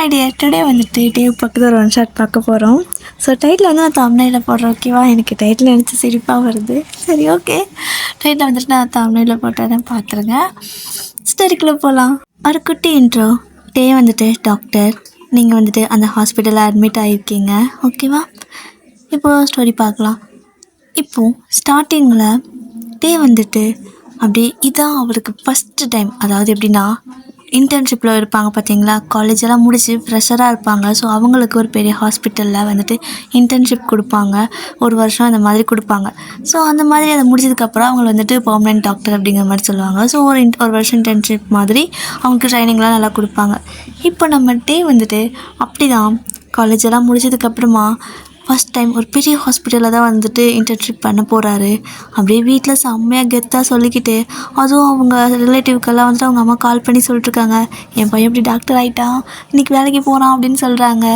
Idea today வந்துட்டு Dave பக்கத்தில் ஒரு ஒன் ஷாட் பார்க்க போகிறோம். ஸோ டைட்டில் வந்து நான் தம்ப்நெயிலில் போடுறேன். ஓகேவா? எனக்கு டைட்டில் நினச்சி சிரிப்பாக வருது. சரி, ஓகே. டைட்டில் வந்துட்டு நான் தம்ப்நெயிலில் போட்டேன், பார்த்துருங்க. ஸ்டோரிக்குள்ளே போகலாம். ஒரு குட்டி இன்ட்ரோ. டே வந்துட்டு டாக்டர். நீங்கள் வந்துட்டு அந்த ஹாஸ்பிட்டலில் அட்மிட் ஆகிருக்கீங்க. ஓகேவா? இப்போது ஸ்டோரி பார்க்கலாம். இப்போது ஸ்டார்டிங்கில் டே வந்துட்டு அப்படியே இதான் அவருக்கு ஃபஸ்ட்டு டைம். அதாவது எப்படின்னா, இன்டர்ன்ஷிப்பில் இருப்பாங்க பார்த்தீங்களா, காலேஜெல்லாம் முடிச்சு ஃப்ரெஷராக இருப்பாங்க. ஸோ அவங்களுக்கு ஒரு பெரிய ஹாஸ்பிட்டலில் வந்துட்டு இன்டர்ன்ஷிப் கொடுப்பாங்க. ஒரு வருஷம் அந்த மாதிரி கொடுப்பாங்க. ஸோ அந்த மாதிரி அதை முடிச்சதுக்கப்புறம் அவங்க வந்துட்டு பெர்மனெண்ட் டாக்டர் அப்படிங்கிற மாதிரி சொல்லுவாங்க. ஸோ ஒரு வருஷம் இன்டர்ன்ஷிப் மாதிரி அவங்களுக்கு ட்ரைனிங்லாம் நல்லா கொடுப்பாங்க. இப்போ நம்ம டே வந்துட்டு அப்படி தான் காலேஜெல்லாம் முடிச்சதுக்கப்புறமா ஃபஸ்ட் டைம் ஒரு பெரிய ஹாஸ்பிட்டலில் தான் வந்துட்டு இன்டர்ன்ஷிப் பண்ண போகிறாரு. அப்படியே வீட்டில் செம்மையாக கெத்தாக சொல்லிக்கிட்டு, அதுவும் அவங்க ரிலேட்டிவ்க்கெல்லாம் வந்துட்டு அவங்க அம்மா கால் பண்ணி சொல்லிட்டுருக்காங்க, என் பையன் இப்படி டாக்டர் ஆகிட்டான், இன்றைக்கி வேலைக்கு போகிறான் அப்படின்னு சொல்கிறாங்க.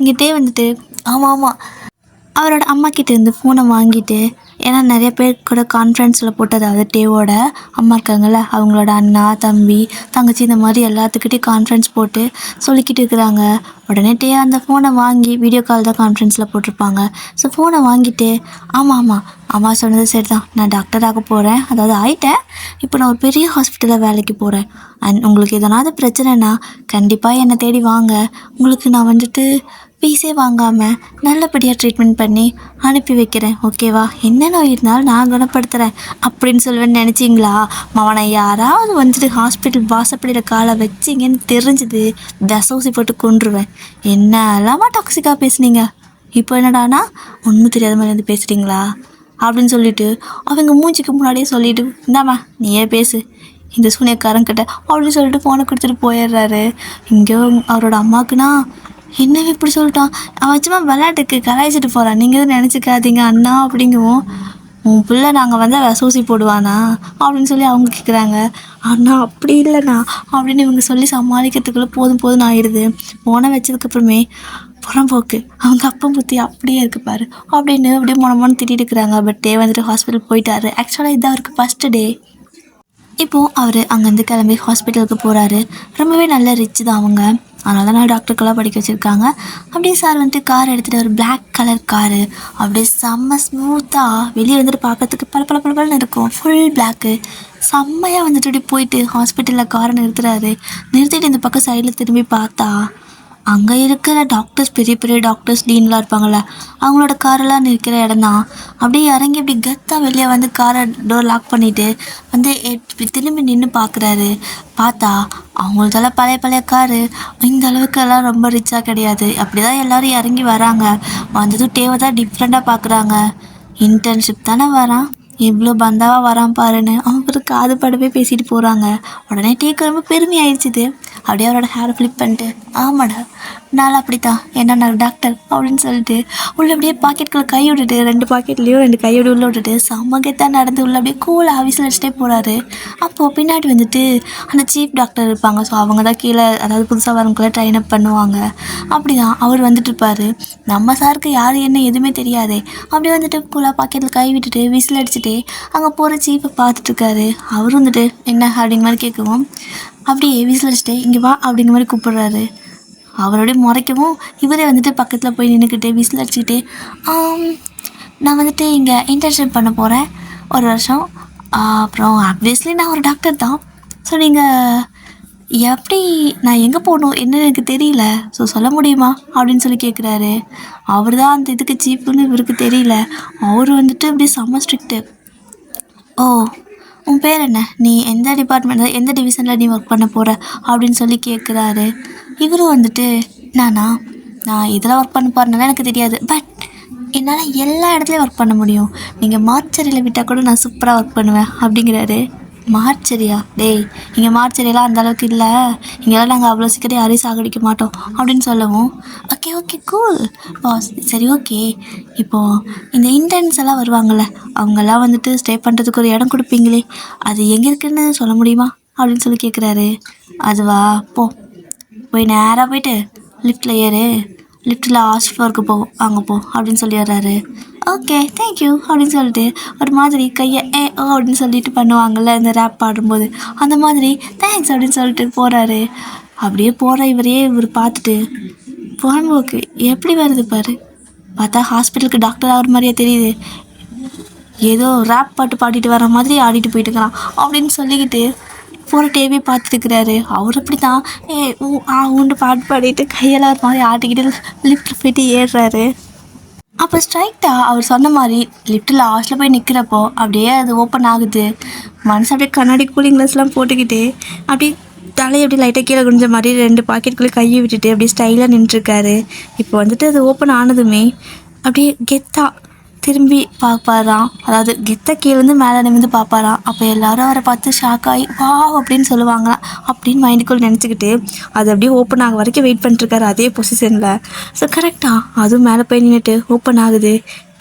இங்கிட்டே வந்துட்டு ஆமாம் அவரோட அம்மா கிட்டேருந்து ஃபோனை வாங்கிட்டு, ஏன்னா நிறைய பேர் கூட கான்ஃபரன்ஸில் போட்டு, அதாவது டேவோட அம்மா இருக்காங்கள்ல, அவங்களோட அண்ணா, தம்பி, தங்கச்சி இந்த மாதிரி எல்லாத்துக்கிட்டையும் கான்ஃபரன்ஸ் போட்டு சொல்லிக்கிட்டு இருக்கிறாங்க. உடனே டே அந்த ஃபோனை வாங்கி, வீடியோ கால் தான் கான்ஃபரன்ஸில் போட்டிருப்பாங்க. ஸோ ஃபோனை வாங்கிட்டு, ஆமாம் அம்மா சொன்னது சரி தான், நான் டாக்டர் ஆக போகிறேன், அதாவது ஆகிட்டேன், இப்போ நான் ஒரு பெரிய ஹாஸ்பிட்டலில் வேலைக்கு போகிறேன். அண்ட் உங்களுக்கு எதனாவது பிரச்சனைனா கண்டிப்பாக என்னை தேடி வாங்க, உங்களுக்கு நான் வந்துட்டு ஃபீஸே வாங்காமல் நல்லபடியாக ட்ரீட்மெண்ட் பண்ணி அனுப்பி வைக்கிறேன். ஓகேவா? என்ன நோய் இருந்தாலும் நான் குணப்படுத்துகிறேன் அப்படின்னு சொல்லுவேன்னு நினச்சிங்களா? அவனை யாராவது வந்துட்டு ஹாஸ்பிட்டல் வாசப்படியில் காலை வச்சிங்கன்னு தெரிஞ்சது தசோசி போட்டு கொன்றுவேன். என்ன இல்லாமல் டாக்ஸிக்காக பேசுனீங்க, இப்போ என்னடானா ஒன்றும் தெரியாத மாதிரி வந்து பேசுகிறீங்களா அப்படின்னு சொல்லிட்டு அவங்க மூஞ்சிக்கு முன்னாடியே சொல்லிவிட்டு, இந்தாம்மா நீயே பேசு இந்த சூனியக்காரங்கிட்ட அப்படின்னு சொல்லிட்டு ஃபோனை கொடுத்துட்டு போயிடுறாரு. இங்கே அவரோட அம்மாவுக்குன்னா, என்னவே இப்படி சொல்லிட்டான், அவன் சும்மா விளையாட்டுக்கு கலாய்ச்சிட்டு போகிறான், நீங்கள் எதுவும் நினச்சிக்காதீங்க அண்ணா அப்படிங்கவும், உன் பிள்ளை நாங்கள் வந்தால் விசூசி போடுவானா அப்படின்னு சொல்லி அவங்க கேட்குறாங்க. அண்ணா அப்படி இல்லைண்ணா அப்படின்னு இவங்க சொல்லி சமாளிக்கிறதுக்குள்ளே போதும் ஆயிடுது. போனை வச்சதுக்கப்புறமே புறம்போக்கு அவங்க அப்பம் புத்தி அப்படியே இருக்கு பாரு அப்படின்னு அப்படியே மொனமோன்னு திட்டிட்டு இருக்கிறாங்க. பட் டே வந்துட்டு ஹாஸ்பிட்டல் போயிட்டாரு. ஆக்சுவலாக இது அவருக்கு ஃபஸ்ட்டு டே. இப்போது அவர் அங்கேருந்து கிளம்பி ஹாஸ்பிட்டலுக்கு போகிறாரு. ரொம்பவே நல்ல ரிச்சு தான் அவங்க, அதனால தான் நான் டாக்டருக்கெல்லாம் படிக்க வச்சுருக்காங்க. அப்படியே சார் வந்துட்டு கார் எடுத்துகிட்டு, ஒரு பிளாக் கலர் காரு, அப்படியே செம்ம ஸ்மூத்தாக வெளியே வந்துட்டு பார்க்கறதுக்கு பளபளன்னு இருக்கும், ஃபுல் பிளாக்கு. செம்மையாக வந்துட்டு இப்படி போயிட்டு ஹாஸ்பிட்டலில் காரை நிறுத்திட்டு இந்த பக்கம் சைடில் திரும்பி பார்த்தா, அங்கே இருக்கிற டாக்டர்ஸ், பெரிய பெரிய டாக்டர்ஸ், டீன்லாம் இருப்பாங்கள்ல, அவங்களோட காரெல்லாம் நிற்கிற இடம் தான். அப்படியே இறங்கி இப்படி கத்தாக வெளியே வந்து காரை டோர் லாக் பண்ணிவிட்டு வந்து இப்படி திரும்பி நின்று பார்க்குறாரு. பார்த்தா அவங்களதெல்லாம் பழைய காரு, இந்த அளவுக்கெல்லாம் ரொம்ப ரிச்சாக கிடையாது. அப்படி தான் எல்லோரும் இறங்கி வராங்க. வந்ததும் டேவை தான் டிஃப்ரெண்ட்டாக பார்க்குறாங்க. இன்டர்ன்ஷிப் தானே வரான், எவ்வளோ பந்தாவாக வரான் பாருன்னு அவங்க காது படவே பேசிட்டு போகிறாங்க. உடனே டேக்கு ரொம்ப பெருமை ஆயிடுச்சுது. அப்படியே அவரோட ஹேரை ஃப்ளிப் பண்ணிட்டு, ஆமாடா நாள் அப்படித்தான், என்ன நான் டாக்டர் அப்படின்னு சொல்லிட்டு உள்ளே அப்படியே பாக்கெட்டுக்குள்ளே கை விட்டுட்டு, 2 பாக்கெட்லேயும் 2 கையோடு உள்ளே விட்டுட்டு சமகத்தான் நடந்து உள்ளே அப்படியே கூலாக ஆஃபீஸில் வச்சுட்டே போகிறாரு. அப்போது பின்னாடி வந்துட்டு அந்த சீஃப் டாக்டர் இருப்பாங்க. ஸோ அவங்க தான் கீழே, அதாவது புதுசாக வரவங்கள ட்ரெயின் அப் பண்ணுவாங்க. அப்படி தான் அவர் வந்துட்டு இருப்பார். நம்ம சாருக்கு யார் என்ன எதுவுமே தெரியாதே. அப்படியே வந்துட்டு கூலாக பாக்கெட்டில் கை விட்டுட்டு விசில் அடிச்சுட்டு அங்கே போகிற சீஃபை பார்த்துட்ருக்காரு. அவரும் வந்துட்டு என்ன அப்படிங்கிற மாதிரி கேட்கவும், அப்படியே விசில் அடிச்சுட்டு இங்கே வா அப்படிங்கிற மாதிரி கூப்பிட்றாரு. அவரோடய முறைக்கவும் இவரே வந்துட்டு பக்கத்தில் போய் நின்றுக்கிட்டு விசில் அடிச்சுக்கிட்டு, நான் வந்துட்டு இங்கே இன்டர்ன்ஷிப் பண்ண போகிறேன் 1 வருஷம், அப்புறம் ஆப்வியஸ்லி நான் ஒரு டாக்டர் தான், ஸோ நீங்கள் எப்படி நான் எங்கே போகணும் என்னன்னு எனக்கு தெரியல, ஸோ சொல்ல முடியுமா அப்படின்னு சொல்லி கேட்குறாரு. அவர் தான் அந்த இதுக்கு சீஃப்னு இவருக்கு தெரியல. அவர் வந்துட்டு இப்படி செம்ம ஸ்ட்ரிக்ட்டு. ஓ, உன் பேர் என்ன, நீ எந்த டிபார்ட்மெண்ட், எந்த டிவிஷனில் நீ ஒர்க் பண்ண போகிற அப்படின்னு சொல்லி கேட்குறாரு. இவரும் வந்துட்டு, நான் இதெல்லாம் ஒர்க் பண்ண போகிறனால எனக்கு தெரியாது, பட் என்னால் எல்லா இடத்துலையும் ஒர்க் பண்ண முடியும், நீங்கள் மார்ச்சரியில் விட்டால் கூட நான் சூப்பராக ஒர்க் பண்ணுவேன் அப்படிங்கிறாரு. மார்ச்சரியா? டேய், இங்கே மார்ச்சரியெல்லாம் அந்தளவுக்கு இல்லை, இங்கெல்லாம் நாங்கள் அவ்வளோ சீக்கிரம் யாரையும் சாகடிக்க மாட்டோம் அப்படின்னு சொல்லவும், ஓகே கூல் பாஸ், சரி ஓகே, இப்போது இந்த இன்டர்ன்ஸ் எல்லாம் வருவாங்கள்ல, அவங்கெல்லாம் வந்துட்டு ஸ்டே பண்ணுறதுக்கு ஒரு இடம் கொடுப்பீங்களே, அது எங்கே இருக்குதுன்னு சொல்ல முடியுமா அப்படின்னு சொல்லி கேட்குறாரு. அதுவா, போய் நேராக போயிட்டு லிஃப்ட்டில் ஏறு, லிஃப்ட்டில் லாஸ்ட் ஃப்ளோருக்கு போ, அங்கே போ அப்படின்னு சொல்லிடுறாரு. ஓகே தேங்க்யூ அப்படின்னு சொல்லிட்டு ஒரு மாதிரி கையை ஓ அப்படின்னு சொல்லிட்டு பண்ணுவாங்கள்ல இந்த ரேப் பாடும்போது, அந்த மாதிரி தேங்க்ஸ் அப்படின்னு சொல்லிட்டு போகிறாரு. அப்படியே போகிற இவர் பார்த்துட்டு புறம்போக்கு எப்படி வருது பாரு, பார்த்தா ஹாஸ்பிட்டலுக்கு டாக்டர் ஆகிற மாதிரியே தெரியுது, ஏதோ ரேப் பாட்டு பாடிட்டு வர மாதிரி ஆடிட்டு போயிட்டு இருக்கிறான் அப்படின்னு சொல்லிக்கிட்டு போகிற டேவே பார்த்துட்டுருக்கிறாரு. அவர் அப்படி தான் உண்டு பாட்டு பாடிட்டு கையெல்லாம் ஒரு மாதிரி ஆட்டிக்கிட்டு லிஃப்ட் போயிட்டு ஏறுறாரு. அப்போ ஸ்ட்ரைட்டாக அவர் சொன்ன மாதிரி லிஃப்ட் லாஸ்ட்டில் போய் நிற்கிறப்போ அப்படியே அது ஓப்பன் ஆகுது. மனசு அப்படியே கண்ணாடி கூலிங் கிளாஸ்லாம் போட்டுக்கிட்டு அப்படியே தலையை அப்படியே லைட்டாக கீழே குனிஞ்ச மாதிரி 2 பாக்கெட்டுக்குள்ளே கையை விட்டுட்டு அப்படியே ஸ்டைலாக நின்றுருக்காரு. இப்போ வந்துட்டு அது ஓப்பன் ஆனதுமே அப்படியே கெத்தாக திரும்பி பார்ப்பாராம். அதாவது கெத்த கீழேருந்து மேலே நிமிந்து பார்ப்பாராம். அப்போ எல்லாரும் அவரை பார்த்து ஷாக் ஆகி வா அப்படின்னு சொல்லுவாங்களாம். அப்படின்னு மைண்டுக்குள்ளே நினச்சிக்கிட்டு அது அப்படியே ஓப்பன் ஆக வரைக்கும் வெயிட் பண்ணிட்டுருக்காரு அதே பொசிஷனில். ஸோ கரெக்டாக அதுவும் மேலே போய் நின்றுட்டு ஓப்பன் ஆகுது.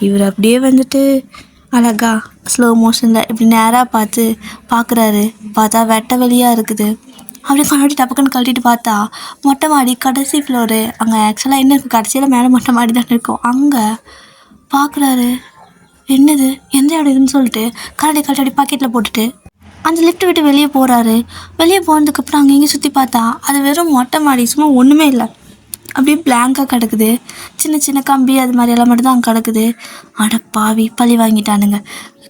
இவர் அப்படியே வந்துட்டு அழகா ஸ்லோ மோஷனில் இப்படி நேராக பார்க்குறாரு. பார்த்தா வெட்ட வெளியாக இருக்குது. அப்படியே கண்ணாடி டப்புக்குன்னு கழட்டிட்டு பார்த்தா மொட்டை மாடி கடைசி ஃப்ளோரு. அங்கே ஆக்சுவலாக என்ன இருக்குது, கடைசியில் மேலே மொட்டை மாடி தானே இருக்கும். அங்கே பார்க்குறாரு, என்னது எந்த இடம் இதுன்னு சொல்லிட்டு கரடி பாக்கெட்டில் போட்டுட்டு அந்த லிஃப்ட் விட்டு வெளியே போகிறாரு. வெளியே போனதுக்கப்புறம் அங்கே இங்கே சுற்றி பார்த்தா அது வெறும் மொட்டை மாடி, சும்மா ஒன்றுமே இல்லை, அப்படியே பிளாங்காக கிடக்குது. சின்ன சின்ன கம்பி அது மாதிரி எல்லாம் மட்டும் தான் அங்கே கிடக்குது. அட பாவி, பழி வாங்கிட்டானுங்க.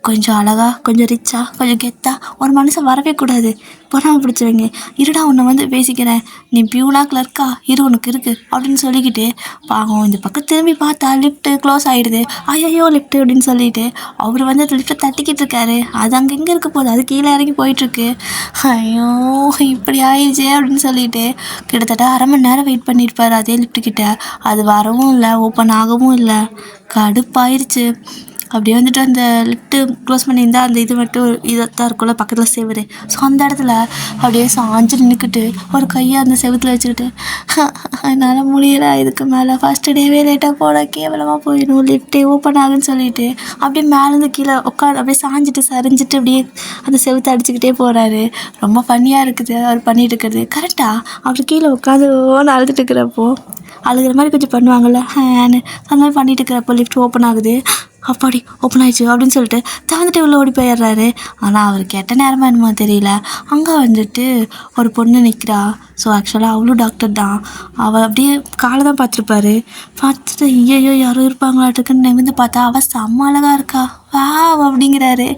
கொஞ்சம் அழகாக, கொஞ்சம் ரிச்சாக, கொஞ்சம் கெத்தாக ஒரு மனுஷன் வரவே கூடாது. பொறாம பிடிச்சவங்க, இருடா உன்னை வந்து பேசிக்கிறேன், நீ பியூனா கிளர்க்கா இரு உனக்கு இருக்குது அப்படின்னு சொல்லிக்கிட்டு பாவம் இந்த பக்கம் திரும்பி பார்த்தா லிஃப்ட்டு க்ளோஸ் ஆகிடுது. ஐயோ லிஃப்ட்டு அப்படின்னு சொல்லிட்டு அவர் வந்து அந்த லிஃப்ட்டை தட்டிக்கிட்டு இருக்காரு. அது அங்கே எங்கே இருக்க போகுது, அது கீழே இறங்கி போயிட்டுருக்கு. ஐயோ இப்படி ஆயிடுச்சே அப்படின்னு சொல்லிட்டு கிட்டத்தட்ட 1/2 மணி நேரம் வெயிட் பண்ணியிருப்பார் அதே லிஃப்ட்டுக்கிட்ட. அது வரவும் இல்லை, ஓப்பன் ஆகவும் இல்லை. கடுப்பாயிருச்சு. அப்படியே வந்துட்டு அந்த லிஃப்ட்டு க்ளோஸ் பண்ணியிருந்தால் அந்த இது மட்டும் இதாக இருக்கும்ல பக்கத்தில் செவுரு. ஸோ அந்த இடத்துல அப்படியே சாஞ்சு நின்றுக்கிட்டு ஒரு கையை அந்த செவுத்தில் வச்சுக்கிட்டு என்னால் முடியலை, இதுக்கு மேலே ஃபஸ்ட்டு டேவே லேட்டாக போட கேவலமாக போயிடும், லிஃப்ட்டே ஓப்பன் ஆகுன்னு சொல்லிட்டு அப்படியே மேலேருந்து கீழே உட்காந்து அப்படியே சாஞ்சிட்டு சரிஞ்சிட்டு அப்படியே அந்த செவுத்தை அடிச்சுக்கிட்டே போகிறாரு. ரொம்ப ஃபன்னியாக இருக்குது அவர் பண்ணிகிட்டு இருக்கிறது. கரெக்டாக அவர் கீழே உட்காந்து ஓன்னு அழுதுட்டு இருக்கிறப்போ அழுகிற மாதிரி கொஞ்சம் பண்ணுவாங்கள்ல அந்த மாதிரி பண்ணிகிட்டு இருக்கிறப்போ லிஃப்ட் ஓப்பன் ஆகுது. அப்பாடி ஓப்பன் ஆயிடுச்சு அப்படின்னு சொல்லிட்டு திறந்துட்டு உள்ள ஓடி போயிடுறாரு. ஆனால் அவர் கெட்ட நேரமாக என்னமோ தெரியல, அங்கே வந்துட்டு ஒரு பொண்ணு நிற்கிறா. ஸோ ஆக்சுவலாக அவளும் டாக்டர் தான். அவள் அப்படியே காலை தான் பார்த்துருப்பாரு. பார்த்துட்டு ஐயோ யாரும் இருப்பாங்களாட்டுக்குன்னு நிமிந்து பார்த்தா அவள் செம்ம அழகாக இருக்கா, வா அப்படிங்கிறாரு.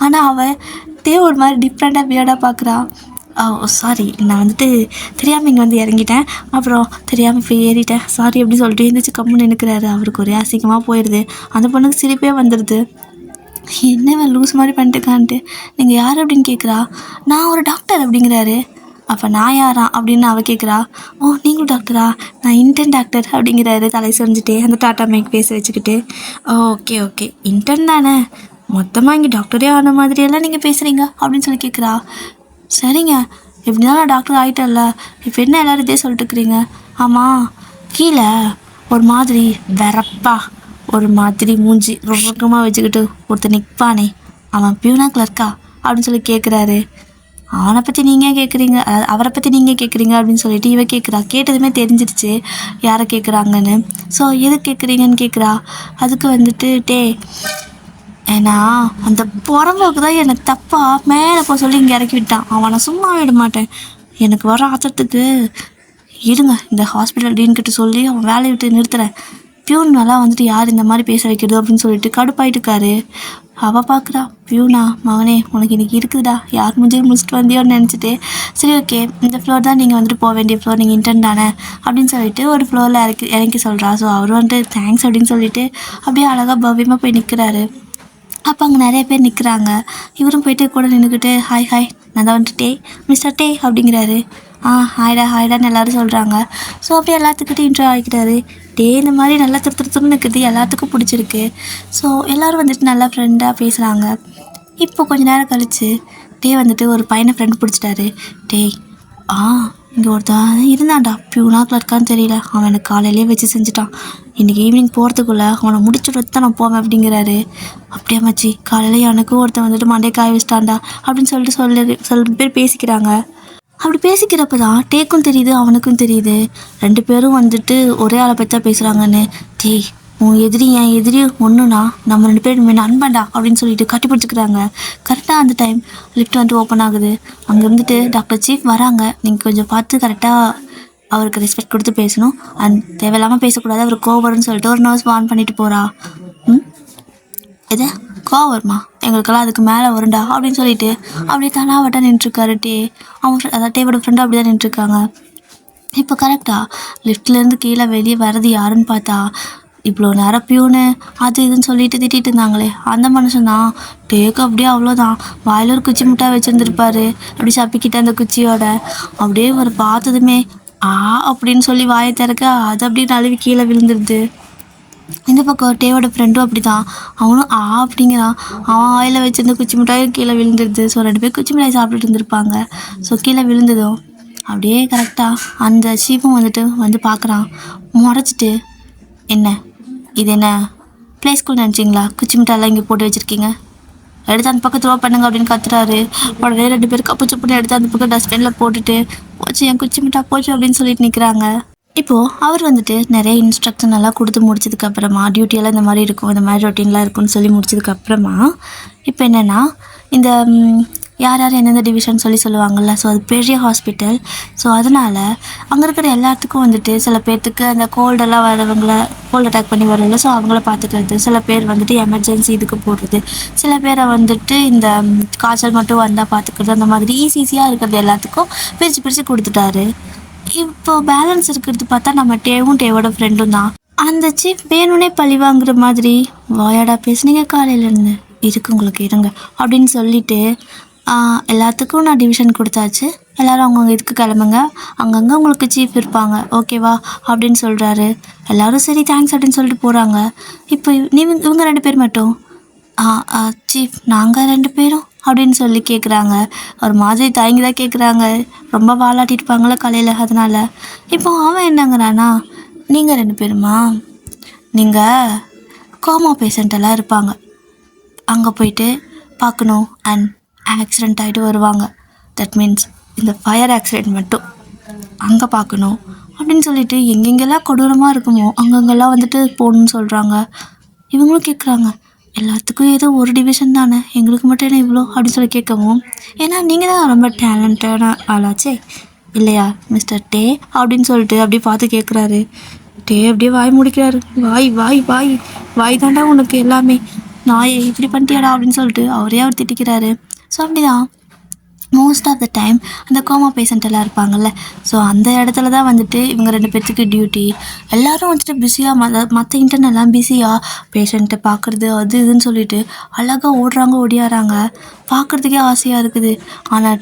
ஆனால் அவள் ஒரு மாதிரி டிஃப்ரெண்ட்டாக வியர்டாக பார்க்குறா. சாரி, நான் வந்துட்டு தெரியாமல் இங்கே வந்து இறங்கிட்டேன், அப்புறம் தெரியாமல் இப்போ ஏறிட்டேன், சாரி அப்படின்னு சொல்லிட்டு எழுந்திரிச்சு கம்முன்னு நிற்கிறாரு. அவருக்கு ஒரே அசிங்கமாக போயிடுது. அந்த பொண்ணுக்கு சிரிப்பே வந்துடுது. என்ன லூஸ் மாதிரி பண்ணிட்டுக்கான்ட்டு நீங்கள் யார் அப்படின்னு கேட்குறா. நான் ஒரு டாக்டர் அப்படிங்கிறாரு. அப்போ நான் யாரா அப்படின்னு அவள் கேட்குறா. ஓ நீங்களும் டாக்டரா, நான் இன்டர்ன் டாக்டர் அப்படிங்கிறாரு தலை சொரிஞ்சுட்டே அந்த டாட்டா மைக் பேச வச்சுக்கிட்டு. ஓகே ஓகே இன்டர்ன் தானே, மொத்தமாக இங்கே டாக்டரே ஆன மாதிரியெல்லாம் நீங்கள் பேசுகிறீங்க அப்படின்னு சொல்லி கேட்குறா. சரிங்க, எப்படினாலும் நான் டாக்டர் ஆகிட்டேன்ல, இப்போ என்ன எல்லோரும் இதே சொல்லிட்டு இருக்கிறீங்க. ஆமாம், கீழே ஒரு மாதிரி வெறப்பா ஒரு மாதிரி மூஞ்சி ரொக்கமாக வச்சுக்கிட்டு ஒருத்தர் நிற்பானே, அவன் பியூனா கிளர்க்கா அப்படின்னு சொல்லி கேட்குறாரு. அவனை பற்றி நீங்கள் கேட்குறீங்க, அவரை பற்றி நீங்கள் கேட்குறீங்க அப்படின்னு சொல்லிட்டு இவ கேட்குறா. கேட்டதுமே தெரிஞ்சிடுச்சு யாரை கேட்குறாங்கன்னு. ஸோ எது கேட்குறீங்கன்னு கேட்குறா. அதுக்கு வந்துட்டு ஏன்னா அந்த புறம்போக்கு தான் என்னை தப்பாக மேலே போக சொல்லி இங்கே இறக்கி விட்டான். அவனை சும்மா விட மாட்டேன். எனக்கு வர ஆத்திரத்துக்கு இருங்க இந்த ஹாஸ்பிட்டல் டீன்கிட்ட சொல்லி அவன் வேலையை விட்டு நிறுத்துறேன். பியூன்லாம் வந்துட்டு யார் இந்த மாதிரி பேச வைக்கிறது அப்படின்னு சொல்லிட்டு கடுப்பாயிட்டுருக்காரு. அவள் பார்க்குறா, பியூனா மகனே உனக்கு இன்றைக்கி இருக்குதுடா, யார் முடிஞ்சு முடிச்சுட்டு வந்தியோன்னு நினச்சிட்டு சரி ஓகே இந்த ஃப்ளோர் தான் நீங்கள் வந்துட்டு போக வேண்டிய ஃப்ளோர், நீங்கள் இன்டர்ன் தானே அப்படின்னு சொல்லிட்டு ஒரு ஃப்ளோரில் இறக்கி சொல்கிறா. ஸோ அவர் வந்துட்டு தேங்க்ஸ் அப்படின்னு சொல்லிட்டு அப்படியே அழகாக பவ்யமாக போய் நிற்கிறாரு. அப்போ அங்கே நிறைய பேர் நிற்கிறாங்க. இவரும் போயிட்டு கூட நின்றுக்கிட்டு ஹாய் நான் தான் வந்துட்டு மிஸ்டர் அப்படிங்கிறாரு. ஹாய்டான்னு எல்லோரும் சொல்கிறாங்க. ஸோ அப்படியே எல்லாத்துக்கிட்டையும் இன்ட்ரோ ஆகிக்கிறாரு. இந்த மாதிரி நல்லா திருத்துன்னு இருக்குது, எல்லாத்துக்கும் பிடிச்சிருக்கு. ஸோ எல்லோரும் வந்துட்டு நல்லா ஃப்ரெண்டாக பேசுகிறாங்க. இப்போ கொஞ்சம் நேரம் கழித்து வந்துட்டு ஒரு பையனை ஃப்ரெண்ட் பிடிச்சிட்டாரு. இங்கே ஒருத்தன் இருந்தான்டா, பியூனா கிளர்க்கான்னு தெரியல, அவன் எனக்கு காலையிலே வச்சு செஞ்சுட்டான், இன்றைக்கி ஈவினிங் போகிறதுக்குள்ளே அவனை முடிச்சுட்டு தான் நான் போவேன் அப்படிங்கிறாரு. அப்படியே மச்சி காலையில் எனக்கும் ஒருத்தன் வந்துட்டு மண்டே காய வச்சிட்டான்டா அப்படின்னு சொல்லிட்டு சில பேர் பேசிக்கிறாங்க. அப்படி பேசிக்கிறப்ப தான் டேக்கும் தெரியுது அவனுக்கும் தெரியுது 2 பேரும் வந்துட்டு ஒரே ஆளை பற்றி தான் பேசுகிறாங்கன்னு. உன் எதிரி என் எதிரி ஒன்றுனா நம்ம 2 பேரும் நண்பன்டா அப்படின்னு சொல்லிட்டு கட்டி பிடிச்சிக்கிறாங்க. கரெக்டாக அந்த டைம் லிஃப்ட் வந்துட்டு ஓப்பன் ஆகுது. அங்கே இருந்துட்டு டாக்டர் சீஃப் வராங்க. நீங்கள் கொஞ்சம் பார்த்து கரெக்டாக அவருக்கு ரெஸ்பெக்ட் கொடுத்து பேசணும் அண்ட் தேவையில்லாமல் பேசக்கூடாது, அவர் கோவம்னு சொல்லிட்டு ஒரு நர்ஸ் வார்ன் பண்ணிட்டு போகிறா. எது கோவம் வருமா, எங்களுக்கெல்லாம் அதுக்கு மேலே வருண்டா அப்படின்னு சொல்லிட்டு அப்படியே தனாவட்டா நின்றுருக்காரு டே. அதாவது டேவோட ஃப்ரெண்டு அப்படி தான் நின்றுருக்காங்க. இப்போ கரெக்டாக லிஃப்ட்லேருந்து கீழே வெளியே வர்றது யாருன்னு பார்த்தா இவ்வளோ நேரம் பியூனு அது இதுன்னு சொல்லிட்டு திட்டிகிட்டு இருந்தாங்களே அந்த மனுஷன் தான். டேக்கு அப்படியே அவ்வளோதான், வாயில் ஒரு குச்சி முட்டா வச்சுருந்துருப்பாரு. அப்படி சப்பிக்கிட்ட அந்த குச்சியோட அப்படியே ஒரு பார்த்ததுமே அப்படின்னு சொல்லி வாயை திறக்க அது அப்படியே நழுவி கீழே விழுந்துருது. இந்த பக்கம் டேவோட ஃப்ரெண்டும் அப்படி தான், அவனும் அப்படிங்கிறான். அவன் வாயில் வச்சிருந்த குச்சி மிட்டாயும் கீழே விழுந்துருது. ஸோ 2 பேர் குச்சி மிட்டாய் சாப்பிட்டுட்டு இருந்திருப்பாங்க. ஸோ கீழே விழுந்ததும் அப்படியே கரெக்டாக அந்த சீஃபும் வந்து பார்க்குறான். முறைச்சிட்டு, என்ன இது என்ன ப்ளே ஸ்கூல் நினச்சிங்களா, குச்சி மிட்டாயெல்லாம் இங்கே போட்டு வச்சுருக்கீங்க, எடுத்து அந்த பக்கம் த்ரோ பண்ணுங்க அப்படின்னு கத்துறாரு. உடனே 2 பேர் கப்பு சுப்புன்னு எடுத்து அந்த பக்கம் டஸ்ட்பினில் போட்டுட்டு போச்சு என் குச்சி மிட்டா போச்சு அப்படின்னு சொல்லிட்டு நிற்கிறாங்க. இப்போது அவர் நிறைய இன்ஸ்ட்ரக்ஷன் எல்லாம் கொடுத்து முடிச்சதுக்கப்புறமா, டியூட்டியெல்லாம் இந்த மாதிரி இருக்கும், இந்த மாதிரி ரொட்டீன்லாம் இருக்குன்னு சொல்லி முடிச்சதுக்கப்புறமா இப்போ என்னென்னா இந்த யார் யார் எந்தெந்த டிவிஷன் சொல்லுவாங்கள்ல. ஸோ அது பெரிய ஹாஸ்பிட்டல். ஸோ அதனால் அங்கே இருக்கிற எல்லாத்துக்கும் சில பேர்த்துக்கு அந்த கோல்டெல்லாம் வரவங்கள கோல்டு அட்டாக் பண்ணி வரல, ஸோ அவங்கள பார்த்துக்கிறது. சில பேர் எமர்ஜென்சி இதுக்கு போடுறது. சில பேரை இந்த காய்ச்சல் மட்டும் வந்தால் பார்த்துக்கிறது. அந்த மாதிரி ஈஸியாக இருக்கிறது எல்லாத்துக்கும் பிரித்து கொடுத்துட்டாரு. இப்போ பேலன்ஸ் இருக்கிறது பார்த்தா நம்ம டேவோட ஃப்ரெண்டும் தான். அந்த சீஃப் வேணும்னே பழி வாங்குற மாதிரி, வாயாடா பேசுனீங்க காலையிலேருந்து, இருக்கு உங்களுக்கு இருங்க அப்படின்னு சொல்லிட்டு எல்லாத்துக்கும் நான் டிவிஷன் கொடுத்தாச்சு, எல்லோரும் அவங்கவுங்க இதுக்கு கிளம்புங்க, அங்கங்கே உங்களுக்கு சீஃப் இருப்பாங்க ஓகேவா அப்படின்னு சொல்கிறாரு. எல்லோரும் சரி தேங்க்ஸ் அப்படின்னு சொல்லிட்டு போகிறாங்க. இப்போ இவங்க 2 பேர் மட்டும் சீஃப் நாங்கள் 2 பேரும் அப்படின்னு சொல்லி கேட்குறாங்க. ஒரு மாதிரி தயங்கி தான் கேட்குறாங்க, ரொம்ப வாலாட்டிருப்பாங்களே காலையில். அதனால் இப்போ அவன் என்னங்கிறானா, நீங்கள் 2 பேருமா, நீங்கள் கோமா பேஷண்ட்டெல்லாம் இருப்பாங்க, அங்கே போயிட்டு பார்க்கணும் அண்ட் ஆக்சிடெண்ட் ஆகிட்டு வருவாங்க. தட் மீன்ஸ் இந்த ஃபயர் ஆக்சிடெண்ட் மட்டும் அங்கே பார்க்கணும் அப்படின்னு சொல்லிட்டு எங்கெங்கெல்லாம் கொடூரமாக இருக்குமோ அங்கங்கெல்லாம் போகணுன்னு சொல்கிறாங்க. இவங்களும் கேட்குறாங்க, எல்லாத்துக்கும் ஏதோ ஒரு டிவிஷன் தானே, எங்களுக்கு மட்டும் என்ன இவ்வளோ அப்படின்னு சொல்லி கேட்கவும், ஏன்னா நீங்கள் தான் ரொம்ப டேலண்டான ஆளாச்சே இல்லையா மிஸ்டர் டே அப்படின்னு சொல்லிட்டு அப்படியே பார்த்து கேட்குறாரு. டே அப்படியே வாய் முடிக்கிறாரு. வாய் வாய் வாய் வாய் தாண்டா உனக்கு எல்லாமே, நான் இப்படி பண்ணிட்டியாடா அப்படின்னு சொல்லிட்டு அவர் திட்டிக்கிறாரு. ஸோ அப்படிதான் மோஸ்ட் ஆஃப் த டைம் அந்த கோமா பேஷண்ட்டெல்லாம் இருப்பாங்கள்ல, ஸோ அந்த இடத்துல தான் இவங்க 2 பேர்த்துக்கு டியூட்டி. எல்லோரும் பிஸியாக மற்ற இன்டர்னெல்லாம் பிஸியாக பேஷண்ட்டை பார்க்குறது அது இதுன்னு சொல்லிட்டு அழகாக ஓடுறாங்க ஓடியாராங்க. பார்க்குறதுக்கே ஆசையாக இருக்குது. ஆனால்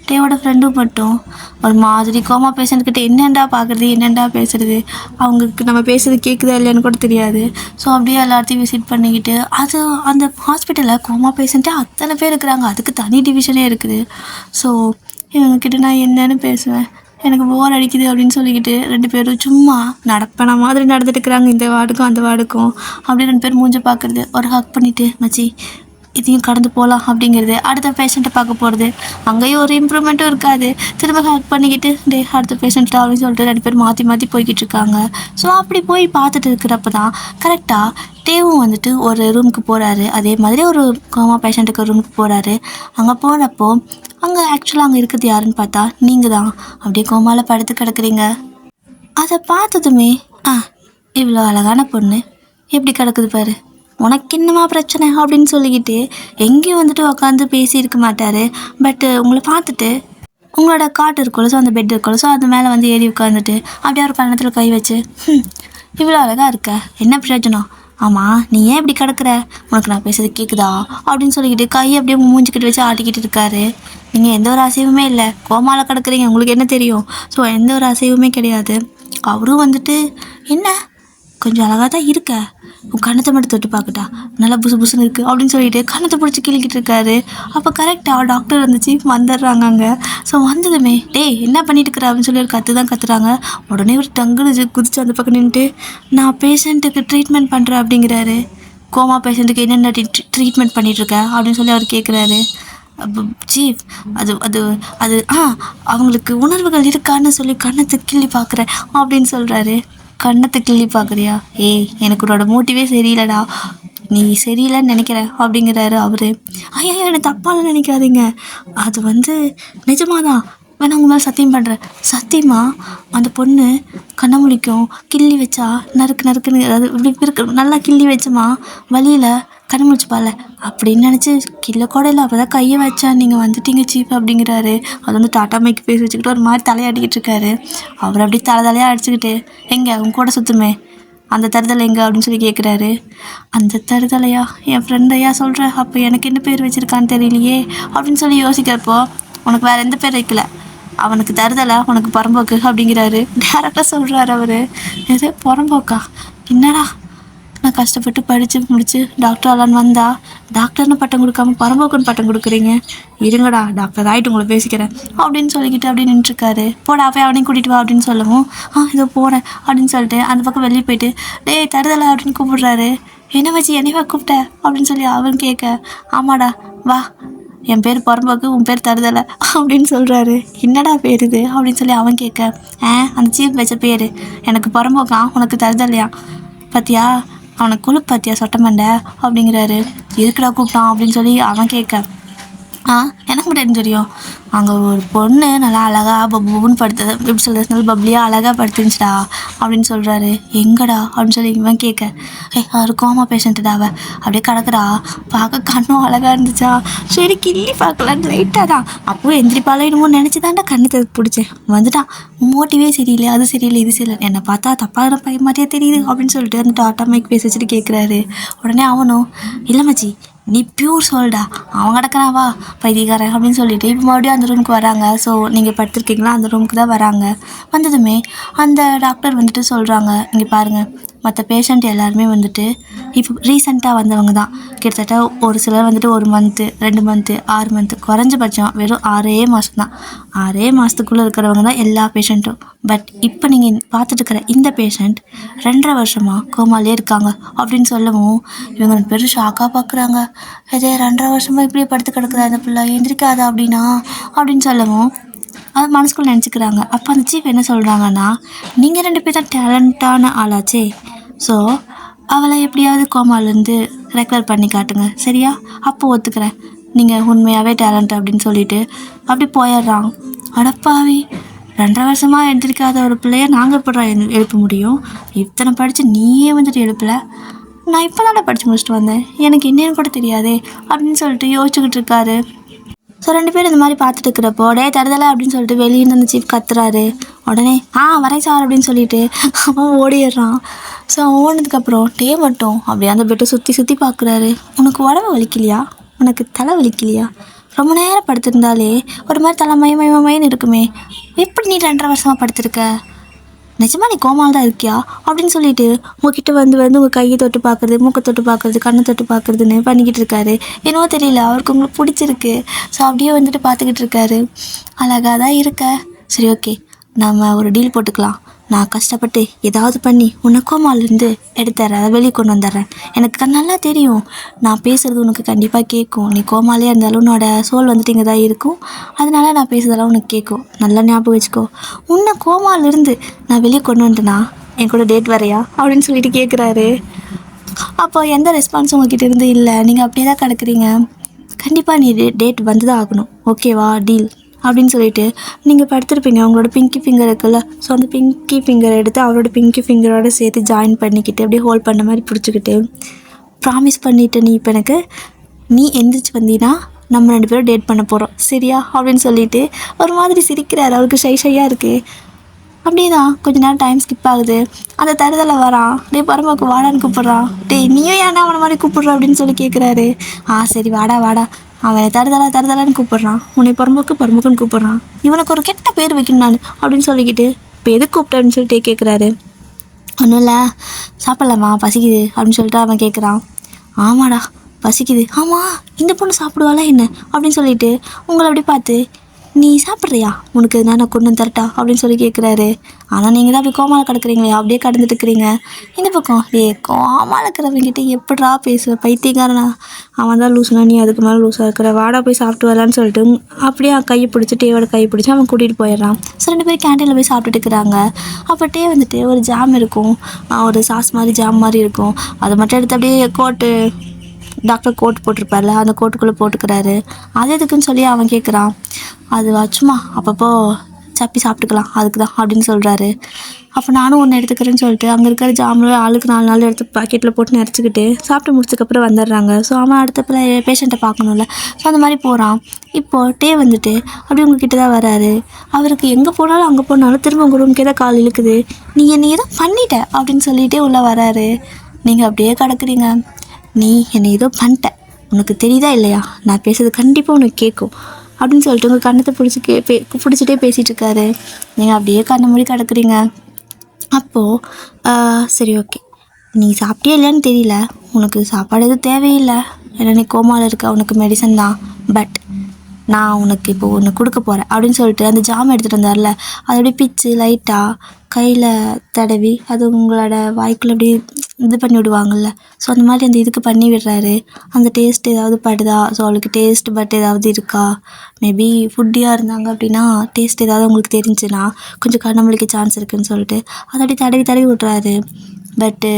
டேவோட ஃப்ரெண்டும் மட்டும் ஒரு மாதிரி கோமா பேஷண்ட்கிட்ட என்னெண்டா பார்க்குறது என்னெண்டா பேசுகிறது, அவங்களுக்கு நம்ம பேசுறது கேட்குதா இல்லையான்னு கூட தெரியாது. ஸோ அப்படியே எல்லாத்தையும் விசிட் பண்ணிக்கிட்டு, அது அந்த ஹாஸ்பிட்டலில் கோமா பேஷண்ட்டே அத்தனை பேர் இருக்கிறாங்க, அதுக்கு தனி டிவிஷனே இருக்குது. ஸோ இவங்கக்கிட்ட நான் என்னன்னு பேசுவேன், எனக்கு போர் அடிக்குது அப்படின்னு சொல்லிக்கிட்டு 2 பேரும் சும்மா நடப்பன மாதிரி நடந்துட்டு இருக்கிறாங்க, இந்த வார்டுக்கும் அந்த வார்டுக்கும். அப்படி 2 பேர் மூஞ்ச பார்க்குறது, ஒரு ஹக் பண்ணிவிட்டு மச்சி இதையும் கடந்து போகலாம் அப்படிங்கிறது. அடுத்த பேஷண்ட்டை பார்க்க போகிறது, அங்கேயும் ஒரு இம்ப்ரூவ்மெண்ட்டும் இருக்காது. திரும்ப ஹக் பண்ணிக்கிட்டு அடுத்த பேஷண்ட்டை அப்படின்னு சொல்லிட்டு 2 பேர் மாற்றி போய்கிட்டு இருக்காங்க. ஸோ அப்படி போய் பார்த்துட்டு இருக்கிறப்ப தான் கரெக்டாக டேவும் ஒரு ரூமுக்கு போகிறாரு. அதே மாதிரி ஒரு கோமா பேஷண்ட்டுக்கு ஒரு ரூமுக்கு போகிறாரு. அங்கே போனப்போ அங்கே ஆக்சுவலாக அங்கே இருக்கிறது யாருன்னு பார்த்தா நீங்கள் தான் அப்படியே கோமாவில் படுத்து கிடக்குறீங்க. அதை பார்த்ததுமே இவ்வளோ அழகான பொண்ணு எப்படி கிடக்குது பாரு, உனக்கு என்னமா பிரச்சனை அப்படின்னு சொல்லிக்கிட்டு எங்கேயும் உட்காந்து பேசியிருக்க மாட்டார். பட்டு உங்களை பார்த்துட்டு உங்களோட காட்டு இருக்குல்ல, ஸோ அந்த பெட் இருக்குல்ல, ஸோ அது மேலே ஏறி உட்காந்துட்டு அப்படியே ஒரு கன்னத்தில் கை வச்சு, இவ்வளோ அழகாக இருக்க, என்ன பிரயோஜனம், ஆமாம் நீ ஏன் இப்படி கிடக்குற, உனக்கு நான் பேசுறது கேட்குதா அப்படின்னு சொல்லிக்கிட்டு கையை அப்படியே மூஞ்சிக்கிட்டு வச்சு ஆட்டிக்கிட்டு இருக்காரு. நீங்கள் எந்த ஒரு அசைவுமே இல்லை, கோமாவில் கிடக்குறீங்க, உங்களுக்கு என்ன தெரியும், ஸோ எந்த ஒரு அசைவுமே கிடையாது. அவரும் என்ன கொஞ்சம் அழகாக தான் இருக்க, உன் கண்ணத்தை மட்டும் தொட்டு பார்க்கட்டா, நல்லா புசுன்னு இருக்குது அப்படின்னு சொல்லிட்டு கண்ணத்தை பிடிச்சி கிளிக்கிட்டு இருக்காரு. அப்போ கரெக்டாக டாக்டர் சீஃப் வந்துடுறாங்க அங்கே. ஸோ வந்ததுமே என்ன பண்ணிட்டு இருக்கிற அப்படின்னு சொல்லி ஒரு கத்துறாங்க. உடனே ஒரு டங்குன்னு குதிச்சு அந்த பக்கம் நின்றுட்டு, நான் பேஷண்ட்டுக்கு ட்ரீட்மெண்ட் பண்ணுறேன் அப்படிங்கிறாரு. கோமா பேஷண்ட்டுக்கு என்னென்ன ட்ரீட்மெண்ட் பண்ணிகிட்ருக்க அப்படின்னு சொல்லி அவர் கேட்குறாரு. சீஃப் அது அது அது அவங்களுக்கு உணர்வுகள் இருக்கான்னு சொல்லி கண்ணத்தை கிள்ளி பார்க்குறேன் அப்படின்னு சொல்கிறாரு. கண்ணத்தை கிள்ளி பார்க்குறியா? ஏய், எனக்கு உன்னோட மோட்டிவே சரியில்லைடா, நீ சரியில்லைன்னு நினைக்கிறேன் அப்படிங்கிறாரு அவரு. ஐயா, எனக்கு தப்பாலாம் நினைக்காதீங்க, அது நிஜமாதான், வேணா உங்க மேலே சத்தியம் பண்ணுறேன். சத்தியமா அந்த பொண்ணு கண்ணை முழிக்கும், கிள்ளி வச்சா நறுக்கு நறுக்குன்னு, அதாவது இப்படி இருக்கு, நல்லா கிள்ளி வச்சோமா வழியில் கண்ணு முடிச்சுப்பால அப்படின்னு நினச்சி கிள்ள கூட இல்லை, அப்போ தான் கையை வச்சா நீங்கள் வந்துட்டீங்க சீப் அப்படிங்கிறாரு. அது டாட்டா மைக்கு பேசி வச்சுக்கிட்டு ஒரு மாதிரி தலையாடிக்கிட்டு இருக்காரு. அவர் அப்படி தலையாக அடிச்சுக்கிட்டு, எங்கே உங்க கூட சுற்றுமே அந்த தருதலை எங்கே அப்படின்னு சொல்லி கேட்குறாரு. அந்த தருதலையா? என் ஃப்ரெண்டையா சொல்கிற? அப்போ எனக்கு என்ன பேர் வச்சுருக்கான்னு தெரியலையே அப்படின்னு சொல்லி யோசிக்கிறப்போ, உனக்கு வேறு எந்த பேர் வைக்கல, அவனுக்கு தருதலை, உனக்கு புறம்போக்கு அப்படிங்கிறாரு. டேரக்டாக சொல்கிறாரு அவர். எது புறம்போக்கா? என்னடா, நான் கஷ்டப்பட்டு படித்து முடித்து டாக்டர் ஆளான்னு வந்தா டாக்டர்னு பட்டம் கொடுக்காம புறம்போக்குன்னு பட்டம் கொடுக்குறீங்க. இருங்கடா, டாக்டர் ஆகிட்டு உங்களை பேசிக்கிறேன் அப்படின்னு சொல்லிக்கிட்டு அப்படியே நின்றுருக்காரு. போடா, போய் அவனையும் கூட்டிகிட்டு வா அப்படின்னு சொல்லவும், இதோ போகிறேன் அப்படின்னு சொல்லிட்டு அந்த பக்கம் வெளியே போயிட்டு, டேய் தருதலை அப்படின்னு கூப்பிடுறாரு. என்ன வச்சு என்னைவா கூப்பிட்ட அப்படின்னு சொல்லி அவன் கேட்க, ஆமாடா வா, என் பேர் புறம்போக்கு, உன் பேர் தருதலை அப்படின்னு சொல்கிறாரு. என்னடா பேர் இது அப்படின்னு சொல்லி அவன் கேட்க, அந்த சீப் வச்ச பேர் எனக்கு புறம்போக்கா, உனக்கு தருதலையா, பார்த்தியா அவனை கொழுப்பு பார்த்தியா சொட்ட மண்டை அப்படிங்கிறாரு. எதுக்குடா கூப்பிட்டான் அப்படின்னு சொல்லி அவன் கேட்க, எனக்கு மட்டும் என்ன தெரியும், அங்கே ஒரு பொண்ணு நல்லா அழகாக பப்புன்னு படுத்து, எப்படி சொல்கிறது, நல்லா பப்ளியாக அழகாக படுத்துருந்துச்சுடா அப்படின்னு சொல்கிறாரு. எங்கடா அப்படின்னு சொல்லி இவன் கேட்க, அவர் கோமா பேஷண்ட்டுடா, அவள் அப்படியே கிடக்குறா, பார்க்க கண்ணும் அழகாக இருந்துச்சா, சரி கிள்ளி பார்க்கலான்னு லைட்டாக தான், அப்போ எந்திரிப்பால என்னமோ நினச்சி தான்டா கண்ணு பிடிச்சேன், வந்துட்டான், மோட்டிவே சரியில்லை, அது சரியில்லை, இது சரியில்லை, என்னை பார்த்தா தப்பான பையன் மாதிரியே தெரியுது அப்படின்னு சொல்லிட்டு அந்த டாட்டா மைக் பேசி வச்சுட்டு கேட்குறாரு. உடனே அவனும், இல்லை மச்சி நீ பியூர் சோல்டா, அவன் கிடக்கிறாவா பைத்தியக்காரன் அப்படின்னு சொல்லிட்டு இப்போ மறுபடியும் அந்த ரூமுக்கு வராங்க. ஸோ நீங்கள் படுத்துருக்கீங்களா, அந்த ரூமுக்கு தான் வராங்க. வந்ததுமே அந்த டாக்டர் சொல்கிறாங்க, இங்கே பாருங்கள், மற்ற பேஷண்ட் எல்லாருமே இப்போ ரீசெண்டாக வந்தவங்க தான், கிட்டத்தட்ட ஒரு சிலர் 1 மந்த்து 2 மந்த்து 6 மந்த்து, குறைஞ்சபட்சம் வெறும் 6 மாதம் தான், 6 மாதத்துக்குள்ளே இருக்கிறவங்க தான் எல்லா பேஷண்ட்டும். பட் இப்போ நீங்கள் பார்த்துட்டு இருக்கிற இந்த பேஷண்ட் 2.5 வருஷமாக கோமாலே இருக்காங்க அப்படின்னு சொல்லவும், இவங்க 2 பேரும் ஷாக்காக பார்க்குறாங்க. இதே 2.5 வருஷமாக இப்படியே படுத்து கிடக்குறா அந்த பிள்ளை, எந்திரிக்காதா அப்படின்னா அப்படின்னு சொல்லவும் அது மனசுக்குள்ளே நினச்சிக்கிறாங்க. அப்போ அந்த சீஃப் என்ன சொல்கிறாங்கன்னா, நீங்கள் 2 பேர் தான் டேலண்டான ஆளாச்சே, ஸோ அவளை எப்படியாவது கோமாலேருந்து ரெக்கவர் பண்ணி காட்டுங்க, சரியா, அப்போ ஒத்துக்கிறேன் நீங்கள் உண்மையாகவே டேலண்ட் அப்படின்னு சொல்லிட்டு அப்படி போயிடுறான். அடப்பாவி, 2.5 வருஷமாக எழுந்திரிக்காத ஒரு பிள்ளைய நாங்கள் எப்படா எழுப்ப முடியும், இத்தனை படித்து நீயே எழுப்பலை, நான் இப்போ தானே படித்து முடிச்சுட்டு வந்தேன், எனக்கு என்னன்னு கூட தெரியாதே அப்படின்னு சொல்லிட்டு யோசிச்சுக்கிட்டு இருக்காரு. ஸோ 2 பேரும் இந்த மாதிரி பார்த்துட்டு இருக்கிறப்போ, டே தருதலை அப்படின்னு சொல்லிட்டு வெளியிருந்து அந்த சீஃப் கத்துறாரு. உடனே வரேன் சார் அப்படின்னு சொல்லிட்டு அவன் ஓடிடுறான். ஸோ ஓடினதுக்கப்புறம் டே மட்டும் அப்படியே அந்த பெட்டை சுற்றி பார்க்குறாரு. உனக்கு உடம்பு வலிக்கலையா, உனக்கு தலை வலிக்கலையா, ரொம்ப நேரம் படுத்திருந்தாலே ஒரு மாதிரி தலை மயமயன்னு இருக்குமே, எப்படி நீ 2.5 வருஷமாக படுத்திருக்க, நிஜமா நீ கோமால் தான் இருக்கியா அப்படின்னு சொல்லிட்டு உங்ககிட்ட உங்கள் கையை தொட்டு பார்க்குறது, மூக்கை தொட்டு பார்க்குறது, கண்ணை தொட்டு பார்க்குறதுன்னு பண்ணிக்கிட்டு இருக்காரு. என்னவோ தெரியல, அவருக்கு உங்களுக்கு பிடிச்சிருக்கு. ஸோ அப்படியே பார்த்துக்கிட்டு இருக்காரு. அழகாக தான் இருக்க, சரி ஓகே, நம்ம ஒரு டீல் போட்டுக்கலாம், நான் கஷ்டப்பட்டு ஏதாவது பண்ணி உன்னை கோமாலேருந்து எடுத்துறேன், அதை வெளியே கொண்டு வந்துடுறேன், எனக்கு நல்லா தெரியும் நான் பேசுகிறது உனக்கு கண்டிப்பாக கேட்கும், நீ கோமாலே இருந்தாலும் உன்னோட சோல் இங்கே தான் இருக்கும், அதனால நான் பேசுறதெல்லாம் உனக்கு கேட்கும், நல்லா ஞாபகம் வச்சுக்கோ, உன்னை கோமாலேருந்து நான் வெளியே கொண்டு வந்துட்டேனா என் கூட டேட் வரையா அப்படின்னு சொல்லிட்டு கேட்குறாரு. அப்போ எந்த ரெஸ்பான்ஸும் உங்ககிட்ட இருந்து இல்லை, நீங்கள் அப்படியே தான் கிடக்குறீங்க, கண்டிப்பாக நீ டேட் வந்து தான் ஆகணும், ஓகேவா, டீல் அப்படின்னு சொல்லிட்டு நீங்கள் படுத்துருப்பீங்க, உங்களோட பிங்கி ஃபிங்கர் இருக்குல்ல, ஸோ அந்த பிங்கி ஃபிங்கரை எடுத்து அவரோட பிங்கி ஃபிங்கரோட சேர்த்து ஜாயின் பண்ணிக்கிட்டு அப்படியே ஹோல்ட் பண்ண மாதிரி பிடிச்சிக்கிட்டு, ப்ராமிஸ் பண்ணிவிட்டு நீ இப்போ எனக்கு நீ எந்திரிச்சு வந்தீங்கன்னா நம்ம 2 பேரும் டேட் பண்ண போகிறோம், சரியா அப்படின்னு சொல்லிட்டு ஒரு மாதிரி சிரிக்கிறாரு. அவருக்கு ஷையாக இருக்குது. அப்படியே தான் கொஞ்ச நேரம் டைம் ஸ்கிப் ஆகுது. அந்த தருதலை வரான், டே பரமாக்கு வாடான்னு கூப்பிட்றான். டே நீயும் ஏன்னா அவனை மாதிரி கூப்பிட்ற அப்படின்னு சொல்லி கேட்குறாரு. சரி வாடா, அவனை தருதலான்னு கூப்பிட்றான், உன்னை பரம்புக்குன்னு கூப்பிட்றான், இவனுக்கு ஒரு கெட்ட பேர் வைக்கணும் நான் அப்படின்னு சொல்லிக்கிட்டு, இப்போ எது கூப்பிட்டேன்னு சொல்லிட்டு கேட்குறாரு. ஒன்றும் இல்லை, சாப்பிட்லாமா, பசிக்குது அப்படின்னு சொல்லிட்டு அவன் கேட்குறான். ஆமாடா பசிக்குது, ஆமாம் இந்த பொண்ணு சாப்பிடுவாளா என்ன அப்படின்னு சொல்லிட்டு உங்களை அப்படி பார்த்து, நீ சாப்பிட்றியா, உனக்கு நான் கொண்டு வந்து தரட்டா அப்படின்னு சொல்லி கேட்குறாரு. ஆனால் நீங்கள் தான் அப்படி கோமாவில் கிடக்குறீங்களே, அப்படியே கடந்துட்டு இருக்கிறீங்க. இந்த பக்கம் கோமாவில் இருக்கிறவங்கிட்ட எப்படிரா பேசுவேன், பைத்தியக்காரனா, அவன் தான் லூசுனா நீ அதுக்கு மேலே லூஸாக இருக்கிற, வாடா போய் சாப்பிட்டு வரலான்னு சொல்லிட்டு அப்படியே கையை பிடிச்சி டேவோட கையை பிடிச்சி அவன் கூட்டிகிட்டு போயிடுறான். ஸோ 2 பேரும் கேண்டீனில் போய் சாப்பிட்டுட்டு இருக்கிறாங்க. அப்போ டே வந்துட்டு ஒரு ஜாம் இருக்கும், ஒரு சாஸ் மாதிரி ஜாம் மாதிரி இருக்கும், அதை மட்டும் எடுத்து அப்படியே டாக்டர் கோட் போட்டிருப்பார்ல, அந்த கோட்டுக்குள்ளே போட்டுக்கிறாரு. அது எதுக்குன்னு சொல்லி அவன் கேட்குறான். அது சும்மா அப்பப்போ சப்பி சாப்பிட்டுக்கலாம் அதுக்கு தான் அப்படின்னு சொல்கிறாரு. அப்போ நானும் ஒன்று எடுத்துக்கிறேன்னு சொல்லிட்டு அங்கே இருக்கிற ஜாமில் ஆளுக்கு 4 நாள் எடுத்து பாக்கெட்டில் போட்டு நிறச்சிக்கிட்டு சாப்பிட்டு முடிச்சதுக்கப்புறம் வந்துடுறாங்க. ஸோ அவன் அடுத்த பேஷண்ட்டை பார்க்கணும்ல, ஸோ அந்த மாதிரி போகிறான். இப்போது டே வந்துட்டு அப்படி உங்ககிட்ட தான் வராரு. அவருக்கு எங்கே போனாலும் அங்கே போனாலும் திரும்ப உங்கள் ரூமுக்கே தான் கால் இழுக்குது. நீ என்னை ஏதோ பண்ணிட்ட அப்படின்னு சொல்லிகிட்டே உள்ளே வராரு. நீங்கள் அப்படியே கிடக்குறீங்க. நீ என்னை ஏதோ பண்ணிட்ட, உனக்கு தெரியுதா இல்லையா, நான் பேசுறது கண்டிப்பாக உனக்கு கேட்கும் அப்படின்னு சொல்லிட்டு உங்கள் கண்ணத்தை பிடிச்சிட்டே பேசிகிட்டு இருக்காரு. நீங்கள் அப்படியே கண்ணை மூடி கிடக்குறீங்க. அப்போது சரி ஓகே, நீ சாப்பிட்டியா இல்லையான்னு தெரியல, உனக்கு சாப்பாடு எதுவும் தேவையில்லை, ஏன்னா நீ கோமாவில் இருக்க, உனக்கு மெடிசன் தான், பட் நான் உனக்கு இப்போ ஒன்று கொடுக்க போகிறேன் அப்படின்னு சொல்லிட்டு அந்த ஜாம் எடுத்துகிட்டு வந்தார்ல, அதோடய பிச்சு லைட்டாக கையில் தடவி அது உங்களோட வாய்க்குள்ளே அப்படியே இது பண்ணி விடுவாங்கள்ல, ஸோ அந்த மாதிரி அந்த இதுக்கு பண்ணி விடுறாரு. அந்த டேஸ்ட் ஏதாவது படுதா, ஸோ அவளுக்கு டேஸ்ட் பட் ஏதாவது இருக்கா, மேபி ஃபுட்டியாக இருந்தாங்க அப்படின்னா டேஸ்ட் ஏதாவது உங்களுக்கு தெரிஞ்சுன்னா கொஞ்சம் கண்ணமுழிக்க சான்ஸ் இருக்குதுன்னு சொல்லிட்டு அதை அப்படியே தடவி விட்றாரு. பட்டு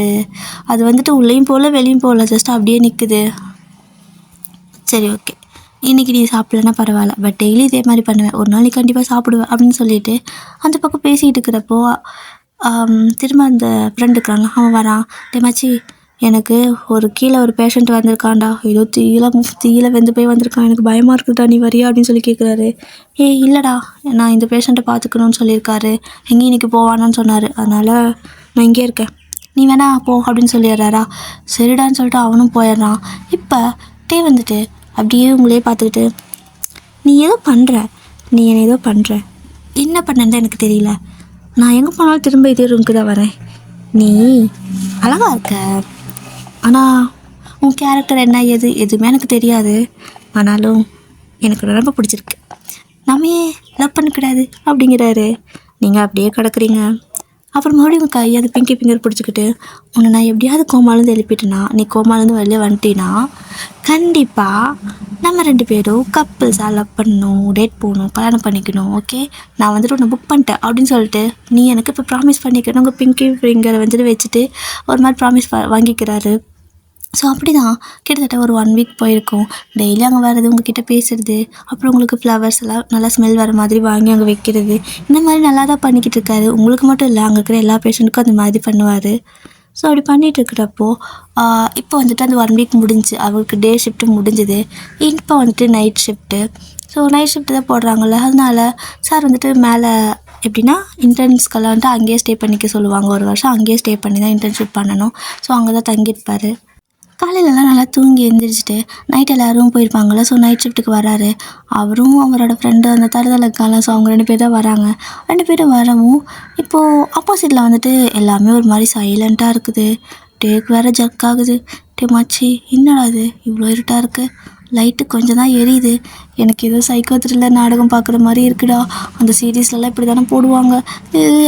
அது வந்துட்டு உள்ளேயும் போகல வெளியும் போகல, ஜஸ்ட் அப்படியே நிற்குது. சரி ஓகே, இன்றைக்கி நீ சாப்பிட்லன்னா பரவாயில்ல, பட் டெய்லி இதே மாதிரி பண்ணுவேன், ஒரு நாளைக்கு கண்டிப்பாக சாப்பிடுவேன் அப்படின்னு சொல்லிட்டு அந்த பக்கம் பேசிகிட்டு இருக்கிறப்போ திரும்ப அந்த ஃப்ரெண்டு இருக்கிறாங்க, அவன் வரான். டேமாச்சி, எனக்கு கீழே ஒரு பேஷண்ட் வந்திருக்கான்டா, ஏதோ தீயில வெந்து போய் வந்திருக்கான், எனக்கு பயமாக இருக்குதுடா, நீ வரியா அப்படின்னு சொல்லி கேட்குறாரு. இல்லைடா, நான் இந்த பேஷண்ட்டை பார்த்துக்கணுன்னு சொல்லியிருக்காரு, எங்கேயும் இன்றைக்கி போவானான்னு சொன்னார், அதனால் நான் இங்கே இருக்கேன், நீ வேணா போ அப்படின்னு சொல்லிடுறாரா. சரிடான்னு சொல்லிட்டு அவனும் போயிடுறான். இப்போ டே வந்துட்டு அப்படியே உங்களே பார்த்துக்கிட்டு, நீ ஏதோ பண்ணுற, நீ என்னை ஏதோ பண்ணுற, என்ன பண்ணேன்னு எனக்கு தெரியல, நான் எங்கே போனாலும் திரும்ப இதே ரூமுக்கு தான் வரேன், நீ அழகாக இருக்க, ஆனால் உன் கேரக்டர் என்ன எதுவுமே எனக்கு தெரியாது, ஆனாலும் எனக்கு ரொம்ப பிடிச்சிருக்கு, நாம ஏன் லவ் பண்ண கிடையாது அப்படிங்கிறாரு. நீங்கள் அப்படியே கிடக்குறீங்க. அப்புறம் மறுபடியும் உங்கள் கையை அந்த பிங்கி ஃபிங்கர் பிடிச்சிக்கிட்டு, உன்னை நான் எப்படியாவது கோமாலேருந்து எழுப்பிட்டேன்னா, நீ கோமாலேருந்து வெளியே வந்துட்டீன்னா கண்டிப்பாக நம்ம 2 பேரும் கப்புள்ஸாக லவ் பண்ணணும், டேட் போகணும், கல்யாணம் பண்ணிக்கணும், ஓகே, நான் வந்துட்டு உன்னை புக் பண்ணிட்டேன் அப்படின்னு சொல்லிட்டு நீ எனக்கு இப்போ ப்ராமிஸ் பண்ணிக்கணும். உங்கள் பிங்கி ஃபிங்கரை வந்துட்டு வச்சுட்டு ஒரு மாதிரி ப்ராமிஸ் வாங்கிக்கிறாரு. ஸோ அப்படி தான் கிட்டத்தட்ட ஒரு 1 வீக் போயிருக்கும். டெய்லி அங்கே வர்றது, உங்ககிட்ட பேசுகிறது, அப்புறம் உங்களுக்கு ஃப்ளவர்ஸ் எல்லாம் நல்லா ஸ்மெல் வர மாதிரி வாங்கி அங்கே வைக்கிறது, இந்த மாதிரி நல்லா தான் பண்ணிக்கிட்டு இருக்காரு. உங்களுக்கு மட்டும் இல்லை, அங்கே இருக்கிற எல்லா பேஷண்ட்டுக்கும் அந்த மாதிரி பண்ணுவார். ஸோ அப்படி பண்ணிகிட்டு இருக்கிறப்போ இப்போ வந்துட்டு அந்த 1 வீக் முடிஞ்சு அவருக்கு டே ஷிஃப்ட்டு முடிஞ்சுது. இப்போ வந்துட்டு night shift. So night shift தான் போடுறாங்கள்ல, அதனால் சார் வந்துட்டு மேலே எப்படின்னா இன்டர்ன்ஸ்க்கெல்லாம் வந்துட்டு அங்கேயே ஸ்டே பண்ணிக்க சொல்லுவாங்க. 1 வருஷம் அங்கேயே ஸ்டே பண்ணி தான் இன்டர்ன்ஷிப் பண்ணணும். ஸோ அங்கே தான் தங்கியிருப்பார். காலையிலலாம் நல்லா தூங்கி எழுந்திரிச்சிட்டு நைட் எல்லோரும் போயிருப்பாங்கள்ல, ஸோ நைட் ஷிஃப்ட்டுக்கு வராரு. அவரும் அவரோட ஃப்ரெண்டு அந்த தருதலை இருக்காங்க, ஸோ அவங்க 2 பேர் தான் வராங்க. 2 பேரும் வரவும் இப்போது ஆப்போசிட்டில் வந்துட்டு எல்லாமே ஒரு மாதிரி சைலண்ட்டாக இருக்குது. டேக்கு வேறு ஜர்க் ஆகுது. மச்சி, என்னடா இது இவ்வளோ இருட்டாக இருக்குது, லைட்டு கொஞ்சம் தான் எரியுது, எனக்கு ஏதோ சைக்கோ த்ரில்லர் நாடகம் பார்க்குற மாதிரி இருக்குடா, அந்த சீரீஸ்லலாம் இப்படி தானே போடுவாங்க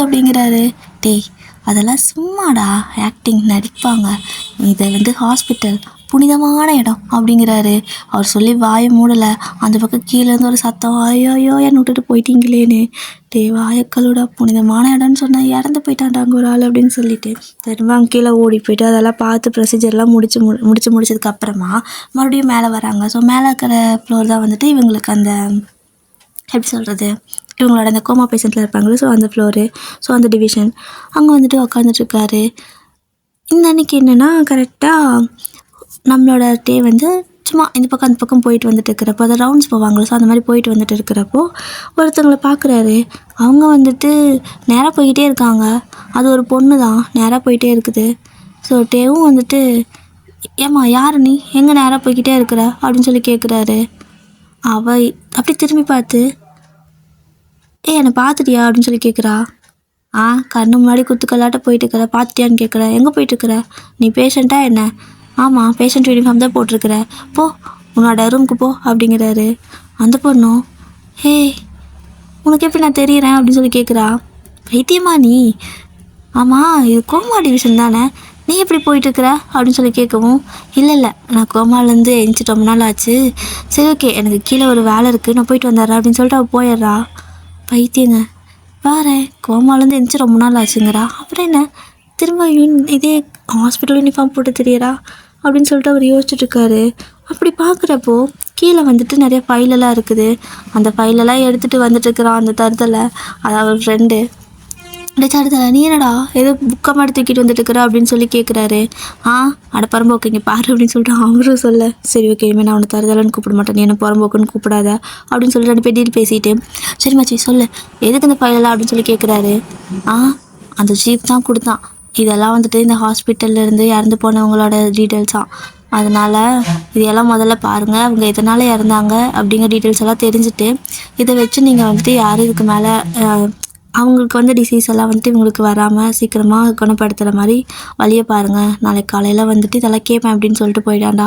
அப்படிங்கிறாரு. அதெல்லாம் சும்மாடா, ஆக்டிங், நடிப்பாங்க, இதை வந்து ஹாஸ்பிட்டல், புனிதமான இடம் அப்படிங்கிறாரு. அவர் சொல்லி வாயை மூடலை. அந்த பக்கம் கீழேருந்து ஒரு சத்தம், ஐயோ என்னை விட்டுட்டு போயிட்டீங்களேன்னு. வாயக்களோட புனிதமான இடம்னு சொன்னால் இறந்து போயிட்டான்டா அங்கே ஒரு ஆள் அப்படின்னு சொல்லிட்டு திரும்ப அங்கே கீழே ஓடி போயிட்டு அதெல்லாம் பார்த்து ப்ரொசீஜர்லாம் முடிச்சதுக்கப்புறமா மறுபடியும் மேலே வராங்க. ஸோ மேலே இருக்கிற ஃப்ளோர் தான் வந்துட்டு இவங்களுக்கு அந்த எப்படி சொல்கிறது, இவங்களோட அந்த கோமா பேஷண்ட்டில் இருப்பாங்களே, ஸோ அந்த ஃப்ளோரு, ஸோ அந்த டிவிஷன், அங்கே வந்துட்டு உக்காந்துட்ருக்காரு. இந்த அன்றைக்கி என்னென்னா கரெக்டாக நம்மளோட டே வந்து சும்மா இந்த பக்கம் அந்த பக்கம் போயிட்டு வந்துட்டு இருக்கிறப்போ, அதை ரவுண்ட்ஸ் போவாங்களோ, ஸோ அந்த மாதிரி போயிட்டு வந்துட்டு இருக்கிறப்போ ஒருத்தவங்களை பார்க்குறாரு. அவங்க வந்துட்டு நேராக போய்கிட்டே இருக்காங்க. அது ஒரு பொண்ணு தான், நேராக போயிட்டே இருக்குது. ஸோ டேவும் வந்துட்டு, ஏம்மா யார் நீ, எங்கே நேராக போய்கிட்டே இருக்கிற அப்படின்னு சொல்லி கேட்குறாரு. அவள் அப்படி திரும்பி பார்த்து, என்னை பார்த்துட்டியா அப்படின்னு சொல்லி கேட்குறா. கண்ணு முன்னாடி குத்துக்கல்லாட்ட போயிட்டு இருக்கிற, பார்த்துட்டியான்னு கேட்குற, எங்கே போயிட்டுருக்குற, நீ பேஷண்ட்டா என்ன, ஆமாம் பேஷண்ட் யூனிஃபார்ம் தான் போட்டிருக்கிற, போ உன்னோட ரூமுக்கு போ அப்படிங்கிறாரு. அந்த பொண்ணும், உனக்கு எப்படி நான் தெரியுறேன் அப்படின்னு சொல்லி கேட்குறா. பைத்தியமா நீ? ஆமாம், இது கோமா டிவிஷன் தானே, நீ எப்படி போயிட்டுருக்குற அப்படின்னு சொல்லி கேட்கவும், இல்லை நான் கோமாலேருந்து எழுந்துச்சு ரொம்ப நாள் ஆச்சு. சரி ஓகே, எனக்கு கீழே ஒரு வேலை இருக்குது, நான் போயிட்டு வந்துடுறேன் அப்படின்னு சொல்லிட்டு அவள் போயிடுறா. பைத்தியங்க, வேறு கோமாலேருந்து எழுந்துச்சு ரொம்ப நாள் ஆச்சுங்கிறா. அப்புறம் என்ன திரும்ப இதே ஹாஸ்பிட்டல் யூனிஃபார்ம் போட்டு தெரியறா அப்படின்னு சொல்லிட்டு அவர் யோசிச்சுட்ருக்காரு. அப்படி பார்க்குறப்போ கீழே வந்துட்டு நிறைய ஃபைலெல்லாம் இருக்குது. அந்த ஃபைலெல்லாம் எடுத்துகிட்டு வந்துட்டுருக்குறான் அந்த தருதலை. அதாவது ஃப்ரெண்டு தருதலை, நீ என்னடா ஏதோ புக்கை மாதிரி தூக்கிட்டு வந்துட்டுருக்குற அப்படின்னு சொல்லி கேட்குறாரு. அட பரம்போக்கு இங்கே பாரு அப்படின்னு சொல்லிட்டு அவரும் சொல்ல, சரி ஓகே இனிமேல் நான் அவனை தருதலைன்னு கூப்பிட மாட்டேன், நீ என்ன புறம்போக்குன்னு கூப்பிடாத அப்படின்னு சொல்லி 2 பேர் டீல் பேசிட்டு, சரி மச்சி சொல்லு எதுக்கு இந்த ஃபைலெல்லாம் அப்படின்னு சொல்லி கேட்குறாரு. அந்த சீஃப் தான் கொடுத்தான், இதெல்லாம் வந்துட்டு இந்த ஹாஸ்பிட்டல்லேருந்து இறந்து போனவங்களோட டீட்டெயில்ஸாக. அதனால் இதையெல்லாம் முதல்ல பாருங்கள், அவங்க எதனால் இறந்தாங்க அப்படிங்கிற டீட்டெயில்ஸ் எல்லாம் தெரிஞ்சுட்டு இதை வச்சு நீங்கள் வந்துட்டு யாரும் இதுக்கு மேலே அவங்களுக்கு வந்து டிசீஸ் எல்லாம் வந்துட்டு இவங்களுக்கு வராமல் சீக்கிரமாக குணப்படுத்துகிற மாதிரி வழியை பாருங்கள், நாளைக்கு காலையில் வந்துட்டு இதெல்லாம் கேட்பேன் அப்படின்னு சொல்லிட்டு போயிட்டான்டா.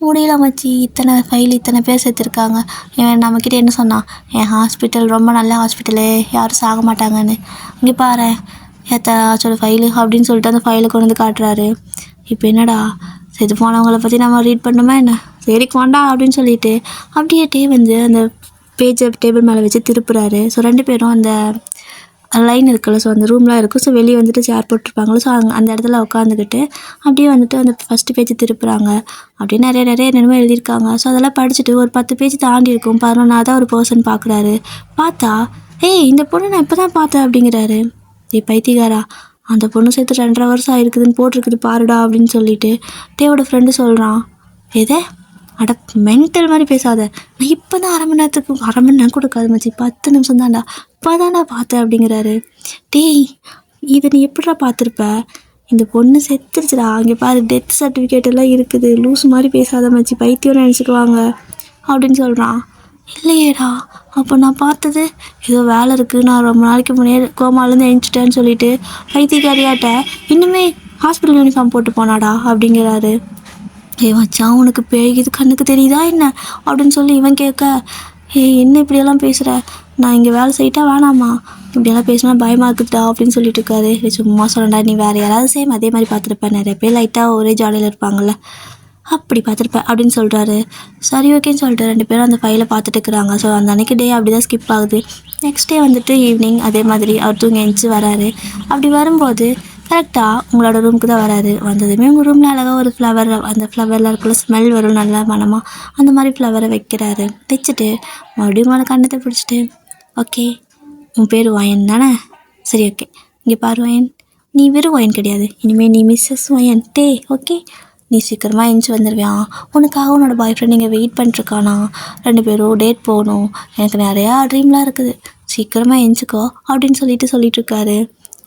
முடியல மச்சி, இத்தனை ஃபைல் இத்தனை பேர் சேர்த்துருக்காங்க. இவன் நம்மக்கிட்ட என்ன சொன்னான், என் ஹாஸ்பிட்டல் ரொம்ப நல்ல ஹாஸ்பிட்டலு, யாரும் சாக மாட்டாங்கன்னு. இங்கே பாரு ஏத்தாச்சோட ஃபைலு அப்படின்னு சொல்லிட்டு அந்த ஃபைலை கொண்டு வந்து காட்டுறாரு. இப்போ என்னடா செத்து போனவங்கள பற்றி நம்ம ரீட் பண்ணணுமா என்ன, சரி கொண்டா அப்படின்னு சொல்லிட்டு அப்படியே வந்து அந்த பேஜை டேபிள் மேலே வச்சு திருப்புறாரு. ஸோ 2 பேரும் அந்த லைன் இருக்குல்ல, ஸோ அந்த ரூம்லாம் இருக்கும். ஸோ வெளியே வந்துட்டு சேர் போட்டிருப்பாங்களோ, ஸோ அந்த இடத்துல உட்காந்துக்கிட்டு அப்படியே வந்துட்டு அந்த ஃபஸ்ட்டு பேஜ் திருப்புறாங்க. அப்படியே நிறைய என்னென்னமோ எழுதியிருக்காங்க. ஸோ அதெல்லாம் படிச்சுட்டு ஒரு 10 பேஜ் தாண்டி இருக்கும். 11வது ஒரு பர்சன் பார்க்குறாரு. பார்த்தா இந்த பொண்ணு நான் இப்போ தான் பார்த்தேன் அப்படிங்கிறாரு. பைத்தியக்காரா, அந்த பொண்ணு சேர்த்து 2.5 வருஷம் ஆயிருக்குதுன்னு போட்டிருக்குது பாருடா அப்படின்னு சொல்லிட்டு தேவோட ஃப்ரெண்டு சொல்கிறான். அட மென்டல் மாதிரி பேசாத, நான் இப்போ தான் அரை மணி நேரம் கொடுக்காது மச்சி, 10 நிமிஷம் தான்டா, இப்போ தான்டா பார்த்தேன் அப்படிங்கிறாரு. இதை நீ எப்படிடா பார்த்துருப்ப, இந்த பொண்ணு செத்துருச்சுடா, அங்கே பாரு டெத் சர்டிஃபிகேட் எல்லாம் இருக்குது, லூஸ் மாதிரி பேசாத மச்சி, பைத்தியம் நினச்சிக்குவாங்க அப்படின்னு சொல்கிறான். இல்லையேடா, அப்போ நான் பார்த்தது ஏதோ வேலை இருக்குது, நான் ரொம்ப நாளைக்கு முன்னாடி கோமாலேருந்து எழுந்துட்டேன்னு சொல்லிட்டு பைத்தியக்காரியாட்ட இன்னுமே ஹாஸ்பிட்டல் யூனிஃபார்ம் போட்டு போனாடா அப்படிங்கிறாரு. வச்சான் உனக்கு பேய்கிது கண்ணுக்கு தெரியுதா என்ன அப்படின்னு சொல்லி இவன் கேட்க, என்ன இப்படியெல்லாம் பேசுகிற, நான் இங்கே வேலை செய்யிட்டா வேணாமா, இப்படியெல்லாம் பேசினா பயமாக இருக்குதா அப்படின்னு சொல்லிட்டு இருக்காரு. சும்மா சொல்லண்டா, நீ வேறு யாராவது சேம் அதே மாதிரி பார்த்துருப்பேன், நிறைய பேர் லைட்டாக ஒரே ஜாலியில் இருப்பாங்கள்ல, அப்படி பார்த்துருப்பேன் அப்படின்னு சொல்கிறாரு. சரி ஓகேன்னு சொல்லிட்டு 2 பேரும் அந்த ஃபைலை பார்த்துட்டு இருக்கிறாங்க. ஸோ அந்த அன்றைக்கி டே அப்படி தான் ஸ்கிப் ஆகுது. நெக்ஸ்ட் டே வந்துட்டு ஈவினிங் அதே மாதிரி அவர் தூங்கி எழுந்துச்சு வராரு. அப்படி வரும்போது கரெக்டாக உங்களோட ரூமுக்கு தான் வராரு. வந்ததுமே உங்கள் ரூமில் அழகாக ஒரு ஃப்ளவர், அந்த ஃப்ளவரில் இருக்குள்ள ஸ்மெல் வரும் நல்லா மனமாக, அந்த மாதிரி ஃப்ளவரை வைக்கிறாரு. வச்சுட்டு மறுபடியும் மேலே கண்ணத்தை பிடிச்சிட்டு, ஓகே உன் பேர் ஒயன் தானே, சரி ஓகே இங்கே பாரு ஒயன், நீ வெறும் ஒயன் கிடையாது, இனிமேல் நீ மிஸ்ஸஸ் ஒயன் டே, ஓகே நீ சீக்கிரமாக எழுந்துச்சி வந்துடுவியான், உனக்காக உன்னோட பாய் ஃப்ரெண்ட் இங்கே வெயிட் பண்ணிட்டுருக்கானா, 2 பேரும் டேட் போகணும், எனக்கு நிறையா ட்ரீம்லாம் இருக்குது, சீக்கிரமாக எழுந்துச்சிக்கோ அப்படின்னு சொல்லிட்டு இருக்காரு.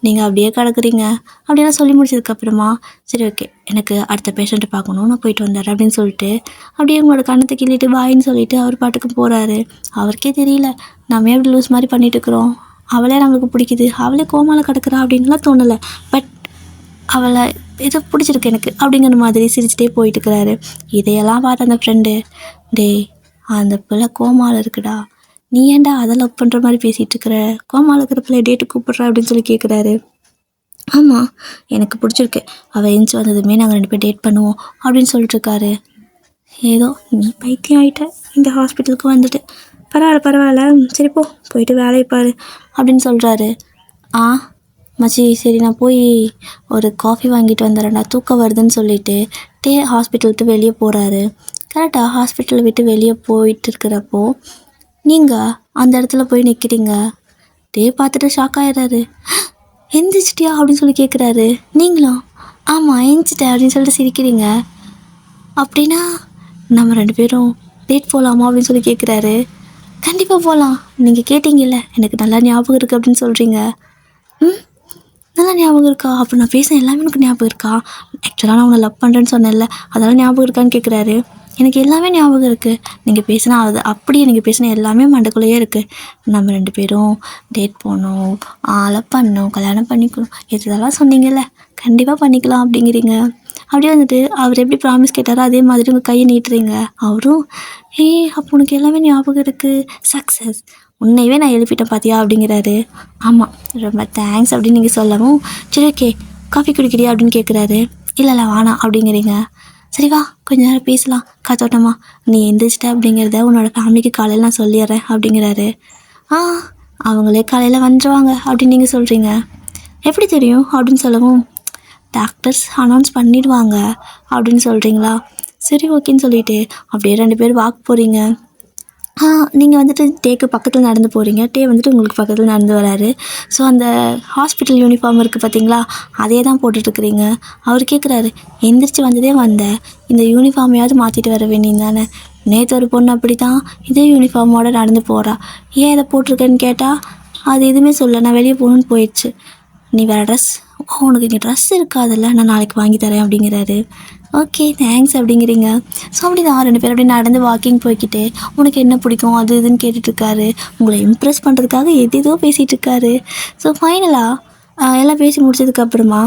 நீங்கள் அப்படியே கிடக்குறீங்க அப்படியெல்லாம் சொல்லி முடிச்சதுக்கப்புறமா, சரி ஓகே எனக்கு அடுத்த பேஷண்ட்டை பார்க்கணும், நான் போயிட்டு வந்துடுறேன் அப்படின்னு சொல்லிட்டு அப்படியே உங்களோட கண்ணத்தை கிள்ளிட்டு பாயின்னு சொல்லிட்டு அவர் பாட்டுக்கு போகிறாரு. அவருக்கே தெரியல நம்ம எப்படி லூஸ் மாதிரி பண்ணிட்டு இருக்கிறோம், அவளே நம்மளுக்கு பிடிக்குது, அவளே கோமாவில் கிடக்குறா அப்படின்லாம் தோணலை, பட் அவளை ஏதோ பிடிச்சிருக்கு எனக்கு அப்படிங்கிற மாதிரி சிரிச்சுட்டே போயிட்டு இருக்கிறாரு. இதையெல்லாம் பார்த்து அந்த ஃப்ரெண்டு, அந்த பிள்ளை கோமாவில் இருக்குடா, நீ ஏன்டா அதை லவ் பண்ணுற மாதிரி பேசிகிட்டு இருக்கிற, கோமாவில் இருக்கிற பிள்ளை டேட்டு கூப்பிட்றா அப்படின்னு சொல்லி கேட்குறாரு. ஆமாம் எனக்கு பிடிச்சிருக்கு, அவள் எழுந்துச்சி வந்ததுமே நாங்கள் 2 பேர் டேட் பண்ணுவோம் அப்படின்னு சொல்லிட்டுருக்காரு. ஏதோ நீ பைத்தியம் ஆகிட்ட இந்த ஹாஸ்பிட்டலுக்கு வந்துட்டு, பரவாயில்ல சரி போயிட்டு வேலையை பாரு அப்படின்னு சொல்கிறாரு. மச்சி சரி நான் போய் ஒரு காஃபி வாங்கிட்டு வந்துடுறேன்டா, தூக்கம் வருதுன்னு சொல்லிட்டு ஹாஸ்பிட்டல் விட்டு வெளியே போகிறாரு. கரெக்டாக ஹாஸ்பிட்டலை விட்டு வெளியே போயிட்டு இருக்கிறப்போ நீங்கள் அந்த இடத்துல போய் நிற்கிறீங்க. பார்த்துட்டு ஷாக் ஆகிடுறாரு. எந்திரிச்சிட்டியா அப்படின்னு சொல்லி கேட்குறாரு. நீங்களும் ஆமாம் எந்திரிச்சிட்டேன் அப்படின்னு சொல்லிட்டு சிரிக்கிறீங்க. அப்படின்னா நம்ம 2 பேரும் டேட் போகலாமா அப்படின்னு சொல்லி கேட்குறாரு. கண்டிப்பாக போகலாம், நீங்கள் கேட்டீங்கல்ல எனக்கு நல்லா ஞாபகம் இருக்குது அப்படின்னு சொல்கிறீங்க. நல்லா ஞாபகம் இருக்கா, அப்போ நான் பேசின எல்லாமே எனக்கு ஞாபகம் இருக்கா, ஆக்சுவலாக நான் உன்னை லவ் பண்ணுறேன்னு சொன்னேன்ல அதெல்லாம் ஞாபகம் இருக்கான்னு கேட்குறாரு. எனக்கு எல்லாமே ஞாபகம் இருக்குது, நீங்கள் பேசினா அது அப்படியே நீங்கள் பேசின எல்லாமே மண்டக்குள்ளேயே இருக்குது. நம்ம 2 பேரும் டேட் போகணும், லவ் பண்ணணும், கல்யாணம் பண்ணிக்கணும், இதெல்லாம் சொன்னீங்கல்ல கண்டிப்பாக பண்ணிக்கலாம் அப்படிங்கிறீங்க. அப்படியே வந்துட்டு அவர் எப்படி ப்ராமிஸ் கேட்டாரோ அதே மாதிரி உங்கள் கையை நீட்டுறீங்க. அவரும் அப்போ உனக்கு எல்லாமே ஞாபகம் இருக்குது, சக்ஸஸ், உன்னையவே நான் எழுப்பிட்டேன் பார்த்தியா அப்படிங்கிறாரு. ஆமாம் ரொம்ப தேங்க்ஸ் அப்படின்னு நீங்கள் சொல்லவும், சரி ஓகே காஃபி குடிக்கிறியா அப்படின்னு கேட்குறாரு. இல்லை வேணாம் அப்படிங்கிறீங்க. சரி வா கொஞ்ச நேரம் பேசலாம் காத்தோட்டமா, நீ எந்திரிச்சிட்ட அப்படிங்கிறத உன்னோட ஃபேமிலிக்கு காலையில் நான் சொல்லிடுறேன் அப்படிங்கிறாரு. அவங்களே காலையில் வந்துடுவாங்க அப்படின்னு நீங்கள் சொல்கிறீங்க. எப்படி தெரியும் அப்படின்னு சொல்லவும், டாக்டர்ஸ் அனௌன்ஸ் பண்ணிடுவாங்க அப்படின்னு சொல்கிறீங்களா. சரி ஓகேன்னு சொல்லிவிட்டு அப்படியே 2 பேர் வாக் போகிறீங்க. நீங்கள் வந்துட்டு டேக்கு பக்கத்தில் நடந்து போகிறீங்க. டே வந்துட்டு உங்களுக்கு பக்கத்தில் நடந்து வராரு. ஸோ அந்த ஹாஸ்பிட்டல் யூனிஃபார்ம் இருக்குது பார்த்தீங்களா, அதே தான் போட்டுட்ருக்குறீங்க. அவர் கேட்குறாரு, எந்திரிச்சு வந்ததே வந்தேன், இந்த யூனிஃபார்மையாவது மாற்றிட்டு வர வேண்டியது தானே. நேற்று ஒரு பொண்ணு அப்படி தான் இதே யூனிஃபார்மோடு நடந்து போகிறா, ஏன் இதை போட்டிருக்கேன்னு கேட்டால் அது எதுவுமே சொல்ல, நான் வெளியே போகணுன்னு போயிடுச்சு. நீ வேறு ட்ரெஸ், உனக்கு இங்கே ட்ரெஸ் இருக்காதில்ல, நான் நாளைக்கு வாங்கி தரேன் அப்படிங்கிறாரு. ஓகே தேங்க்ஸ் அப்படிங்கிறீங்க. ஸோ அப்படி தான் 2 பேர் அப்படி நடந்து வாக்கிங் போய்கிட்டு உனக்கு என்ன பிடிக்கும் அது இதுன்னு கேட்டுட்ருக்காரு. உங்களை இம்ப்ரெஸ் பண்ணுறதுக்காக எதோ பேசிகிட்டு இருக்காரு. ஸோ ஃபைனலாக எல்லாம் பேசி முடிச்சதுக்கப்புறமா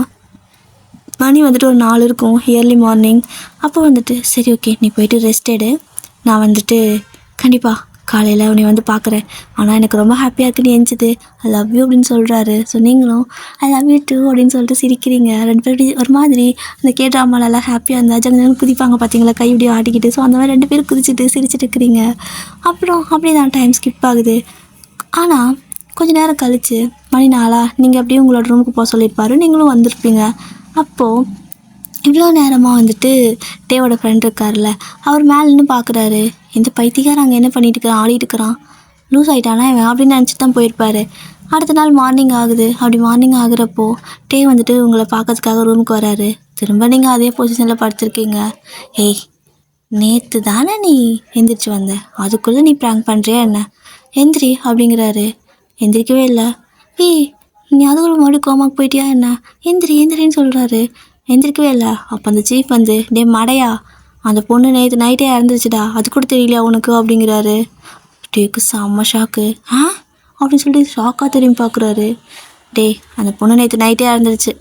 மணி வந்துட்டு ஒரு 4 இருக்கும், இயர்லி மார்னிங். அப்போ வந்துட்டு சரி ஓகே நீ போயிட்டு ரெஸ்ட் எடு, நான் வந்துட்டு கண்டிப்பாக காலையில் உன்னை வந்து பார்க்குறேன், ஆனால் எனக்கு ரொம்ப ஹாப்பியாக இருக்குன்னு எஞ்சிது, ஐ லவ் யூ அப்படின்னு சொல்கிறாரு. ஸோ நீங்களும் ஐ லவ் யூ டூ அப்படின்னு சொல்லிட்டு சிரிக்கிறீங்க. 2 பேரும் ஒரு மாதிரி அந்த ட்ராமாலெல்லாம் ஹாப்பியாக இருந்தால் ஜங்கு குதிப்பாங்க பார்த்தீங்களா, கை இப்படி ஆட்டிக்கிட்டு. ஸோ அந்த மாதிரி 2 பேரும் குதிச்சுட்டு சிரிச்சுட்டு இருக்கிறீங்க. அப்புறம் அப்படி தான் டைம் ஸ்கிப் ஆகுது. ஆனால் கொஞ்சம் நேரம் கழித்து மணி 4 நீங்கள் அப்படியே உங்களோட ரூமுக்கு போக சொல்லியிருப்பாரு, நீங்களும் வந்திருப்பீங்க. அப்போது இவ்வளோ நேரமாக வந்துட்டு டேவோட ஃப்ரெண்ட் இருக்கார்ல, அவர் மேலே நின்று பார்க்குறாரு, இந்த பைத்தியக்காரன் அங்கே என்ன பண்ணிட்டு இருக்கிறான், ஆடிட்டு இருக்கிறான், லூஸ் ஆகிட்டானா இவன் அப்படின்னு நினச்சிட்டு தான் போயிருப்பார். அடுத்த நாள் மார்னிங் ஆகுது. அப்படி மார்னிங் ஆகுறப்போ டே வந்துட்டு உங்களை பார்க்கறதுக்காக ரூமுக்கு வராரு. திரும்ப நீங்கள் அதே பொசிஷனில் படுத்துருக்கீங்க. ஏய் நேற்று தானே நீ எந்திரிச்சு வந்த, அதுக்குள்ளே நீ ப்ராங்க் பண்ணுறியா என்ன, எந்திரி அப்படிங்கிறாரு. எந்திரிக்கவே இல்லை. ஏய் நீ அதுக்குள்ள மறுபடியும் கோமாக்கு போயிட்டியா என்ன, எந்திரின்னு சொல்கிறாரு. எந்திரிக்கவே இல்லை. அப்போ அந்த சீஃப் வந்து, டே மடையா, அந்த பொண்ணு நேற்று நைட்டே இறந்துருச்சுடா, அது கூட தெரியலையா உனக்கு அப்படிங்கிறாரு. டேக்கு செம்ம ஷாக்கு. அப்படின்னு சொல்லிட்டு ஷாக்காக திரும்பி பார்க்குறாரு. டே அந்த பொண்ணு நேற்று நைட்டே இறந்துருச்சு,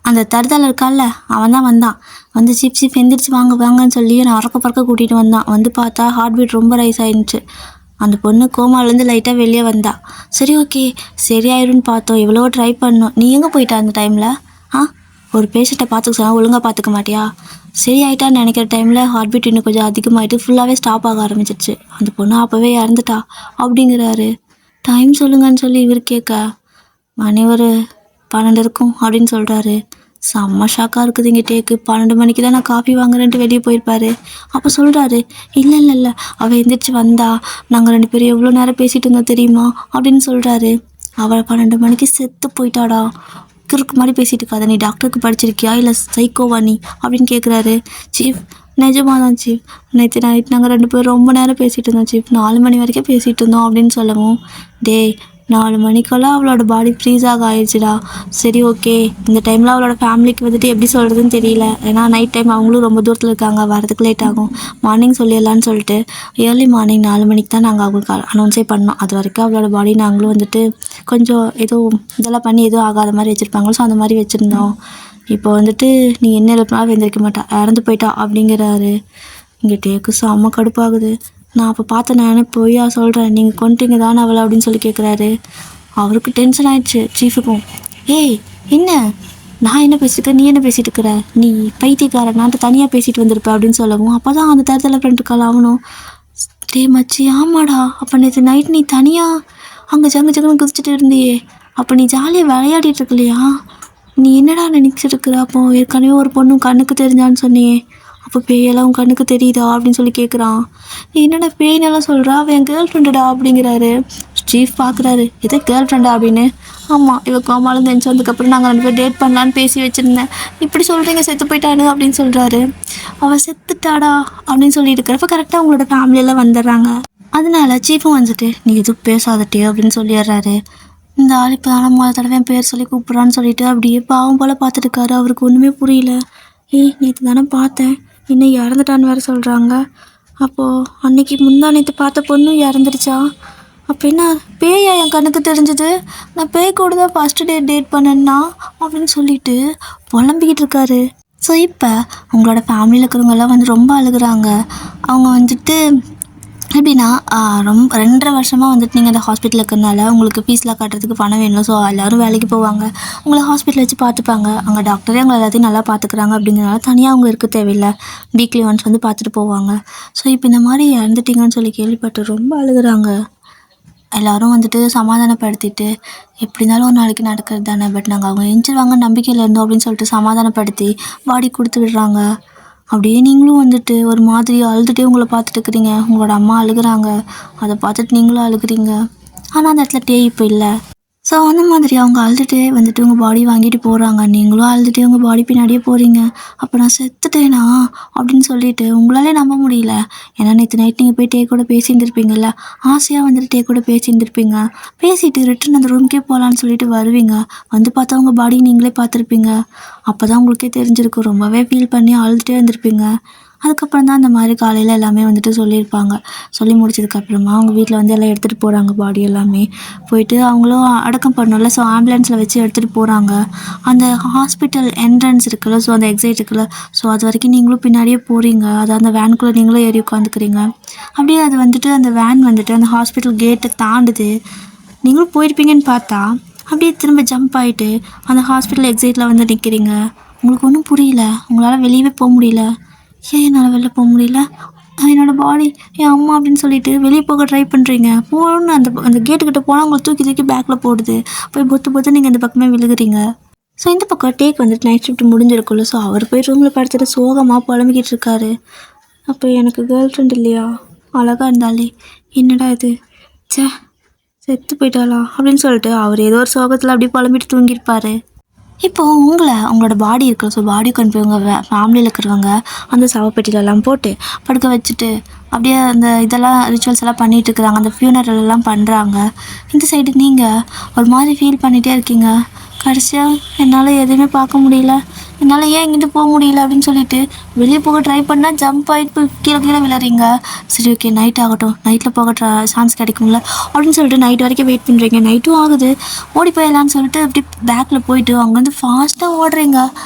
அந்த தருதல் இருக்கான்ல அவன் தான் வந்தான், வந்து சீஃப் எந்திரிச்சு வாங்கன்னு சொல்லி நான் பறக்க கூட்டிகிட்டு வந்தான். வந்து பார்த்தா ஹார்ட் பீட் ரொம்ப ரைஸ் ஆயிடுச்சு, அந்த பொண்ணு கோமாலேருந்து லைட்டாக வெளியே வந்தா. சரி ஓகே சரியாயிருன்னு பார்த்தோம், எவ்வளோ ட்ரை பண்ணோம், நீ எங்கே போயிட்டா அந்த டைமில், ஒரு பேஷண்ட்டை பார்த்துக்க சொன்னால் ஒழுங்காக பார்த்துக்க மாட்டியா, சரி ஆகிட்டான்னு நினைக்கிற டைமில் ஹார்ட் பீட் இன்னும் கொஞ்சம் அதிகமாகிட்டு ஃபுல்லாகவே ஸ்டாப் ஆக ஆரம்பிச்சிருச்சு, அந்த பொண்ணு அப்போவே இறந்துட்டா அப்படிங்கிறாரு. டைம் சொல்லுங்கன்னு சொல்லி இவர் கேட்க, மணி ஒரு 12 இருக்கும் அப்படின்னு சொல்கிறாரு. செம்ம ஷாக்காக இருக்குது இங்கே டேக்கு. 12 மணிக்கு தான் நான் காஃபி வாங்குறேன்ட்டு வெளியே போயிருப்பாரு. அப்போ சொல்கிறாரு, இல்லை அவள் எந்திரிச்சு வந்தா, நாங்கள் 2 பேரும் எவ்வளோ நேரம் பேசிகிட்டு இருந்தோம் தெரியுமா அப்படின்னு சொல்கிறாரு. அவள் 12 மணிக்கு செத்து போயிட்டாடா, கிறுக்கு மாதிரி பேசிகிட்டு இருக்காத, நீ டாக்டருக்கு படிச்சிருக்கியா இல்லை சைக்கோவா நீ அப்படின்னு கேட்குறாரு. சீஃப் நிஜமாக தான் சீஃப், நேற்று நைட் நாங்கள் 2 பேரும் ரொம்ப நேரம் பேசிகிட்டு இருந்தோம் சீஃப், 4 மணி வரைக்கும் பேசிகிட்டு இருந்தோம் அப்படின்னு சொல்லவும், டே 4 மணிக்கெல்லாம் அவளோட பாடி ஃப்ரீஸாக ஆயிடுச்சுடா. சரி ஓகே இந்த டைமில் அவளோட ஃபேமிலிக்கு வந்துட்டு எப்படி சொல்கிறதுன்னு தெரியல, ஏன்னா நைட் டைம் அவங்களும் ரொம்ப தூரத்தில் இருக்காங்க, வரதுக்கு லேட் ஆகும், மார்னிங் சொல்லிடலான்னு சொல்லிட்டு ஏர்லி மார்னிங் 4 மணிக்கு தான் நாங்கள் அவங்களுக்கு அனௌன்ஸே பண்ணோம். அது வரைக்கும் அவளோட பாடி நாங்களும் வந்துட்டு கொஞ்சம் ஏதோ இதெல்லாம் பண்ணி எதுவும் ஆகாத மாதிரி வச்சுருப்பாங்களோ, ஸோ அந்த மாதிரி வச்சுருந்தோம். இப்போ வந்துட்டு நீ என்ன எழுப்பினாலும் வெந்திருக்க மாட்டா, இறந்து போயிட்டா அப்படிங்கிறாரு. இங்கே டேக்கு செம்ம கடுப்பாகுது. நான் அப்போ பார்த்த நான் பொய்யா சொல்கிறேன், நீங்கள் கொண்டுட்டீங்க தானே அவளை அப்படின்னு சொல்லி கேட்குறாரு. அவருக்கு டென்ஷன் ஆயிடுச்சு சீஃபுக்கும். ஏய் என்ன நான் என்ன பேசிட்டுருக்கேன், நீ என்ன பேசிகிட்டு இருக்கிற, நீ பைத்தியக்காரன், நான் தனியாக பேசிட்டு வந்திருப்பேன் அப்படின்னு சொல்லவும், அப்போ தான் அந்த தரத்தில் ஃப்ரெண்டுக்கால் ஆகணும். டே மச்சி ஆமாடா, அப்போ நேற்று நைட் நீ தனியாக அங்கே ஜங்குன்னு குதிச்சுட்டு இருந்தியே, அப்போ நீ ஜாலியாக விளையாடிட்டு இருக்கலையா, நீ என்னடா நினச்சிருக்கிற, அப்போ ஏற்கனவே ஒரு பொண்ணு கண்ணுக்கு தெரிஞ்சான்னு சொன்னியே, அப்போ பேயெல்லாம் உன் கண்ணுக்கு தெரியுதா அப்படின்னு சொல்லி கேட்குறான். என்னடா பேய்னெல்லாம் சொல்கிறா, அவன் என் கேர்ள் ஃப்ரெண்டுடா அப்படிங்கிறாரு. சீஃப் பார்க்குறாரு, எதோ கேர்ள் ஃப்ரெண்டா அப்படின்னு. ஆமாம் இவ கோமாலும் தெரிஞ்சு வந்ததுக்கப்புறம் நாங்கள் 2 பேர் டேட் பண்ணலான்னு பேசி வச்சுருந்தேன், இப்படி சொல்கிறீங்க செத்து போயிட்டானு அப்படின்னு சொல்கிறாரு. அவள் செத்துட்டாடா அப்படின்னு சொல்லிட்டு இருக்கிறப்ப கரெக்டாக அவங்களோட ஃபேமிலியெல்லாம் வந்துடுறாங்க. அதனால சீஃபும் வந்துட்டு நீ எதுவும் பேசாதட்டே அப்படின்னு சொல்லிடுறாரு. இந்த ஆள் இப்போ தானே முதல் தடவை என் பேர் சொல்லி கூப்பிட்றான்னு சொல்லிட்டு அப்படியே பாவம் போல் பார்த்துட்டுருக்காரு. அவருக்கு ஒன்றுமே புரியல. நேற்று தானே பார்த்தேன், இன்னும் இறந்துட்டான்னு வேறு சொல்கிறாங்க, அப்போது அன்னைக்கு முந்தா நேற்று பார்த்த பொண்ணும் இறந்துருச்சா, அப்போ என்ன பேயா என் கண்ணுக்கு தெரிஞ்சது, நான் பேய் கூட தான் ஃபஸ்ட்டு டேட் பண்ணேன்னா அப்படின்னு சொல்லிட்டு புலம்பிக்கிட்டு இருக்காரு. ஸோ இப்போ உங்களோட ஃபேமிலியில் இருக்கிறவங்கெல்லாம் வந்து ரொம்ப அழுகுறாங்க. அவங்க வந்துட்டு எப்படின்னா, ரொம்ப 2 1/2 வருஷமா வந்துட்டு நீங்க அந்த ஹாஸ்பிட்டல்ல இருக்கிறனால, உங்களுக்கு ஃபீஸ்லாம் கட்டுறதுக்கு பணம் வேணும். ஸோ எல்லாரும் வேலைக்கு போவாங்க. உங்கள ஹாஸ்பிட்டல்ல வச்சு பார்த்துப்பாங்க. அங்க டாக்டரே உங்கள எல்லாத்தையும் நல்லா பார்த்துக்கிறாங்க அப்படிங்கிறனால, தனியா அவங்க இருக்க தேவையில்ல. வீக்லி ஒன்ஸ் வந்து பார்த்துட்டு போவாங்க. ஸோ இப்போ இந்த மாரி இறந்துட்டீங்கன்னு சொல்லி கேள்விப்பட்டு ரொம்ப அழுகுறாங்க. எல்லாரும் வந்துட்டு சமாதானப்படுத்திட்டு, "எப்படி இருந்தாலும் ஒரு நாளைக்கு நடக்கிறது தானே. பட் நாங்க அவங்க எந்திரிச்சிருவாங்கன்னு நம்பிக்கையில இருந்தோம்" அப்படின்னு சொல்லிட்டு சமாதானப்படுத்தி, பாடி குடுத்து விடுறாங்க. அப்படியே நீங்களும் வந்துட்டு ஒரு மாதிரி அழுதுகிட்டே உங்கள பார்த்துட்டு இருக்கிறீங்க. உங்களோட அம்மா அழுகுறாங்க. அத பார்த்துட்டு நீங்களும் அழுகுறீங்க. ஆனா அந்த இடத்துல டே இப்ப இல்ல. ஸோ அந்த மாதிரி அவங்க அழுதுகிட்டே வந்துட்டு உங்கள் பாடி வாங்கிட்டு போகிறாங்க. நீங்களும் அழுதுகிட்டே உங்கள் பாடி பின்னாடியே போகிறீங்க. அப்போ நான் செத்துட்டேனா அப்படின்னு சொல்லிட்டு உங்களாலே நம்ப முடியல. ஏன்னா நேற்று நைட் நீங்கள் போய் டே கூட பேசியிருந்துருப்பீங்கல்ல. ஆசையாக வந்துட்டு டே கூட பேசியிருந்துருப்பீங்க. பேசிட்டு ரிட்டன் அந்த ரூம்க்கே போகலான்னு சொல்லிட்டு வருவீங்க. வந்து பார்த்தா உங்கள் பாடி நீங்களே பார்த்துருப்பீங்க. அப்போ தான் உங்களுக்கே தெரிஞ்சிருக்கும். ரொம்பவே ஃபீல் பண்ணி அழுதுகிட்டே இருந்திருப்பீங்க. அதுக்கப்புறம் தான் அந்த மாதிரி காலையில் எல்லாமே வந்துட்டு சொல்லியிருப்பாங்க. சொல்லி முடிச்சதுக்கப்புறமா அவங்க வீட்டில் வந்து எல்லாம் எடுத்துகிட்டு போகிறாங்க பாடி எல்லாமே. போயிட்டு அவங்களும் அடக்கம் பண்ணணும்ல. ஸோ ஆம்புலன்ஸில் வச்சு எடுத்துகிட்டு போகிறாங்க. அந்த ஹாஸ்பிட்டல் என்ட்ரன்ஸ் இருக்குல்ல, ஸோ அந்த எக்ஸைட் இருக்குல்ல, ஸோ அது வரைக்கும் நீங்களும் பின்னாடியே போகிறீங்க. அது அந்த வேனுக்குள்ளே நீங்களும் ஏறி உட்காந்துக்கிறீங்க. அப்படியே அது வந்துட்டு அந்த வேன் வந்துட்டு அந்த ஹாஸ்பிட்டல் கேட்டை தாண்டுது. நீங்களும் போயிருப்பீங்கன்னு பார்த்தா அப்படியே திரும்ப ஜம்ப் ஆகிட்டு அந்த ஹாஸ்பிட்டல் எக்ஸைட்டில் வந்து நிற்கிறீங்க. உங்களுக்கு ஒன்றும் புரியல. உங்களால் வெளியவே போக முடியல. ஏன் என்னால் வெளில போக முடியல? என்னோடய பாடி, என் அம்மா அப்படின்னு சொல்லிட்டு வெளியே போக ட்ரை பண்ணுறீங்க. போகணுன்னு அந்த அந்த கேட்டுக்கிட்ட போனால் உங்களை தூக்கி தூக்கி பேக்கில் போடுது. போய் பொத்து பொத்து நீங்கள் இந்த பக்கமே விழுகுறீங்க. ஸோ இந்த பக்கம் டேக் வந்துட்டு நைட் ஷிஃப்ட் முடிஞ்சிருக்குல்ல. ஸோ அவர் போய் ரூமில் படுத்துட்டு சோகமாக புலம்பிக்கிட்டு இருக்காரு. அப்போ எனக்கு கேர்ள் ஃப்ரெண்ட் இல்லையா? அழகாக இருந்தாலே என்னடா இது, ச்சே செத்து போயிட்டாளா அப்படின்னு சொல்லிட்டு அவர் ஏதோ ஒரு சோகத்தில் அப்படியே புலம்பிட்டு தூங்கியிருப்பாரு. இப்போது உங்களோட பாடி இருக்குல்ல, ஸோ பாடி கொண்டு போய் உங்கள் ஃபேமிலியில் இருக்கிறவங்க அந்த சவப்பெட்டிலெல்லாம் போட்டு படுக்க வச்சுட்டு அப்படியே அந்த இதெல்லாம் ரிச்சுவல்ஸ் எல்லாம் பண்ணிகிட்டு இருக்கிறாங்க. அந்த ஃபியூனரல் எல்லாம் பண்ணுறாங்க. இந்த சைடு நீங்கள் ஒரு மாதிரி ஃபீல் பண்ணிகிட்டே இருக்கீங்க. கடைசியாக என்னால் எதுவுமே பார்க்க முடியல, என்னால் ஏன் இங்கிட்டு போக முடியல அப்படின்னு சொல்லிட்டு வெளியே போக ட்ரை பண்ணால் ஜம்ப் ஆகிட்டு போய் கீழே கீழே விளையாடுறீங்க. சரி ஓகே நைட் ஆகட்டும், நைட்டில் போக சான்ஸ் கிடைக்கும்ல அப்படின்னு சொல்லிட்டு நைட் வரைக்கும் வெயிட் பண்ணுறீங்க. நைட்டும் ஆகுது. ஓடி போயிடலான்னு சொல்லிட்டு அப்படி பேக்கில் போயிட்டு அங்கேருந்து ஃபாஸ்ட்டாக ஓடுறீங்க.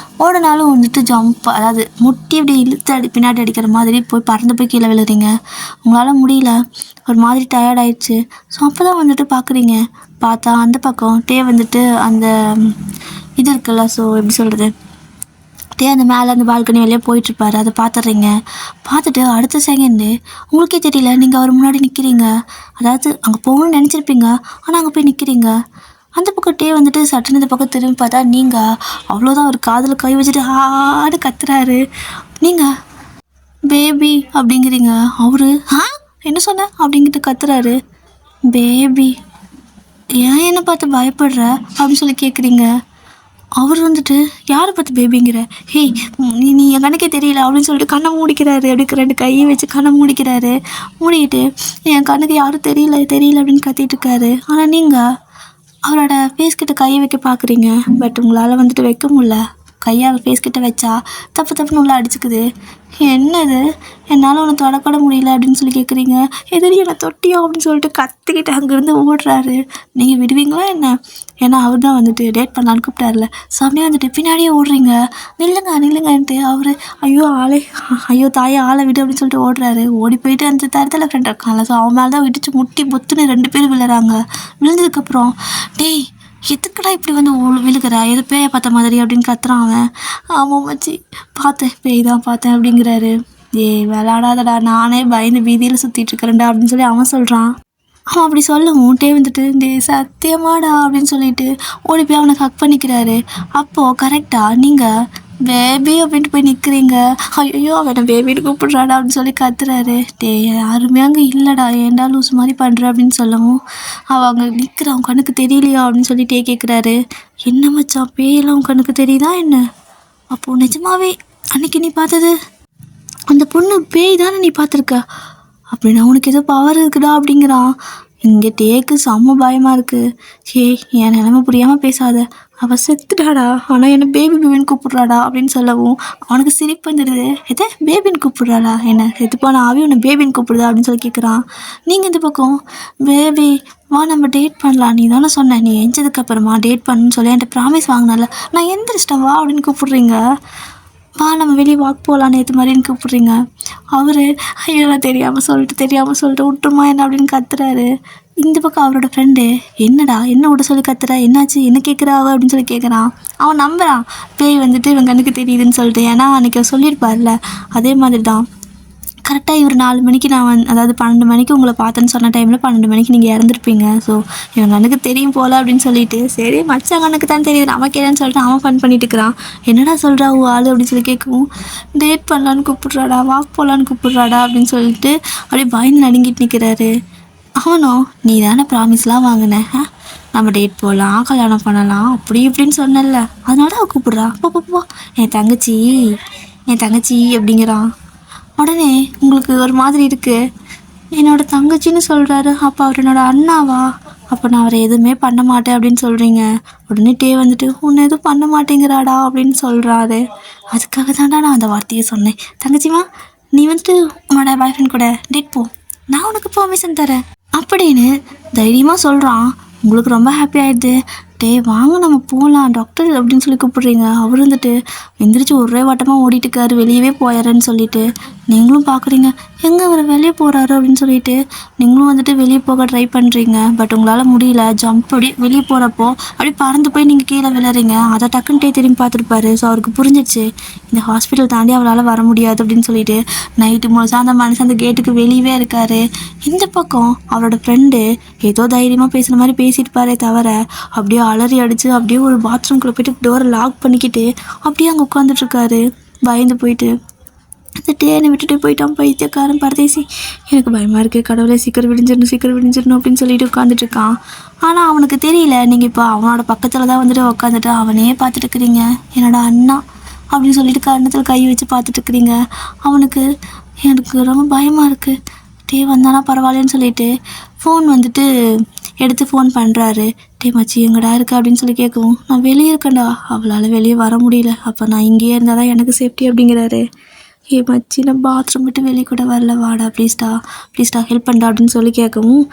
ஓடினாலும் வந்துட்டு ஜம்ப், அதாவது முட்டி அப்படி இழுத்து பின்னாடி அடிக்கிற மாதிரி போய் பறந்து போய் கீழே விழுறீங்க. உங்களால் முடியல, ஒரு மாதிரி டயர்ட் ஆயிடுச்சு. ஸோ அப்போ தான் வந்துட்டு பார்க்குறீங்க. பார்த்தா அந்த பக்கம் டே வந்துட்டு அந்த இது இருக்குல்ல, ஸோ எப்படி சொல்கிறது, டே அந்த மேலே அந்த பால்கனி வெளியே போயிட்டுருப்பாரு. அதை பார்த்துட்றீங்க. பார்த்துட்டு அடுத்த செகண்டு உங்களுக்கே தெரியல நீங்கள் அவர் முன்னாடி நிற்கிறீங்க. அதாவது அங்கே போகணும்னு நினச்சிருப்பீங்க, ஆனால் அங்கே போய் நிற்கிறீங்க. அந்த பக்கம் டே வந்துட்டு சட்டுன்னு இந்த பக்கம் திரும்பி பார்த்தா நீங்கள் அவ்வளோதான் ஒரு காதில் கை வச்சுட்டு ஆடு கத்துறாரு. நீங்கள் பேபி அப்படிங்கிறீங்க. அவரு என்ன சொன்ன அப்படிங்கிட்டு கத்துறாரு. பேபி, ஏன் என்னை பார்த்து பயப்படுற அப்படின்னு சொல்லி கேட்குறீங்க. அவர் வந்துட்டு யாரை பார்த்து பேபிங்கிற, ஹேய் நீ என் கணக்கே தெரியல அப்படின்னு சொல்லிட்டு கண்ணை மூடிக்கிறாரு. அப்படி 2 கையை வச்சு கண்ணை மூடிக்கிறாரு. மூடிக்கிட்டு என் கண்ணுக்கு யாரும் தெரியல தெரியல அப்படின்னு கத்திட்டு இருக்காரு. ஆனால் நீங்கள் அவரோட ஃபேஸ் கிட்ட கையை வைக்க பார்க்குறீங்க. பட் உங்களால் வந்துட்டு வைக்க முடியல. கையை அவர் ஃபேஸ் கிட்ட வச்சா தப்புன்னு உள்ள அடிச்சுக்குது. என்னது, என்னால் உன்னை தொடக்கூட முடியல அப்படின்னு சொல்லி கேட்குறீங்க. எதிரி என்னை தொட்டியோ அப்படின்னு சொல்லிட்டு கத்திக்கிட்டு அங்கேருந்து ஓடுறாரு. நீங்கள் விடுவீங்களா என்ன? ஏன்னா அவர் தான் வந்துட்டு டேட் பண்ணலான்னு கூப்பிட்டாருல. சாமியாக வந்துட்டு பின்னாடியே ஓடுறீங்க. நில்லுங்கன்ட்டு அவர் ஐயோ தாயே ஆளை விடு அப்படின்னு சொல்லிட்டு ஓடுறாரு. ஓடி போயிட்டு அந்த தரத்தில் ஃப்ரெண்ட் இருக்காங்களா, ஸோ அவன் மேலே தான் விட்டுச்சு முட்டி பொத்துன்னு 2 பேரும் விழுறாங்க. விழுந்ததுக்கப்புறம் டேய் எதுக்குடா இப்படி வந்து விழுகிற, எது பேயை பார்த்த மாதிரி அப்படின்னு கத்துறான் அவன். ஆமாம் மச்சி பார்த்தேன், பேய் தான் பார்த்தேன் அப்படிங்கிறாரு. விளாடாதடா, நானே பயந்து வீதியில் சுற்றிட்டு இருக்கிறேன்டா அப்படின்னு சொல்லி அவன் சொல்கிறான். அவன் அப்படி சொல்லவும் டே வந்துட்டு சத்தியமாடா அப்படின்னு சொல்லிட்டு ஓடி போய் அவனை ஹக் பண்ணிக்கிறாரு. அப்போது கரெக்டாக நீங்கள் பேபி அப்படின்ட்டு போய் நிற்கிறீங்க. ஐயோ அவனை பேபின்னு கூப்பிட்றாடா அப்படின்னு சொல்லி கத்துறாரு. யாருமே அங்கே இல்லைடா, ஏன்டா லூஸ் மாதிரி பண்ணுற அப்படின்னு சொல்லவும் அவள் அங்கே நிற்கிற, அவன் கண்ணுக்கு தெரியலையா அப்படின்னு சொல்லி கேட்குறாரு. என்ன மச்சான் பேயெல்லாம் உன் கண்ணுக்கு தெரியுதா என்ன? அப்போது நிஜமாவே அன்னைக்கு நீ பார்த்தது அந்த பொண்ணு பேய் தானே நீ பார்த்துருக்க? அப்படின்னா உனக்கு ஏதோ பவர் இருக்குடா அப்படிங்கிறான். இங்கே டேக்கு செம்ம பயமாக இருக்குது. என் நிலைமை புரியாமல் பேசாத, அவள் செத்துட்டாடா, ஆனால் என்னை பேபின்னு கூப்பிட்றாடா அப்படின்னு சொல்லவும் அவனுக்கு சிரிப்பு வந்துடுது. எதை பேபின்னு கூப்பிட்றாடா, என்ன செத்துப்பான ஆவி உன்னை பேபின்னு கூப்பிடுதா அப்படின்னு சொல்லி கேட்குறான். நீங்கள் இந்த பக்கம் பேபி வா நம்ம டேட் பண்ணலாம், நீ தானே சொன்ன நீ எஞ்சதுக்கப்புறமா டேட் பண்ணுன்னு சொல்லி என்கிட்ட ப்ராமிஸ் வாங்கினால, நான் எந்திரிச்சிட்டேன் வா அப்படின்னு கூப்பிட்றீங்க. வா நம்ம வெளியே வாக் போகலாம் நேற்று மாதிரின்னு கூப்பிட்றீங்க. அவர் ஐயோ நான் தெரியாமல் சொல்லிட்டு விட்டுருமா என்ன அப்படின்னு கத்துறாரு. இந்த பக்கம் அவரோட ஃப்ரெண்டு என்னடா என்ன விட சொல்லி கத்துறா, என்னாச்சு என்ன கேட்குறா அவ அப்படின்னு சொல்லி கேட்குறான். அவன் நம்புறான் பேய் வந்துட்டு இவன் கண்ணுக்கு தெரியுதுன்னு சொல்லிட்டு. ஏன்னா அன்றைக்கி சொல்லியிருப்பார்ல, அதே மாதிரி தான். கரெக்டாக இவர் 4 மணிக்கு நான் அதாவது 12 மணிக்கு உங்களை பார்த்தேன்னு சொன்ன டைமில் 12 மணிக்கு நீங்கள் இறந்துருப்பீங்க. ஸோ இவன் கண்ணுக்கு தெரியும் போல் அப்படின்னு சொல்லிட்டு, சரி மச்சான் கண்ணுக்கு தான் தெரியுது நமக்கு என்னன்னு சொல்லிட்டு அவன் ஃபன் பண்ணிட்டு இருக்கிறான். என்னடா சொல்கிறா ஆள் அப்படின்னு சொல்லி கேட்கவும், டேட் பண்ணலான்னு கூப்பிட்றாடா, வாக் போகலான்னு கூப்பிட்றாடா அப்படின்னு சொல்லிட்டு அப்படியே பயந்து நடுங்கிட்டு நிற்கிறாரு. அவனும் நீ தானே ப்ராமிஸ்லாம் வாங்கினேன், நம்ம டேட் போகலாம் கல்யாணம் பண்ணலாம் அப்படி இப்படின்னு சொன்னல, அதனால அவள் கூப்பிட்றா போ என் தங்கச்சி அப்படிங்கிறான். உடனே உங்களுக்கு ஒரு மாதிரி இருக்குது, என்னோட தங்கச்சின்னு சொல்கிறாரு, அப்போ அவர் என்னோட அண்ணாவா, அப்போ நான் அவரை எதுவுமே பண்ண மாட்டேன் அப்படின்னு சொல்கிறீங்க. உடனே டே வந்துட்டு உன்னை எதுவும் பண்ண மாட்டேங்கிறாடா அப்படின்னு சொல்கிறாரு. அதுக்காக தான்டா நான் அந்த வார்த்தையை சொன்னேன். தங்கச்சிமா நீ வந்துட்டு உன்னோட பாய் ஃப்ரெண்ட் கூட டேட் போ, நான் உனக்கு பெர்மிஷன் தரேன் அப்படின்னு தைரியமாக சொல்கிறான். உங்களுக்கு ரொம்ப ஹாப்பி ஆகிடுது. டே வாங்க நம்ம போகலாம் டாக்டர் அப்படின்னு சொல்லி கூப்பிட்றீங்க. அவர் வந்துட்டு எந்திரிச்சு ஒரே வட்டமாக ஓடிட்டுருக்காரு வெளியவே போயிடுறேன்னு சொல்லிட்டு. நீங்களும் பார்க்குறீங்க எங்கே அவர் வெளியே போகிறாரு அப்படின்னு சொல்லிட்டு நீங்களும் வந்துட்டு வெளியே போக ட்ரை பண்ணுறீங்க. பட் உங்களால் முடியல. ஜம்ப் அப்படி வெளியே போகிறப்போ அப்படி பறந்து போய் நீங்கள் கீழே விழுறீங்க. அதை டக்குன்னு டே திரும்பி பார்த்துருப்பாரு. ஸோ அவருக்கு புரிஞ்சிடுச்சு இந்த ஹாஸ்பிட்டல் தாண்டி அவளால் வர முடியாது அப்படின்னு சொல்லிட்டு நைட்டு முழுசாக அந்த மனுஷன் அந்த கேட்டுக்கு வெளியவே இருக்கார். இந்த பக்கம் அவரோட ஃப்ரெண்டு ஏதோ தைரியமாக பேசுகிற மாதிரி பேசியிருப்பாரே தவிர அப்படியே அலறி அடித்து அப்படியே ஒரு பாத்ரூம்குள்ளே போய்ட்டு டோரை லாக் பண்ணிக்கிட்டு அப்படியே அங்கே உட்காந்துட்ருக்காரு பயந்து போயிட்டு. அந்த டேனை விட்டுட்டு போயிட்டான் பைத்தியக்காரன் பரதேசி. எனக்கு பயமாக இருக்குது, கடவுளை சீக்கிரம் விடிஞ்சிடணும் அப்படின்னு சொல்லிட்டு உட்காந்துட்ருக்கான். ஆனால் அவனுக்கு தெரியல நீங்கள் இப்போ அவனோட பக்கத்தில் தான் வந்துட்டு உட்காந்துட்டு அவனே பார்த்துட்டுருக்குறீங்க. என்னோட அண்ணா அப்படின்னு சொல்லிட்டு கன்னத்தில் கை வச்சு பார்த்துட்ருக்குறீங்க. அவனுக்கு எனக்கு ரொம்ப பயமாக இருக்குது, டே வந்தானா பரவாயில்லன்னு சொல்லிட்டு ஃபோன் வந்துட்டு எடுத்து ஃபோன் பண்ணுறாரு. டே மச்சி எங்கடா இருக்கா அப்படின்னு சொல்லி கேட்கவும், நான் வெளியே இருக்கேன்டா, அவளால் வெளியே வர முடியல, அப்போ நான் இங்கேயே இருந்தால் தான் எனக்கு சேஃப்டி அப்படிங்கிறாரு. ஏ மச்சி நான் பாத்ரூம் விட்டு வெளியே கூட வரல, வாடா ப்ளீஸ்டா ஹெல்ப் பண்ணா அப்படின்னு சொல்லி கேட்கவும்,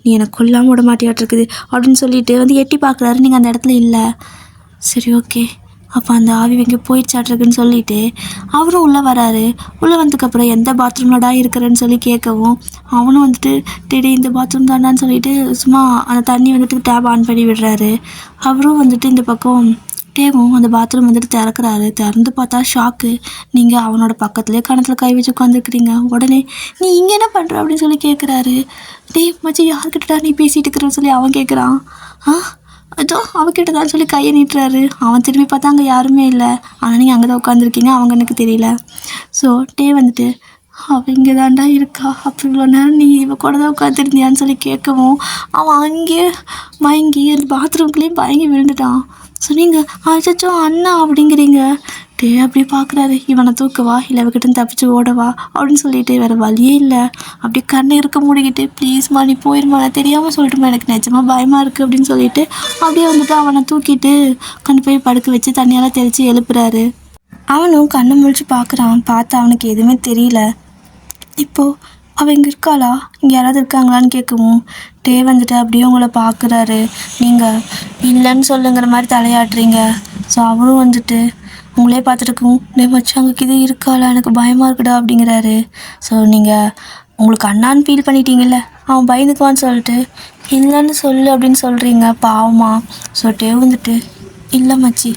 நீ எனக்கு கொல்லாமல் விட மாட்டியாட்டிருக்குது அப்படின்னு சொல்லிட்டு வந்து எட்டி பார்க்குறாரு. நீங்கள் அந்த இடத்துல இல்லை. சரி ஓகே, அப்போ அந்த ஆவி எங்கே போயிடுச்சாட்ருக்குன்னு சொல்லிட்டு அவரும் உள்ளே வராரு. உள்ளே வந்ததுக்கப்புறம் எந்த பாத்ரூம்லடா இருக்கிறேன்னு சொல்லி கேட்கவும், அவனும் வந்துட்டு டேடி இந்த பாத்ரூம் தானான்னு சொல்லிட்டு சும்மா அந்த தண்ணி வந்துட்டு டேப் ஆன் பண்ணி விடுறாரு. அவரும் வந்துட்டு இந்த பக்கம் டேவும் அந்த பாத்ரூம் வந்துட்டு திறக்கிறாரு. திறந்து பார்த்தா ஷாக்கு, நீங்கள் அவனோட பக்கத்துலேயே கணத்தில் கை வச்சு உட்காந்துருக்குறீங்க. உடனே நீ இங்கே என்ன பண்ணுற அப்படின்னு சொல்லி கேட்குறாரு. டே மச்சி யார்கிட்டடா நீ பேசிகிட்டு இருக்கிறன்னு சொல்லி அவன் கேட்குறான். அதோ அவகிட்ட தான் சொல்லி கையை நீட்டுறாரு. அவன் திரும்பி பார்த்தா அங்கே யாருமே இல்லை. ஆனால் நீங்கள் அங்கே தான் உட்காந்துருக்கீங்க, அவங்க எனக்கு தெரியல. ஸோ டே வந்துட்டு அவள் இங்கே தாண்டா இருக்கா, அப்போ இவ்வளோ நேரம் நீ இவ கூட தான் உட்காந்துருந்தியான்னு சொல்லி கேட்கவும், அவன் அங்கேயே மயங்கி அந்த பாத்ரூம்குள்ளேயும் பயங்கி விழுந்துட்டான். ஸோ நீங்கள் அச்சோ அண்ணா அப்படிங்கிறீங்க. டே அப்படியே பார்க்குறாரு, இவனை தூக்கவா இல்லை இவகிட்ட தப்பிச்சு ஓடவா அப்படின்னு சொல்லிட்டு வேறு வழியே இல்லை. அப்படியே கண்ணை இருக்க மூடிக்கிட்டு ப்ளீஸ்மா நீ போயிருமா, நான் தெரியாமல் சொல்லிட்டுமா, எனக்கு நிஜமாக பயமாக இருக்குது அப்படின்னு சொல்லிட்டு அப்படியே வந்துட்டு அவனை தூக்கிட்டு கொண்டு போய் படுக்க வச்சு தண்ணியெல்லாம் தெளித்து எழுப்புறாரு. அவனும் கண்ணை முழிச்சு பார்க்குறான். பார்த்தா அவனுக்கு எதுவுமே தெரியல. இப்போது அவள் இங்கே இருக்காளா, இங்கே யாராவது இருக்காங்களான்னு கேட்கவும், டே வந்துட்டு அப்படியே உங்களை பார்க்குறாரு. நீங்கள் இல்லைன்னு சொல்லுங்கிற மாதிரி தலையாட்டுறீங்க. ஸோ அவரும் வந்துட்டு உங்களே பார்த்துட்டுருக்கும், டே மச்சி அங்கே இது இருக்காளா, எனக்கு பயமாக இருக்குடா அப்படிங்கிறாரு. ஸோ நீங்கள் உங்களுக்கு அண்ணான்னு ஃபீல் பண்ணிட்டீங்கல்ல, அவன் பயந்துக்குவான்னு சொல்லிட்டு இல்லைன்னு சொல்லு அப்படின்னு சொல்கிறீங்க பாவமா. ஸோ டே வந்துட்டு இல்லை மச்சி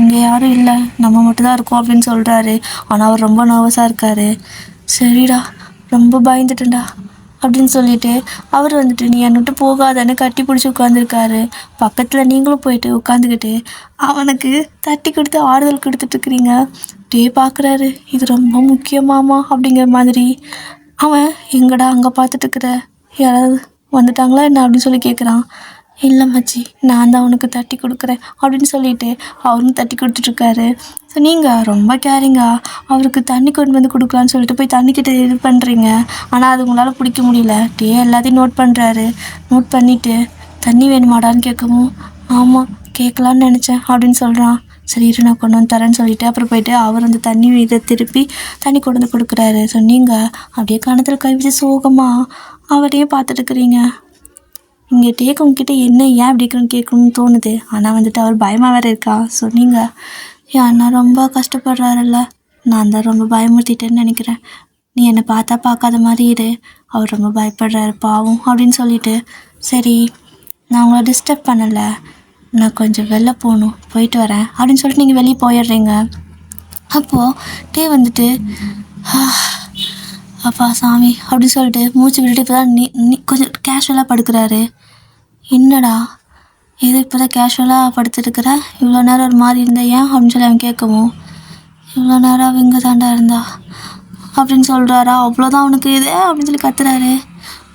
இங்கே யாரும் இல்லை, நம்ம மட்டும்தான் இருக்கோம் அப்படின்னு சொல்கிறாரு. ஆனால் அவர் ரொம்ப நர்வஸாக இருக்கார். சரிடா ரொம்ப பயந்துட்டேன்டா அப்படின்னு சொல்லிட்டு அவர் வந்துட்டு நீ என்னை விட்டு போகாதன்னு கட்டி பிடிச்சி உட்காந்துருக்காரு. பக்கத்தில் நீங்களும் போயிட்டு உட்காந்துக்கிட்டு அவனுக்கு தட்டி கொடுத்து ஆறுதல் கொடுத்துட்ருக்குறீங்க. டே பார்க்குறாரு, இது ரொம்ப முக்கியமாமா அப்படிங்கிற மாதிரி. அவன் எங்கடா அங்கே பார்த்துட்டுருக்குற, யாராவது வந்துட்டாங்களா என்ன அப்படின்னு சொல்லி கேட்குறான். இல்லை மச்சி நான் தான் அவனுக்கு தட்டி கொடுக்குறேன் அப்படின்னு சொல்லிட்டு அவரும் தட்டி கொடுத்துட்ருக்காரு. ஸோ நீங்கள் ரொம்ப கேரிங்காக அவருக்கு தண்ணி கொண்டு வந்து கொடுக்கலான்னு சொல்லிட்டு போய் தண்ணிக்கிட்ட இது பண்ணுறீங்க. ஆனால் அது உங்களால் பிடிக்க முடியல. டே எல்லாத்தையும் நோட் பண்ணுறாரு. நோட் பண்ணிவிட்டு தண்ணி வேணுமாடான்னு கேட்கவும், ஆமாம் கேட்கலான்னு நினச்சேன் அப்படின்னு சொல்கிறான். சரி இரு நான் கொண்டு வந்து தரேன்னு சொல்லிவிட்டு அப்புறம் போயிட்டு அவர் அந்த தண்ணி இதை திருப்பி தண்ணி கொண்டு வந்து கொடுக்குறாரு. ஸோ நீங்கள் அப்படியே கணத்தில் கை வச்சு சோகமாக அவரையே பார்த்துட்டுருக்குறீங்க. இங்கே டேக் உங்ககிட்ட என்ன ஏன் அப்படி இருக்குன்னு கேட்கணும்னு தோணுது. ஆனால் வந்துட்டு அவர் பயமாக வேறு இருக்கா. ஸோ நீங்கள் என் அண்ணா ரொம்ப கஷ்டப்படுறாருல்ல, நான் தான் ரொம்ப பயமுறுத்திட்டேன்னு நினைக்கிறேன். நீ என்னை பார்த்தா பார்க்காத மாதிரி இரு, அவர் ரொம்ப பயப்படுறாரு பாவம் அப்படின்னு சொல்லிட்டு, சரி நான் உங்களை டிஸ்டர்ப் பண்ணலை, நான் கொஞ்சம் வெளில போகணும் போயிட்டு வரேன் அப்படின்னு சொல்லிட்டு நீங்கள் வெளியே போயிடுறீங்க. அப்போது டே வந்துட்டு அப்பா சாமி அப்படின்னு சொல்லிட்டு மூச்சு விட்டுட்டு இப்போ தான் நீ கொஞ்சம் கேஷுவலாக படுக்கிறாரு. என்னடா இது இப்போ தான் கேஷுவலாக படுத்துருக்குற, இவ்வளோ நேரம் ஒரு மாதிரி இருந்த ஏன் அப்படின்னு சொல்லி அவன் கேட்கவும், இவ்வளோ நேரம் அவன் இங்கே தாண்டா இருந்தா அப்படின்னு சொல்கிறாரா. அவ்வளோதான் அவனுக்கு இது அப்படின்னு சொல்லி கத்துறாரு.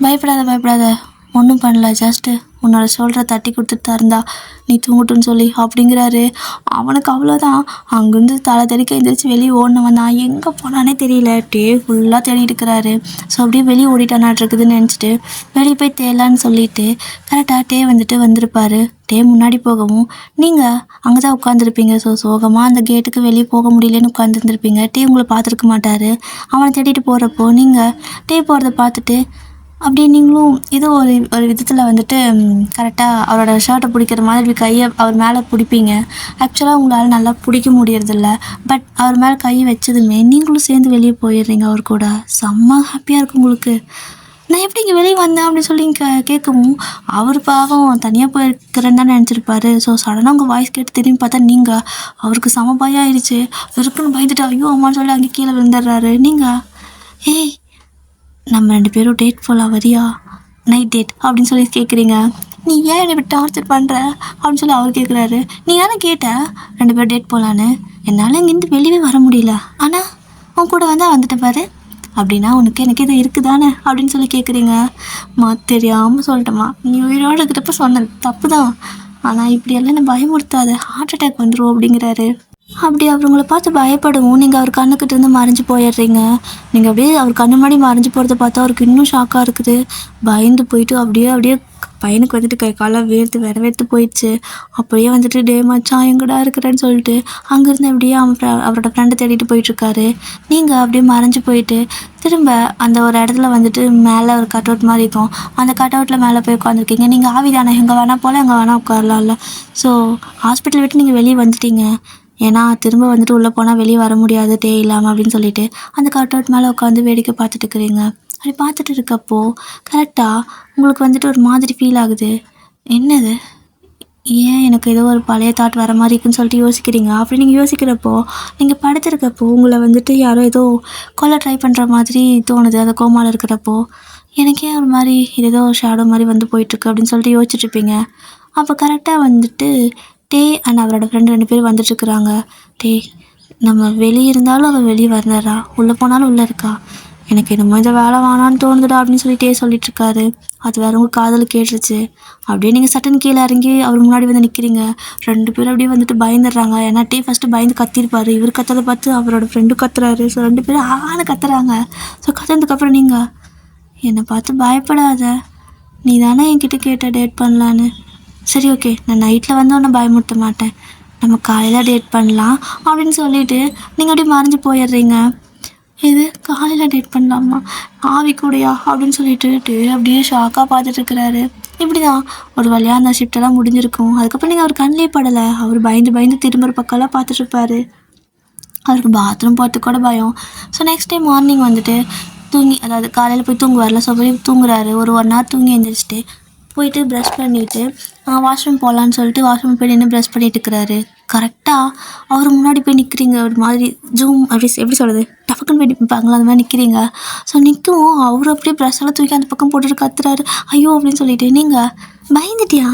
பயப்படாத ஒன்றும் பண்ணல, ஜஸ்ட்டு உன்னோட சொல்கிற தட்டி கொடுத்துட்டு தான் இருந்தா, நீ தூங்கட்டுன்னு சொல்லி அப்படிங்கிறாரு. அவனுக்கு அவ்வளோதான். அங்கேருந்து தலை தெறிக்க எழுந்திரிச்சு வெளியே ஓடினவன் தான் எங்கே போனானே தெரியல. டே ஃபுல்லாக தேடிட்டு இருக்கிறாரு. ஸோ அப்படியே வெளியே ஓடிட்டானாட்ருக்குதுன்னு நினச்சிட்டு வெளியே போய் தேடலான்னு சொல்லிட்டு கரெக்டாக டே வந்துட்டு வந்திருப்பார். டே முன்னாடி போகவும் நீங்கள் அங்கே தான் உட்காந்துருப்பீங்க. ஸோ சோகமாக அந்த கேட்டுக்கு வெளியே போக முடியலன்னு உட்காந்துருந்துருப்பீங்க. டே உங்களை பார்த்துருக்க மாட்டார். அவனை தேடிட்டு போகிறப்போ நீங்கள் டே போகிறத பார்த்துட்டு அப்படியே நீங்களும் ஏதோ ஒரு ஒரு விதத்தில் வந்துட்டு கரெக்டாக அவரோட ஷர்ட்டை பிடிக்கிற மாதிரி கையை அவர் மேலே பிடிப்பீங்க. ஆக்சுவலாக உங்களால் நல்லா பிடிக்க முடியறதில்ல. பட் அவர் மேலே கை வச்சதுமே நீங்களும் சேர்ந்து வெளியே போயிடுறீங்க அவர் கூட. செம்ம ஹாப்பியாக இருக்கும் உங்களுக்கு. நான் எப்படி இங்கே வெளியே வந்தேன் அப்படின்னு சொல்லி கேட்கவும், அவர் பாவம் தனியாக போயிருக்கிறேன்னு தான் நினச்சிருப்பாரு. ஸோ சடனாக உங்கள் வாய்ஸ் கேட்டு திரும்பி பார்த்தா நீங்கள், அவருக்கு செம பயம் ஆயிடுச்சு. இருக்குன்னு பயந்துட்டு ஐயோ அம்மான்னு சொல்லி அங்கே கீழே விழுந்துடுறாரு. நீங்கள் ஏய் நம்ம 2 பேரும் டேட் போகலாம் வரியா, நைட் டேட் அப்படின்னு சொல்லி கேட்குறீங்க. நீ ஏன் என்னை இப்படி டார்ச்சர் பண்ணுற அப்படின்னு சொல்லி அவர் கேட்குறாரு. நீ தானே கேட்ட 2 பேரும் டேட் போகலான்னு, என்னால் இங்கேருந்து வெளியே வர முடியல, ஆனால் உன் கூட வந்துட்டேன் பாரு, அப்படின்னா உனக்கு எனக்கு இது இருக்குதானே அப்படின்னு சொல்லி கேட்குறீங்க. தெரியாமல் சொல்லிட்டேம்மா, நீ உயிரோடு இருக்கிறப்ப சொன்னது தப்பு தான், ஆனால் இப்படியெல்லாம் என்னை பயமுறுத்தாத, ஹார்ட் அட்டாக் வந்துடும் அப்படிங்கிறாரு. அப்படி அவங்கள பார்த்து பயப்படவும் நீங்கள் அவர் கண்ணுக்கிட்ட இருந்து மறைஞ்சு போயிடுறீங்க. நீங்கள் அப்படியே அவர் கண்ணு முன்னாடி மறைஞ்சு போகிறத பார்த்தா அவருக்கு இன்னும் ஷாக்காக இருக்குது. பயந்து போயிட்டு அப்படியே பையனுக்கு வந்துட்டு கை காலாக வேர்த்து போயிடுச்சு. அப்படியே வந்துட்டு டே மச்சான் எங்கடா இருக்கிறேன்னு சொல்லிட்டு அங்கேருந்து அப்படியே அவரோட ஃப்ரெண்டை தேடிட்டு போயிட்டுருக்காரு. நீங்கள் அப்படியே மறைஞ்சு போயிட்டு திரும்ப அந்த ஒரு இடத்துல வந்துட்டு மேலே ஒரு கட் அவுட் மாதிரி இருக்கும். அந்த கட் அவுட்டில் மேலே போய் உட்காந்துருக்கீங்க. நீங்கள் ஆவிதானே, எங்கே வேணால் போல் எங்கே வேணால் உட்காரலாம்ல. ஸோ ஹாஸ்பிட்டல் விட்டு நீங்கள் வெளியே வந்துட்டீங்க. ஏன்னா திரும்ப வந்துட்டு உள்ளே போனால் வெளியே வர முடியாது டே இல்லாமல் அப்படின்னு சொல்லிட்டு அந்த கட் அவுட் மேலே உட்காந்து வேடிக்கை பார்த்துட்டு இருக்கிறீங்க. அப்படி பார்த்துட்டு இருக்கப்போ கரெக்டாக உங்களுக்கு வந்துட்டு ஒரு மாதிரி ஃபீல் ஆகுது. என்னது, ஏன் எனக்கு ஏதோ ஒரு பழைய தாட் வர மாதிரி இருக்குன்னு சொல்லிட்டு யோசிக்கிறீங்க. அப்படி நீங்கள் யோசிக்கிறப்போ நீங்கள் படுத்துருக்கப்போ உங்களை வந்துட்டு யாரோ ஏதோ கொல்ல ட்ரை பண்ணுற மாதிரி தோணுது. அந்த கோமாவில் இருக்கிறப்போ எனக்கே ஒரு மாதிரி இது ஏதோ ஷேடோ மாதிரி வந்து போயிட்டுருக்கு அப்படின்னு சொல்லிட்டு யோசிச்சுட்ருப்பீங்க. அப்போ கரெக்டாக வந்துட்டு டே அண்ட் அவரோட ஃப்ரெண்டு 2 பேரும் வந்துட்டுருக்குறாங்க. டே நம்ம வெளியே இருந்தாலும் அவள் வெளியே வரலறா, உள்ளே போனாலும் உள்ளே இருக்கா, எனக்கு என்னமோ இந்த வேலை வேணான்னு தோணுதுடா அப்படின்னு சொல்லிட்டே சொல்லிட்டுருக்காரு. அது வேற உங்கள் காதில் கேட்டுருச்சு. அப்படியே நீங்கள் சட்டன் கீழே இறங்கி அவர் முன்னாடி வந்து நிற்கிறீங்க. 2 பேரும் அப்படியே வந்துட்டு பயந்துடுறாங்க. ஏன்னா டே ஃபஸ்ட்டு பயந்து கத்திருப்பார். இவர் கத்துறதை பார்த்து அவரோட ஃப்ரெண்டு கத்துறாரு. ஸோ 2 பேரும் ஆன்னு கத்துறாங்க. ஸோ கத்துனதுக்கப்புறம் நீங்கள் என்னை பார்த்து பயப்படாத, நீ தானே என்கிட்ட கேட்ட டேட் பண்ணலான்னு, சரி ஓகே நான் நைட்டில் உன்னை பயமுறுத்த மாட்டேன், நம்ம காலையில் டேட் பண்ணலாம் அப்படின்னு சொல்லிட்டு நீங்கள் அப்படியே மறைஞ்சு போயிடுறீங்க. இது காலையில் டேட் பண்ணலாமா, ஆவி கூடையா அப்படின்னு சொல்லிட்டு அப்படியே ஷாக்காக பார்த்துட்ருக்கிறாரு. இப்படி தான் ஒரு வழியாக அந்த ஷிஃப்டெல்லாம் முடிஞ்சிருக்கும். அதுக்கப்புறம் நீங்கள் அவர் கண்ணிலே படலை. அவர் பயந்து திரும்ப பக்கம்லாம் பார்த்துட்ருப்பாரு. அவருக்கு பாத்ரூம் போகிறதுக்கு கூட பயம். ஸோ நெக்ஸ்ட் டே மார்னிங் வந்துட்டு அதாவது காலையில் போய் தூங்குவார்ல, ஸோ போய் தூங்குறாரு. ஒரு 1 hour தூங்கி எழுந்திரிச்சிட்டு போயிட்டு ப்ரஷ் பண்ணிவிட்டு வாஷ்ரூம் போகலான்னு சொல்லிட்டு வாஷ்ரூம் போய் நின்று ப்ரஷ் பண்ணிட்டு இருக்கிறாரு. கரெக்டாக அவர் முன்னாடி போய் நிற்கிறீங்க. ஒரு மாதிரி ஜூம் எப்படி சொல்கிறது, டஃபக்குன்னு போய் நிற்பாங்களா அந்த மாதிரி நிற்கிறீங்க. ஸோ நிற்கவும் அவர் அப்படியே ப்ரஷ்ஷெல்லாம் தூக்கி அந்த பக்கம் போட்டுட்டு கத்துறாரு. ஐயோ அப்படின்னு சொல்லிட்டு நீங்கள் பயந்துட்டியா,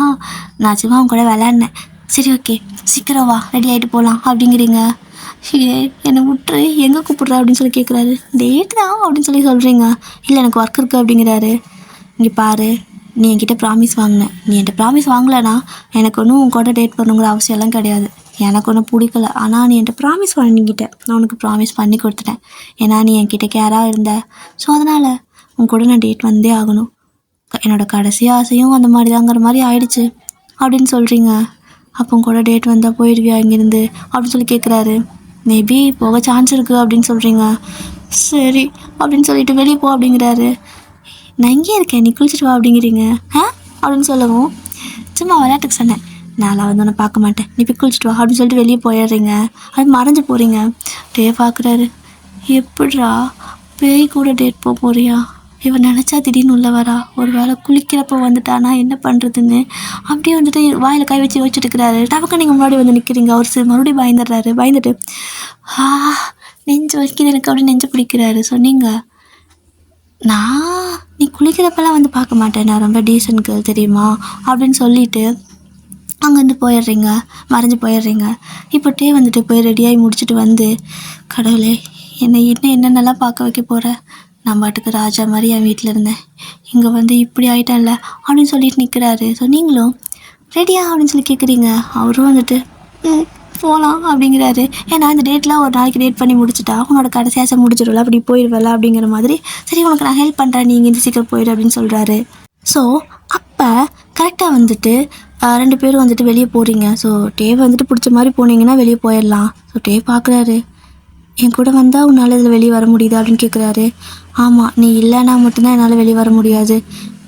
நான் சும்மா அவங்க கூட விளையாடினேன், சரி ஓகே சீக்கிரம் வா ரெடி ஆகிட்டு போகலாம் அப்படிங்கிறீங்க. என்னை விட்டுரு, எங்கே கூப்பிட்ற அப்படின்னு சொல்லி கேட்குறாரு. டேட் தான் அப்படின்னு சொல்லி சொல்கிறீங்க. இல்லை எனக்கு ஒர்க் இருக்குது அப்படிங்கிறாரு. இங்கே பாரு, நீ என்கிட்ட ப்ராமிஸ் வாங்கினேன், நீ என்கிட்ட ப்ராமிஸ் வாங்கலைன்னா எனக்கு ஒன்றும் உன் கூட டேட் பண்ணுங்கிற அவசியம்லாம் கிடையாது, எனக்கு ஒன்றும் பிடிக்கல, ஆனால் நீ என்கிட்ட ப்ராமிஸ் வாங்கிக்கிட்ட, நான் உனக்கு ப்ராமிஸ் பண்ணி கொடுத்துட்டேன், ஏன்னா நீ என்கிட்ட கேராக இருந்த, ஸோ அதனால் உன் கூட நான் டேட் வந்தே ஆகணும், என்னோடய கடைசி ஆசையும் அந்த மாதிரி தாங்கிற மாதிரி ஆயிடுச்சு அப்படின்னு சொல்கிறீங்க. அப்போ கூட டேட் வந்தால் போயிடுவியா இங்கேருந்து அப்படின்னு சொல்லி கேட்குறாரு. மேபி போக சான்ஸ் இருக்குது அப்படின்னு சொல்கிறீங்க. சரி அப்படின்னு சொல்லிட்டு வெளியே போ அப்படிங்கிறாரு. நான் இங்கே இருக்கேன், நீ குளிச்சுட்டு வா அப்படிங்கிறீங்க. அப்படின்னு சொல்லவும் சும்மா விளையாட்டுக்கு சொன்னேன், நான்லாம் வந்து உன்னை பார்க்க மாட்டேன், நீ போய் குளிச்சுட்டு வா அப்படின்னு சொல்லிட்டு வெளியே போயிடுறீங்க. அது மறைஞ்சு போகிறீங்க. டே பார்க்குறாரு, எப்படிரா பேய் கூட டேட் போக போறியா? இவன் நினச்சா திடீர்னு உள்ள வரா, ஒரு வேளை குளிக்கிறப்போ வந்துட்டானா என்ன பண்ணுறதுன்னு அப்படியே வந்துட்டு வாயில் கை வச்சு வச்சுட்டு இருக்கிறாரு. டபக்கு நீங்கள் முன்னாடி வந்து நிற்கிறீங்க. அவர் மறுபடியும் பயந்துடுறாரு. பயந்துட்டு நெஞ்சு வைக்கிது எனக்கு அப்படின்னு நெஞ்சு பிடிக்கிறாரு. சொன்னீங்க, நான் நீ குளிக்கிறப்பெல்லாம் வந்து பார்க்க மாட்டேன், நான் ரொம்ப டீசன்ட் கேர்ள் தெரியுமா அப்படின்னு சொல்லிட்டு அங்கேருந்து போயிடுறீங்க. மறைஞ்சு போயிடுறீங்க. இப்போ டே வந்துட்டு போய் ரெடியாகி முடிச்சுட்டு வந்து, கடவுளே என்னை இன்னும் என்னென்னலாம் பார்க்க வைக்க போகிற, நான் பாட்டுக்கு ராஜா மாதிரி என் வீட்டில் இருந்தேன், இங்கே வந்து இப்படி ஆகிட்டேன்ல அப்படின்னு சொல்லிட்டு நிற்கிறாரு. ஸோ நீங்களும் ரெடியா அப்படின்னு சொல்லி கேட்குறீங்க. அவரும் வந்துட்டு போகலாம் அப்படிங்கிறாரு. ஏன்னா இந்த டேட்லாம் ஒரு நாளைக்கு டேட் பண்ணி முடிச்சுட்டா உன்னோட கடைசியாசை முடிச்சிடும்ல, அப்படி போயிடுவல அப்படிங்கிற மாதிரி. சரி உனக்கு நான் ஹெல்ப் பண்ணுறேன், நீங்கள் இந்த சீக்கிரம் போயிடு அப்படின்னு சொல்கிறாரு. ஸோ அப்போ கரெக்டாக வந்துட்டு 2 பேரும் வந்துட்டு வெளியே போகிறீங்க. ஸோ டே வந்துட்டு பிடிச்ச மாதிரி போனீங்கன்னா வெளியே போயிடலாம். ஸோ டே பார்க்குறாரு, என் கூட வந்தால் உன்னால் இதில் வெளியே வர முடியுது அப்படின்னு கேட்குறாரு. ஆமாம், நீ இல்லைன்னா மட்டும்தான் என்னால் வெளியே வர முடியாது,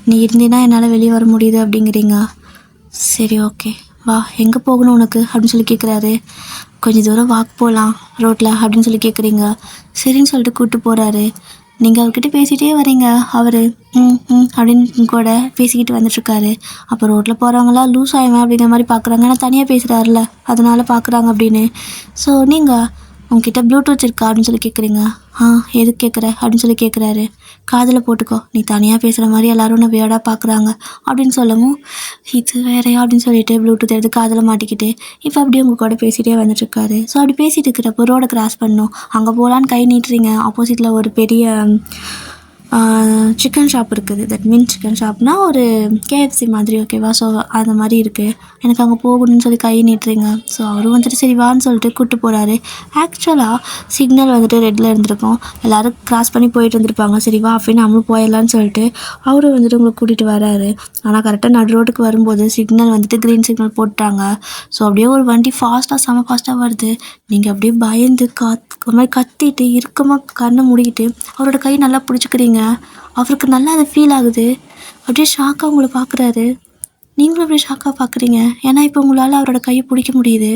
நீ இருந்தீன்னா என்னால் வெளியே வர முடியுது அப்படிங்கிறீங்க. சரி ஓகே வா, எங்கே போகணும் உனக்கு அப்படின்னு சொல்லி கேட்குறாரு. கொஞ்சம் தூரம் வாக் போகலாம் ரோட்டில் அப்படின்னு சொல்லி கேட்குறீங்க. சரின்னு சொல்லிட்டு கூப்பிட்டு போகிறாரு. நீங்கள் அவர்கிட்ட பேசிகிட்டே வரீங்க. அவர் அப்படின்னு கூட பேசிக்கிட்டு வந்துட்டுருக்காரு. அப்போ ரோட்டில் போகிறவங்களாம் லூஸ் ஆகிவேன் அப்படிங்கிற மாதிரி பார்க்குறாங்க. ஏன்னா தனியாக பேசுகிறாருல, அதனால் பார்க்குறாங்க அப்படின்னு. ஸோ நீங்கள் உங்ககிட்ட ப்ளூடூத் இருக்கா அப்படின்னு சொல்லி கேட்குறீங்க. எதுக்கு கேட்குற அப்படின்னு சொல்லி கேட்குறாரு. காதில் போட்டுக்கோ, நீ தனியாக பேசுகிற மாதிரி எல்லோரும் நான் வியர்டாக பார்க்குறாங்க அப்படின்னு சொல்லவும், இது வேறையா அப்படின்னு சொல்லிட்டு ப்ளூடூத் எடுத்து காதில் மாட்டிக்கிட்டு இப்போ அப்படியே உங்கள் கூட பேசிகிட்டே வந்துட்டுருக்காரு. ஸோ அப்படி பேசிகிட்டு இருக்கிறப்போ ரோடை கிராஸ் பண்ணணும். அங்கே போகலான்னு கை நீட்டுறீங்க. ஆப்போசிட்டில் ஒரு பெரிய சிக்கன் ஷாப் இருக்குது. தட் மீன்ஸ் சிக்கன் ஷாப்னால் ஒரு கேஎஃப்சி மாதிரி, ஓகேவா? ஸோ அந்த மாதிரி இருக்குது. எனக்கு அங்கே போகணும்னு சொல்லி கை நீட்டுறீங்க. ஸோ அவரும் வந்துட்டு சரி வான்னு சொல்லிட்டு கூப்பிட்டு போகிறாரு. ஆக்சுவலாக சிக்னல் வந்துட்டு ரெட்டில் இருந்திருக்கும், எல்லோரும் கிராஸ் பண்ணி போயிட்டு இருந்திருப்பாங்க. சரி வா அப்படின்னு நம்மளும் போயிடலான்னு சொல்லிட்டு அவரும் வந்துட்டு உங்களை கூட்டிகிட்டு வராரு. ஆனால் கரெக்டாக நடு ரோட்டுக்கு வரும்போது சிக்னல் வந்துட்டு க்ரீன் சிக்னல் போட்டாங்க. ஸோ அப்படியே ஒரு வண்டி செம ஃபாஸ்ட்டாக வருது. நீங்கள் அப்படியே பயந்து ஒரு மாதிரி கத்திட்டு இறுக்கமாக கண்ணை மூடிக்கிட்டு அவரோட கை நல்லா பிடிச்சிக்கிறீங்க. அவருக்கு நல்லா அது ஃபீல் ஆகுது. அப்படியே ஷாக்காக உங்களை பார்க்குறாரு. நீங்களும் அப்படியே ஷாக்காக பார்க்குறீங்க. ஏன்னா இப்போ உங்களால் அவரோட கையை பிடிக்க முடியுது.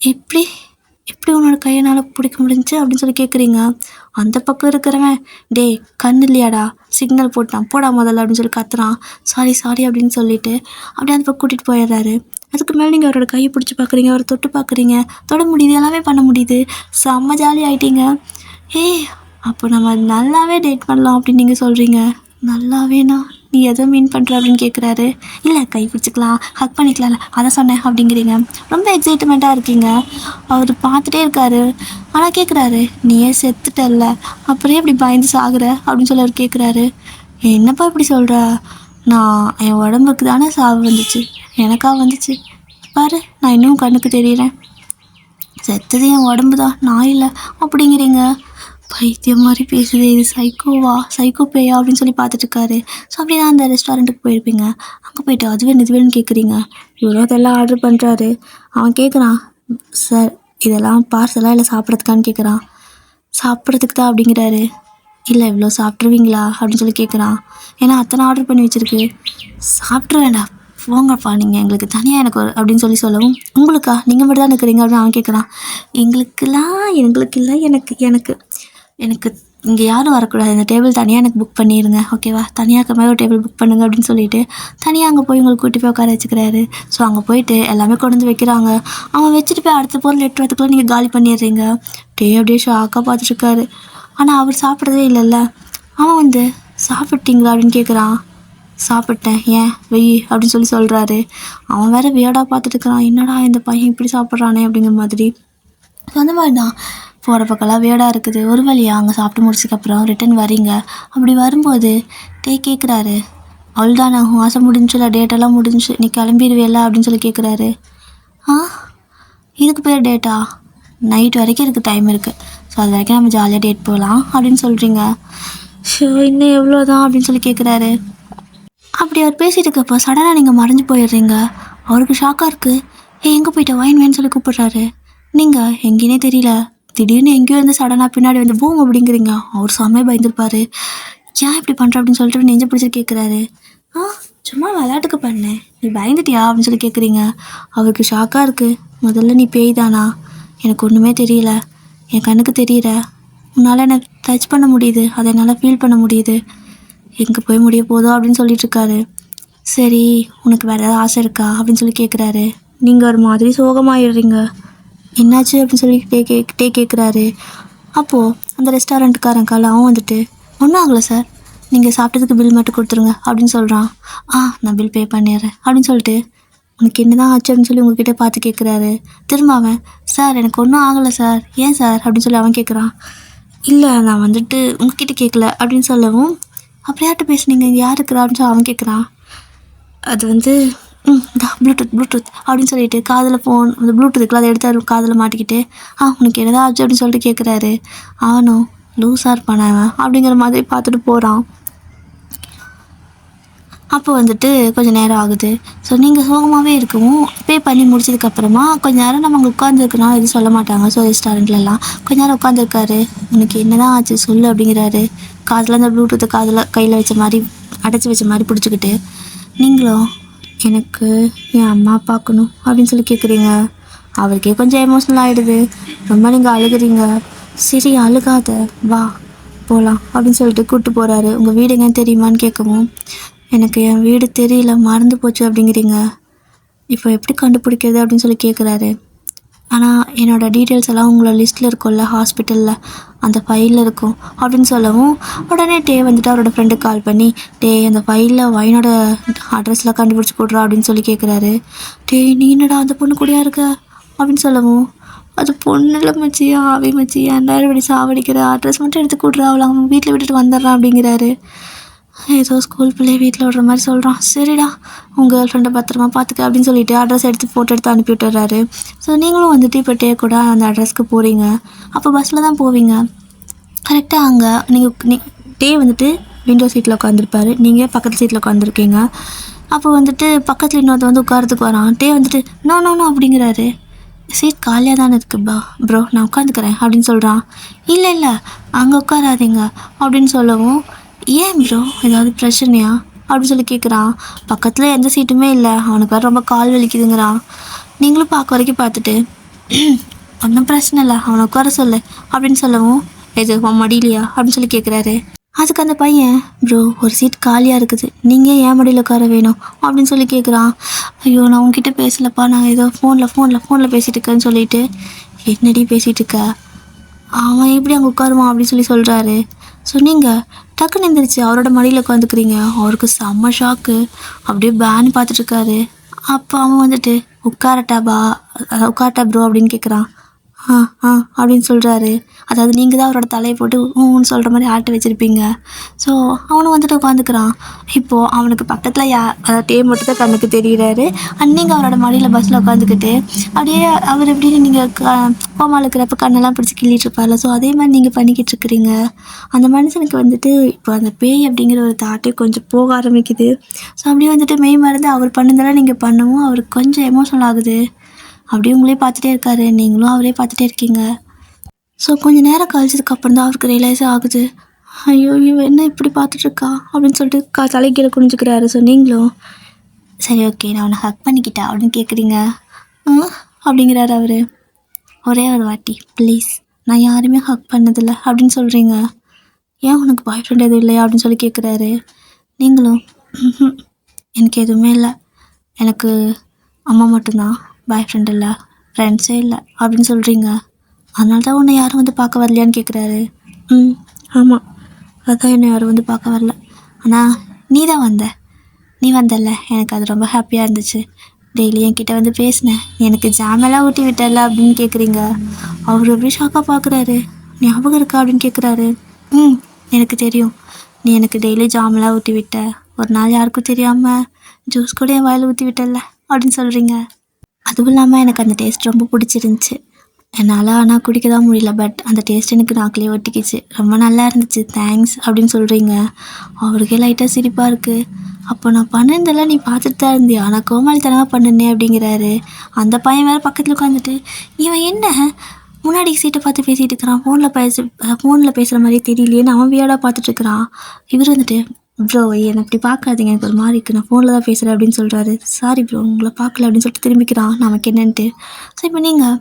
எப்படி எப்படி உன்னோட கையினால் பிடிக்க முடிஞ்சிச்சு அப்படின்னு சொல்லி கேட்குறீங்க. அந்த பக்கம் இருக்கிறவன், டே கண் இல்லையாடா, சிக்னல் போட்டான் போடா முதல்ல அப்படின்னு சொல்லி கத்துறான். சாரி அப்படின்னு சொல்லிட்டு அப்படியே அந்த பக்கம் கூட்டிகிட்டு போயிடுறாரு. அதுக்கு மேலே நீங்கள் அவரோட கையை பிடிச்சி பார்க்குறீங்க, அவரை தொட்டு பார்க்குறீங்க, தொட முடியுது, எல்லாமே பண்ண முடியுது. செம்ம ஜாலி ஆகிட்டீங்க. அப்போ நம்ம நல்லாவே டேட் பண்ணலாம் அப்படின்னு நீங்கள் சொல்கிறீங்க. நல்லாவேண்ணா நீ எதை மீன் பண்ணுற அப்படின்னு கேட்குறாரு. இல்லை கை பிடிச்சிக்கலாம், ஹக் பண்ணிக்கலாம்ல, அதை சொன்னேன் அப்படிங்கிறீங்க. ரொம்ப எக்ஸைட்மெண்ட்டாக இருக்கீங்க. அவர் பார்த்துட்டே இருக்காரு. ஆனால் கேட்குறாரு, நீயே செத்துட்டல்ல, அப்புறம் இப்படி பயந்து சாகுற அப்படின்னு சொல்லி அவர் கேட்குறாரு. என்னப்பா இப்படி சொல்கிற, நான் என் உடம்புக்கு தானே சாவு வந்துச்சு, எனக்கா வந்துச்சு பாரு, நான் இன்னும் கண்ணுக்கு தெரியுறேன், செத்தது என் உடம்பு தான், நான் இல்லை அப்படிங்கிறீங்க. பைத்தியம் மாதிரி பேசுது, இது சைக்கோ பேயா அப்படின்னு சொல்லி பார்த்துட்ருக்காரு. ஸோ அப்படி தான் அந்த ரெஸ்டாரண்ட்டுக்கு போயிருப்பீங்க. அங்கே போய்ட்டு இதுவேன்னு கேட்குறீங்க. இவ்வளோ அதெல்லாம் ஆர்டர் பண்ணுறாரு. அவன் கேட்குறான், சார் இதெல்லாம் பார்சலாக இல்லை சாப்பிட்றதுக்கான்னு கேட்குறான். சாப்பிட்றதுக்கு தான் அப்படிங்கிறாரு. இல்லை இவ்வளோ சாப்பிட்ருவீங்களா அப்படின்னு சொல்லி கேட்குறான். ஏன்னா அத்தனை ஆர்டர் பண்ணி வச்சுருக்கு. சாப்பிட்ற வேண்டாம் போங்கப்பா, நீங்கள் எங்களுக்கு தனியாக எனக்கு அப்படின்னு சொல்லவும், உங்களுக்கா நீங்கள் மட்டும் தான் இருக்கிறீங்க அப்படின்னு அவன் கேட்குறான். எங்களுக்கு இல்லை, எனக்கு இங்கே யாரும் வரக்கூடாது, இந்த டேபிள் தனியாக எனக்கு புக் பண்ணிடுங்க, ஓகேவா? தனியாக மாதிரி ஒரு டேபிள் புக் பண்ணுங்க அப்படின்னு சொல்லிட்டு தனியாக அங்கே போய் உங்களுக்கு கூட்டி போய் உட்கார வச்சுக்கிறாரு. ஸோ அங்கே போயிட்டு எல்லாமே கொண்டு வந்து வைக்கிறாங்க. அவன் வச்சுட்டு போய் அடுத்த பொருள் எட்டுறதுக்குள்ளே நீங்கள் காலி பண்ணிடுறீங்க. அப்படியே ஷாக்காக பார்த்துட்ருக்காரு. ஆனால் அவர் சாப்பிட்றதே இல்லைல்ல. அவன் வந்து சாப்பிட்டீங்களா அப்படின்னு கேட்குறான். சாப்பிட்டேன், ஏன் வெய் அப்படின்னு சொல்கிறாரு. அவன் வேறு வியர்டாக பார்த்துட்டு இருக்கிறான். என்னடா இந்த பையன் இப்படி சாப்பிட்றானே அப்படிங்கிற மாதிரி. ஸோ அந்த மாதிரி தான் போகிற பக்கம்லாம் வியர்டாக இருக்குது. ஒரு வழியாக அங்கே சாப்பிட்டு முடிச்சதுக்கப்புறம் ரிட்டன் வரீங்க. அப்படி வரும்போது கேட்குறாரு, அவ்வளோதானா உன் ஆசை முடிஞ்சுல, டேட்டெல்லாம் முடிஞ்சு, நீ கிளம்பிடுவேல அப்படின்னு சொல்லி கேட்குறாரு. இதுக்கு பேர் டேட்டா? நைட் வரைக்கும் இருக்குது, டைம் இருக்குது. ஸோ அது வரைக்கும் நம்ம ஜாலியாக டேட் போகலாம் அப்படின்னு சொல்கிறீங்க. ஷோ இன்னும் எவ்வளோதான் அப்படின்னு சொல்லி கேட்குறாரு. அப்படி அவர் பேசிகிட்டு இருக்கப்போ சடனாக நீங்கள் மறைஞ்சு போயிடுறீங்க. அவருக்கு ஷாக்காக இருக்குது. எங்கே போயிட்ட, வேணுன்னு சொல்லி கூப்பிட்றாரு. நீங்கள் எங்கேனே தெரியல, திடீர்னு எங்கேயோ இருந்து சடனாக பின்னாடி வந்து பூம் அப்படிங்கிறீங்க. அவர் செம்மையாக பயந்துருப்பார். ஏன் இப்படி பண்ணுற அப்படின்னு சொல்லிட்டு நெஞ்சு பிடிச்சி கேட்குறாரு. சும்மா விளையாட்டுக்கு பண்ணேன், நீ பயந்துட்டியா அப்படின்னு சொல்லி கேட்குறீங்க. அவருக்கு ஷாக்காக இருக்குது. முதல்ல நீ பேய் தானா? எனக்கு ஒன்றுமே தெரியல, என் கண்ணுக்கு தெரியல, உன்னால் என்னை டச் பண்ண முடியுது, அதை என்னால் ஃபீல் பண்ண முடியுது, எங்கே போய் முடிய போதோ அப்படின்னு சொல்லிட்டு இருக்காரு. சரி, உனக்கு வேறு ஏதாவது ஆசை இருக்கா அப்படின்னு சொல்லி கேட்குறாரு. நீங்கள் ஒரு மாதிரி சோகமாயிடுறீங்க. என்னாச்சு அப்படின்னு சொல்லி கேட்குறாரு. அப்போது அந்த ரெஸ்டாரண்ட்டுக்காரன் அவன் வந்துட்டு, ஒன்றும் ஆகலை சார், நீங்கள் சாப்பிட்டதுக்கு பில் மட்டும் கொடுத்துருங்க அப்படின்னு சொல்கிறான். நான் பில் பே பண்ணிடுறேன் அப்படின்னு சொல்லிட்டு, உனக்கு என்ன தான் ஆச்சு அப்படின்னு சொல்லி உங்ககிட்ட பார்த்து கேட்குறாரு. திரும்ப அவன், சார் எனக்கு ஒன்றும் ஆகலை சார், ஏன் சார் அப்படின்னு சொல்லி அவன் கேட்குறான். இல்லை, நான் வந்துட்டு உங்ககிட்ட கேட்கல அப்படின்னு சொல்லவும், அப்புறம் யார்கிட்ட பேசுனீங்க, யார் இருக்கிறா அப்படின்னு சொல்லி அவன் கேட்குறான். அது வந்து ப்ளூடூத் அப்படின்னு சொல்லிட்டு காதில் ஃபோன், அந்த ப்ளூடூத் இருக்குல்ல, அதை எடுத்து காதில் மாட்டிக்கிட்டு, உனக்கு என்னதான் ஆச்சு அப்படின்னு சொல்லிட்டு கேட்குறாரு. அவனும் லூஸாக இருப்பானே அவன் அப்படிங்கிற மாதிரி பார்த்துட்டு போகிறான். அப்போ வந்துட்டு கொஞ்சம் நேரம் ஆகுது. ஸோ நீங்கள் சோகமாகவே இருக்கவும் பே பண்ணி முடிச்சதுக்கப்புறமா கொஞ்சம் நேரம் நம்ம அங்கே உட்காந்துருக்கணும், எதுவும் சொல்ல மாட்டாங்க. ஸோ ரெஸ்டாரண்ட்லலாம் கொஞ்சம் நேரம் உட்காந்துருக்காரு. உனக்கு என்ன தான் ஆச்சு சொல்லு அப்படிங்கிறாரு. காதில் அந்த ப்ளூடூத்தை காதில் கையில் வச்ச மாதிரி அடைச்சி வச்ச மாதிரி பிடிச்சிக்கிட்டு, நீங்களும் எனக்கு என் அம்மா பார்க்கணும் அப்படின்னு சொல்லி கேட்குறீங்க. அவருக்கே கொஞ்சம் எமோஷ்னல் ஆகிடுது. ரொம்ப நீங்கள் அழுகுறீங்க. சரி அழுகாத, வா போகலாம் அப்படின்னு சொல்லிட்டு கூப்பிட்டு போகிறாரு. உங்கள் வீடு எங்கன்னு தெரியுமான்னு கேட்கவும், எனக்கு என் வீடு தெரியல, மறந்து போச்சு அப்படிங்கிறீங்க. இப்போ எப்படி கண்டுபிடிக்கிறது அப்படின்னு சொல்லி கேட்குறாரு. ஆனால் என்னோடய டீட்டெயில்ஸ் எல்லாம் உங்களோட லிஸ்ட்டில் இருக்கும்ல, ஹாஸ்பிட்டலில் அந்த ஃபைலில் இருக்கும் அப்படின்னு சொல்லவும், உடனே டே வந்துட்டு அவரோட ஃப்ரெண்டுக்கு கால் பண்ணி, டே அந்த ஃபைலில் வைனோட அட்ரஸில் கண்டுபிடிச்சி கொடுறா அப்படின்னு சொல்லி கேட்குறாரு. டே நீ என்னடா அந்த பொண்ணு கூடயா இருக்க அப்படின்னு சொல்லவும், அது பொண்ணுல மச்சி, ஆவி மச்சி, ஏன்டா இப்படி சாவடிக்கிற, அட்ரஸ் மட்டும் எடுத்து கொடுறா, அவளை அவன் வீட்டில் விட்டுட்டு வந்துடுறான் அப்படிங்கிறாரு. ஏதோ ஸ்கூல் பிள்ளைய வீட்டில் விடுற மாதிரி சொல்கிறான். சரிடா, உங்கள் கேர்ள் ஃப்ரெண்டை பத்திரமா பார்த்துக்க அப்படின்னு சொல்லிட்டு அட்ரஸ் எடுத்து ஃபோட்டோ எடுத்து அனுப்பி விட்டுறாரு. ஸோ நீங்களும் வந்துட்டு இப்போ டே கூட அந்த அட்ரஸ்க்கு போகிறீங்க. அப்போ பஸ்ஸில் தான் போவீங்க. கரெக்டாக அங்கே நீங்கள் டே வந்துட்டு விண்டோ சீட்டில் உட்காந்துருப்பாரு, நீங்கள் பக்கத்து சீட்டில் உட்காந்துருக்கீங்க. அப்போ வந்துட்டு பக்கத்தில் இன்னொருத்த வந்து உட்காரத்துக்கு வரான். டே வந்துட்டு நோ நோ நோ அப்படிங்கிறாரு. சீட் காலியாக தானே இருக்குப்பா ப்ரோ, நான் உட்காந்துக்கிறேன் அப்படின்னு சொல்கிறான். இல்லை இல்லை, அங்கே உட்காராதீங்க அப்படின்னு சொல்லவும், ஏன் ப்ரோ ஏதாவது பிரச்சனையா அப்படின்னு சொல்லி கேட்குறான். பக்கத்தில் எந்த சீட்டுமே இல்லை, அவனுக்கு வேறு ரொம்ப கால் வலிக்குதுங்கிறான். நீங்களும் பார்க்க வரைக்கும் பார்த்துட்டு, ஒன்றும் பிரச்சனை இல்லை, அவனை உட்கார சொல்லு அப்படின்னு சொல்லவும், எது உன் மடியிலையா அப்படின்னு சொல்லி கேட்குறாரு. அதுக்கு அந்த பையன், ப்ரோ ஒரு சீட் காலியாக இருக்குது, நீங்கள் ஏன் மடியில் உட்கார வேணும் அப்படின்னு சொல்லி கேட்குறான். ஐயோ நான் உங்ககிட்ட பேசலப்பா, நான் ஏதோ ஃபோனில் பேசிகிட்டு இருக்கேன்னு சொல்லிட்டு, என்னடி பேசிகிட்டு இருக்க, அவன் எப்படி அங்கே உட்காருவான் அப்படின்னு சொல்லி சொல்கிறாரு. ஸோ நீங்கள் டக்குன்னு எழுந்திரிச்சு அவரோட மடியில் உட்காந்துக்கிறீங்க. அவருக்கு செம்ம ஷாக்கு, அப்படியே பேன்னு பார்த்துட்ருக்காரு. அப்போ அவன் வந்துட்டு உட்காரட்டா ப்ரோ அப்படின்னு கேட்குறான். அப்படின்னு சொல்கிறாரு. அதாவது நீங்கள் தான் அவரோட தலையை போட்டு ஊன்னு சொல்கிற மாதிரி ஆட்டு வச்சுருப்பீங்க. ஸோ அவனும் வந்துட்டு உட்காந்துக்கிறான். இப்போது அவனுக்கு பக்கத்தில் அதாவது டே மட்டும் தான் கண்ணுக்கு தெரிகிறாரு. நீங்கள் அவரோட மடியில் பஸ்ஸில் உட்காந்துக்கிட்டு அப்படியே அவர் எப்படின்னு நீங்கள் கோமாவில் இருக்கிறப்ப கண்ணெல்லாம் பிடிச்சி கிள்ளிட்டு இருப்பார்ல, ஸோ அதே மாதிரி நீங்கள் பண்ணிக்கிட்டு இருக்கிறீங்க. அந்த மனுஷனுக்கு வந்துட்டு இப்போ அந்த பேய் அப்படிங்கிற ஒரு தாட்டே கொஞ்சம் போக ஆரம்பிக்குது. ஸோ அப்படியே வந்துட்டு மெய் மறந்து அவர் பண்ணதெல்லாம் நீங்கள் பண்ணவும் அவருக்கு கொஞ்சம் எமோஷனல் ஆகுது. அப்படியே உங்களே பார்த்துட்டே இருக்காரு, நீங்களும் அவரே பார்த்துட்டே இருக்கீங்க. ஸோ கொஞ்சம் நேரம் கழிச்சதுக்கப்புறம் தான் அவருக்கு ரியலைஸ் ஆகுது, ஐயோ இவன் என்ன இப்படி பார்த்துட்ருக்கா அப்படின்னு சொல்லிட்டு தலைக்கீழே குனிஞ்சுக்கிறாரு. ஸோ நீங்களும் சரி ஓகே நான் உன்னை ஹக் பண்ணிக்கிட்டா அப்படின்னு கேட்குறீங்க. அப்படிங்கிறாரு அவர். ஒரே ஒரு வாட்டி ப்ளீஸ், நான் யாருமே ஹக் பண்ணதில்லை அப்படின்னு சொல்கிறீங்க. ஏன் உனக்கு பாய் ஃப்ரெண்ட் எதுவும் இல்லையா அப்படின்னு சொல்லி கேட்குறாரு. நீங்களும் எனக்கு எதுவுமே இல்லை, எனக்கு அம்மா மட்டும்தான், பாய் ஃப்ரெண்ட் இல்லை, ஃப்ரெண்ட்ஸே இல்லை அப்படின்னு சொல்கிறீங்க. அதனால தான் உன்னை யாரும் வந்து பார்க்க வரலையான்னு கேட்குறாரு. ஆமாம், அதான் என்னை யாரும் வந்து பார்க்க வரல, ஆனால் நீ வந்தல்ல, எனக்கு அது ரொம்ப ஹாப்பியாக இருந்துச்சு. டெய்லி என்கிட்ட வந்து பேசினேன், எனக்கு ஜாமெல்லாம் ஊட்டி விட்டல அப்படின்னு கேட்குறீங்க. அவர் எப்படி ஷாக்காக பார்க்குறாரு. ஞாபகம் இருக்கா அப்படின்னு கேட்குறாரு. எனக்கு தெரியும், நீ எனக்கு டெய்லி ஜாமெல்லாம் ஊட்டி விட்ட, ஒரு நாள் யாருக்கும் தெரியாமல் ஜூஸ் கூட என் வாயில் ஊற்றி விட்டல அப்படின்னு சொல்கிறீங்க. அதுவும் இல்லாமல் எனக்கு அந்த டேஸ்ட் ரொம்ப பிடிச்சிருந்துச்சி. என்னால் ஆனால் குடிக்க தான் முடியல, பட் அந்த டேஸ்ட் எனக்கு நாக்கிலே ஒட்டிக்கிச்சு, ரொம்ப நல்லா இருந்துச்சு, தேங்க்ஸ் அப்படின்னு சொல்கிறீங்க. அவருக்கே லைட்டாக சிரிப்பாக இருக்குது. அப்போ நான் பண்ணதெல்லாம் நீ பார்த்துட்டு தான் இருந்தியா, நான் கோமாளித்தனமாக பண்ணினேன் அப்படிங்கிறாரு. அந்த பையன் வேறு பக்கத்தில் உட்காந்துட்டு, இவன் என்ன முன்னாடி சீட்டை பார்த்து பேசிகிட்டு இருக்கிறான், ஃபோனில் பேசுகிற மாதிரி தெரியலையேன்னு அவன் வியாடாக பார்த்துட்ருக்குறான். இவர் வந்துட்டு ப்ரோ என்னை அப்படி பார்க்காதீங்க, எனக்கு ஒரு மாதிரி இருக்குது, நான் ஃபோனில் தான் பேசுகிறேன் அப்படின்னு சொல்கிறாரு. சாரி ப்ரோ உங்களை பார்க்கல அப்படின்னு சொல்லிட்டு திரும்பிக்கிறான் நமக்கு என்னன்ட்டு. ஸோ இப்போ நீங்கள்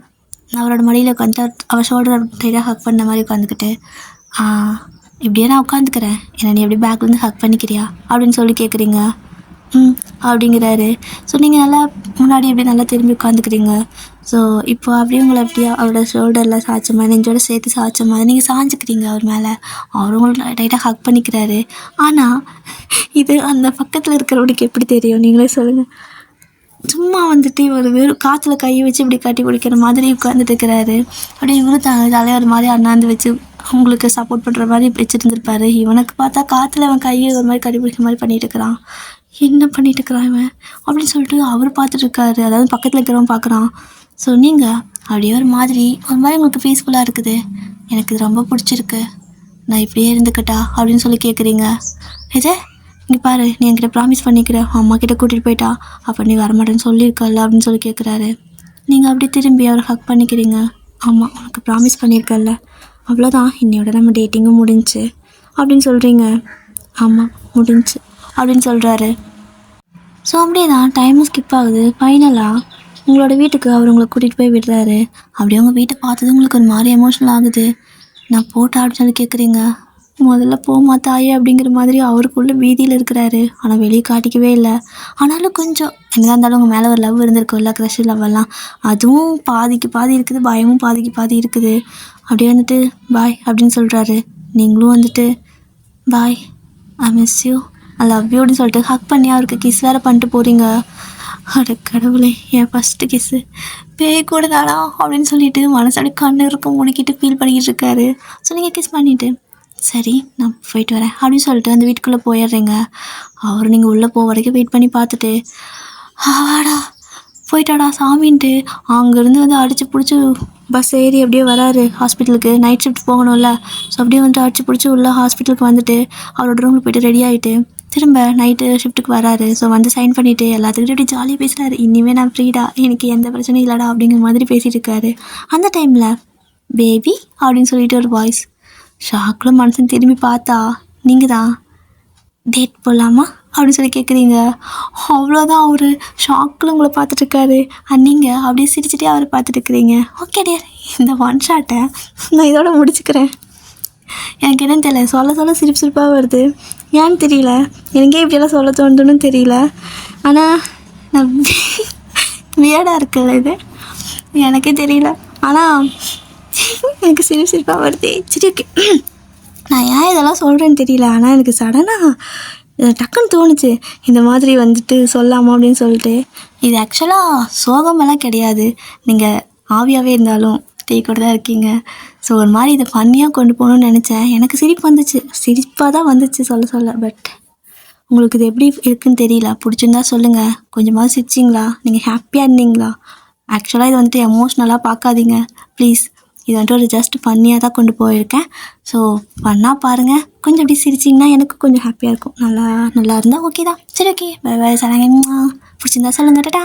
அவரோட மடியில் உட்காந்துட்டு அவர் ஷோல்டர் டைட்டாக ஹக் பண்ண மாதிரி உட்காந்துக்கிட்டு, இப்படியே நான் உட்காந்துக்கிறேன், என்னை நீ எப்படி பேக்லேருந்து ஹக் பண்ணிக்கிறியா அப்படின்னு சொல்லி கேட்குறீங்க. அப்படிங்கிறாரு. ஸோ நீங்கள் நல்லா முன்னாடி அப்படியே நல்லா திரும்பி உட்காந்துக்கிறீங்க. ஸோ இப்போ அப்படியே உங்களை அப்படியே அவரோட ஷோல்டரில் சாய்ச்ச மாதிரி நெஞ்சோட சேர்த்து சாய்ச்ச மாதிரி நீங்கள் சாஞ்சிக்கிறீங்க அவர் மேலே. அவர் உங்களை டைட்டாக ஹக் பண்ணிக்கிறாரு. ஆனால் இது அந்த பக்கத்தில் இருக்கிறவனுக்கு எப்படி தெரியும் நீங்களே சொல்லுங்கள். சும்மா வந்துட்டு ஒரு வெறும் காற்றுல கையை வச்சு இப்படி கட்டி பிடிக்கிற மாதிரி உட்காந்துட்டு இருக்கிறாரு. அப்படியே இவரும் தலைவர் மாதிரி அண்ணாந்து வச்சு உங்களுக்கு சப்போர்ட் பண்ணுற மாதிரி வச்சுருந்துருப்பாரு. இவனுக்கு பார்த்தா காற்றுல அவன் கையை ஒரு மாதிரி கட்டி பிடிக்கிற மாதிரி பண்ணிகிட்டு இருக்கிறான். என்ன பண்ணிட்டு இருக்கிறான் இவன் அப்படின்னு சொல்லிட்டு அவர் பார்த்துட்டு இருக்காரு. அதாவது பக்கத்தில் இருக்கிறவன் பார்க்குறான். ஸோ நீங்கள் அப்படியே ஒரு மாதிரி உங்களுக்கு பீஸ்ஃபுல்லாக இருக்குது, எனக்கு இது ரொம்ப பிடிச்சிருக்கு, நான் இப்படியே இருந்துக்கிட்டா அப்படின்னு சொல்லி கேட்குறீங்க. இது இங்கே பாரு, நீ என்கிட்ட ப்ராமிஸ் பண்ணிக்கிற அம்மா கிட்ட கூட்டிகிட்டு போயிட்டா, அப்போ நீ வரமாட்டேன்னு சொல்லியிருக்கல அப்படின்னு சொல்லி கேட்குறாரு. நீங்கள் அப்படியே திரும்பி அவரை ஹக் பண்ணிக்கிறீங்க. ஆமாம் உனக்கு ப்ராமிஸ் பண்ணியிருக்கல, அவ்வளோதான், இன்னையோட நம்ம டேட்டிங்கும் முடிஞ்சு அப்படின்னு சொல்கிறீங்க. ஆமாம் முடிஞ்சு அப்படின்னு சொல்கிறாரு. ஸோ அப்படியே தான் டைமும் ஸ்கிப் ஆகுது. ஃபைனலாக உங்களோட வீட்டுக்கு அவர் உங்களை கூட்டிகிட்டு போய் விடுறாரு. அப்படியே உங்கள் வீட்டை பார்த்தது உங்களுக்கு ஒரு மாதிரி எமோஷனல் ஆகுது. நான் போட்டா அப்படின்னு சொல்லி கேட்குறீங்க. முதல்ல போமா தாயே அப்படிங்கிற மாதிரி அவருக்குள்ளே வீதியில் இருக்கிறாரு. ஆனால் வெளியே காட்டிக்கவே இல்லை. ஆனாலும் கொஞ்சம் என்னதான் இருந்தாலும் உங்கள் மேலே ஒரு லவ் இருந்திருக்கும்ல, க்ரஷ் லவ்வெல்லாம், அதுவும் பாதிக்கு பாதி இருக்குது, பயமும் பாதிக்கு பாதி இருக்குது. அப்படியே வந்துட்டு பாய் அப்படின்னு சொல்கிறாரு. நீங்களும் வந்துட்டு bye, I miss you, I love you அப்படின்னு சொல்லிட்டு ஹக் பண்ணி அவருக்கு கிஸ் வேறு பண்ணிட்டு போகிறீங்க. அட கடவுளே, என் ஃபஸ்ட்டு கிஸ்ஸு பேய் கூட தானா அப்படின்னு சொல்லிட்டு மனசாடி கண்ணு இருக்கும் முடிக்கிட்டு ஃபீல் பண்ணிக்கிட்டு இருக்காரு. ஸோ நீங்கள் கிஸ் பண்ணிவிட்டு சரி நான் போயிட்டு வரேன் அப்படின்னு சொல்லிட்டு அந்த வீட்டுக்குள்ளே போயிடுறீங்க. அவர் நீங்கள் உள்ளே போக வரைக்கும் வெயிட் பண்ணி பார்த்துட்டு ஆடா போயிட்டாடா சாமின்ட்டு அங்கேருந்து வந்து அடித்து பிடிச்சி பஸ் ஏறி அப்படியே வராரு ஹாஸ்பிட்டலுக்கு. நைட் ஷிஃப்ட் போகணும்ல. ஸோ அப்படியே வந்துட்டு அடிச்சு பிடிச்சி உள்ள ஹாஸ்பிட்டலுக்கு வந்துட்டு அவரோட ரூமில் போய்ட்டு ரெடி ஆகிட்டு திரும்ப நைட்டு ஷிஃப்ட்டுக்கு வராரு. ஸோ வந்து சைன் பண்ணிவிட்டு எல்லாத்துக்கிட்டே இப்படி ஜாலியாக பேசுகிறாரு. இனிமேல் நான் ஃப்ரீடா, எனக்கு எந்த பிரச்சனையும் இல்லைடா அப்படிங்கிற மாதிரி பேசிகிட்டு இருக்காரு. அந்த டைமில் பேபி அப்படின்னு சொல்லிட்டு ஒரு வாய்ஸ். ஷாக்கில் மனுஷன் திரும்பி பார்த்தா நீங்கள் தான். டேட் போடலாமா அப்படின்னு சொல்லி கேட்குறீங்க. அவ்வளோதான், அவர் ஷாக்கில் உங்களை பார்த்துட்ருக்காரு. நீங்கள் அப்படியே சிரிச்சுட்டே அவரை பார்த்துட்ருக்குறீங்க. ஓகே டியர், இந்த ஒன் ஷாட்டை நான் இதோட முடிச்சுக்கிறேன். எனக்கு என்னன்னு தெரியல, சொல்ல சிரிப்பு சிரிப்பாக வருது, ஏன்னு தெரியல, எனக்கே இப்படியெல்லாம் சொல்ல தோணுதுன்னு தெரியல. ஆனால் நான் வியர்டாக இருக்குல்ல இது, எனக்கே தெரியல, ஆனால் எனக்கு சிரிப்பாக வருது. சரி ஓகே, நான் ஏன் இதெல்லாம் சொல்கிறேன்னு தெரியல, ஆனால் எனக்கு சடனாக டக்குன்னு தோணுச்சு இந்த மாதிரி வந்துட்டு சொல்லாமா அப்படின்னு சொல்லிட்டு. இது ஆக்சுவலாக சோகமெல்லாம் கிடையாது, நீங்கள் ஆவியாகவே இருந்தாலும் பேய் கூட தான் இருக்கீங்க. ஸோ ஒரு மாதிரி இதை ஃபன்னியாக கொண்டு போகணுன்னு நினச்சேன். எனக்கு சிரிப்பு வந்துச்சு, சிரிப்பாக தான் வந்துச்சு சொல்ல. பட் உங்களுக்கு இது எப்படி இருக்குன்னு தெரியல. பிடிச்சிருந்தா சொல்லுங்கள். கொஞ்சமாவது சிரிச்சிங்களா, நீங்கள் ஹாப்பியாக இருந்தீங்களா? ஆக்சுவலாக இது வந்துட்டு எமோஷ்னலாக பார்க்காதீங்க ப்ளீஸ். இது வந்துட்டு ஒரு ஜஸ்ட் ஃபன்னியாக தான் கொண்டு போயிருக்கேன். ஸோ ஃபன்னாக பாருங்கள். கொஞ்சம் அப்படி சிரிச்சிங்கன்னா எனக்கு கொஞ்சம் ஹாப்பியாக இருக்கும். நல்லா இருந்தால் ஓகே தான். சரி ஓகே, பை பை, சரங்க. பிடிச்சிருந்தா சொல்லுங்கள், டாடா.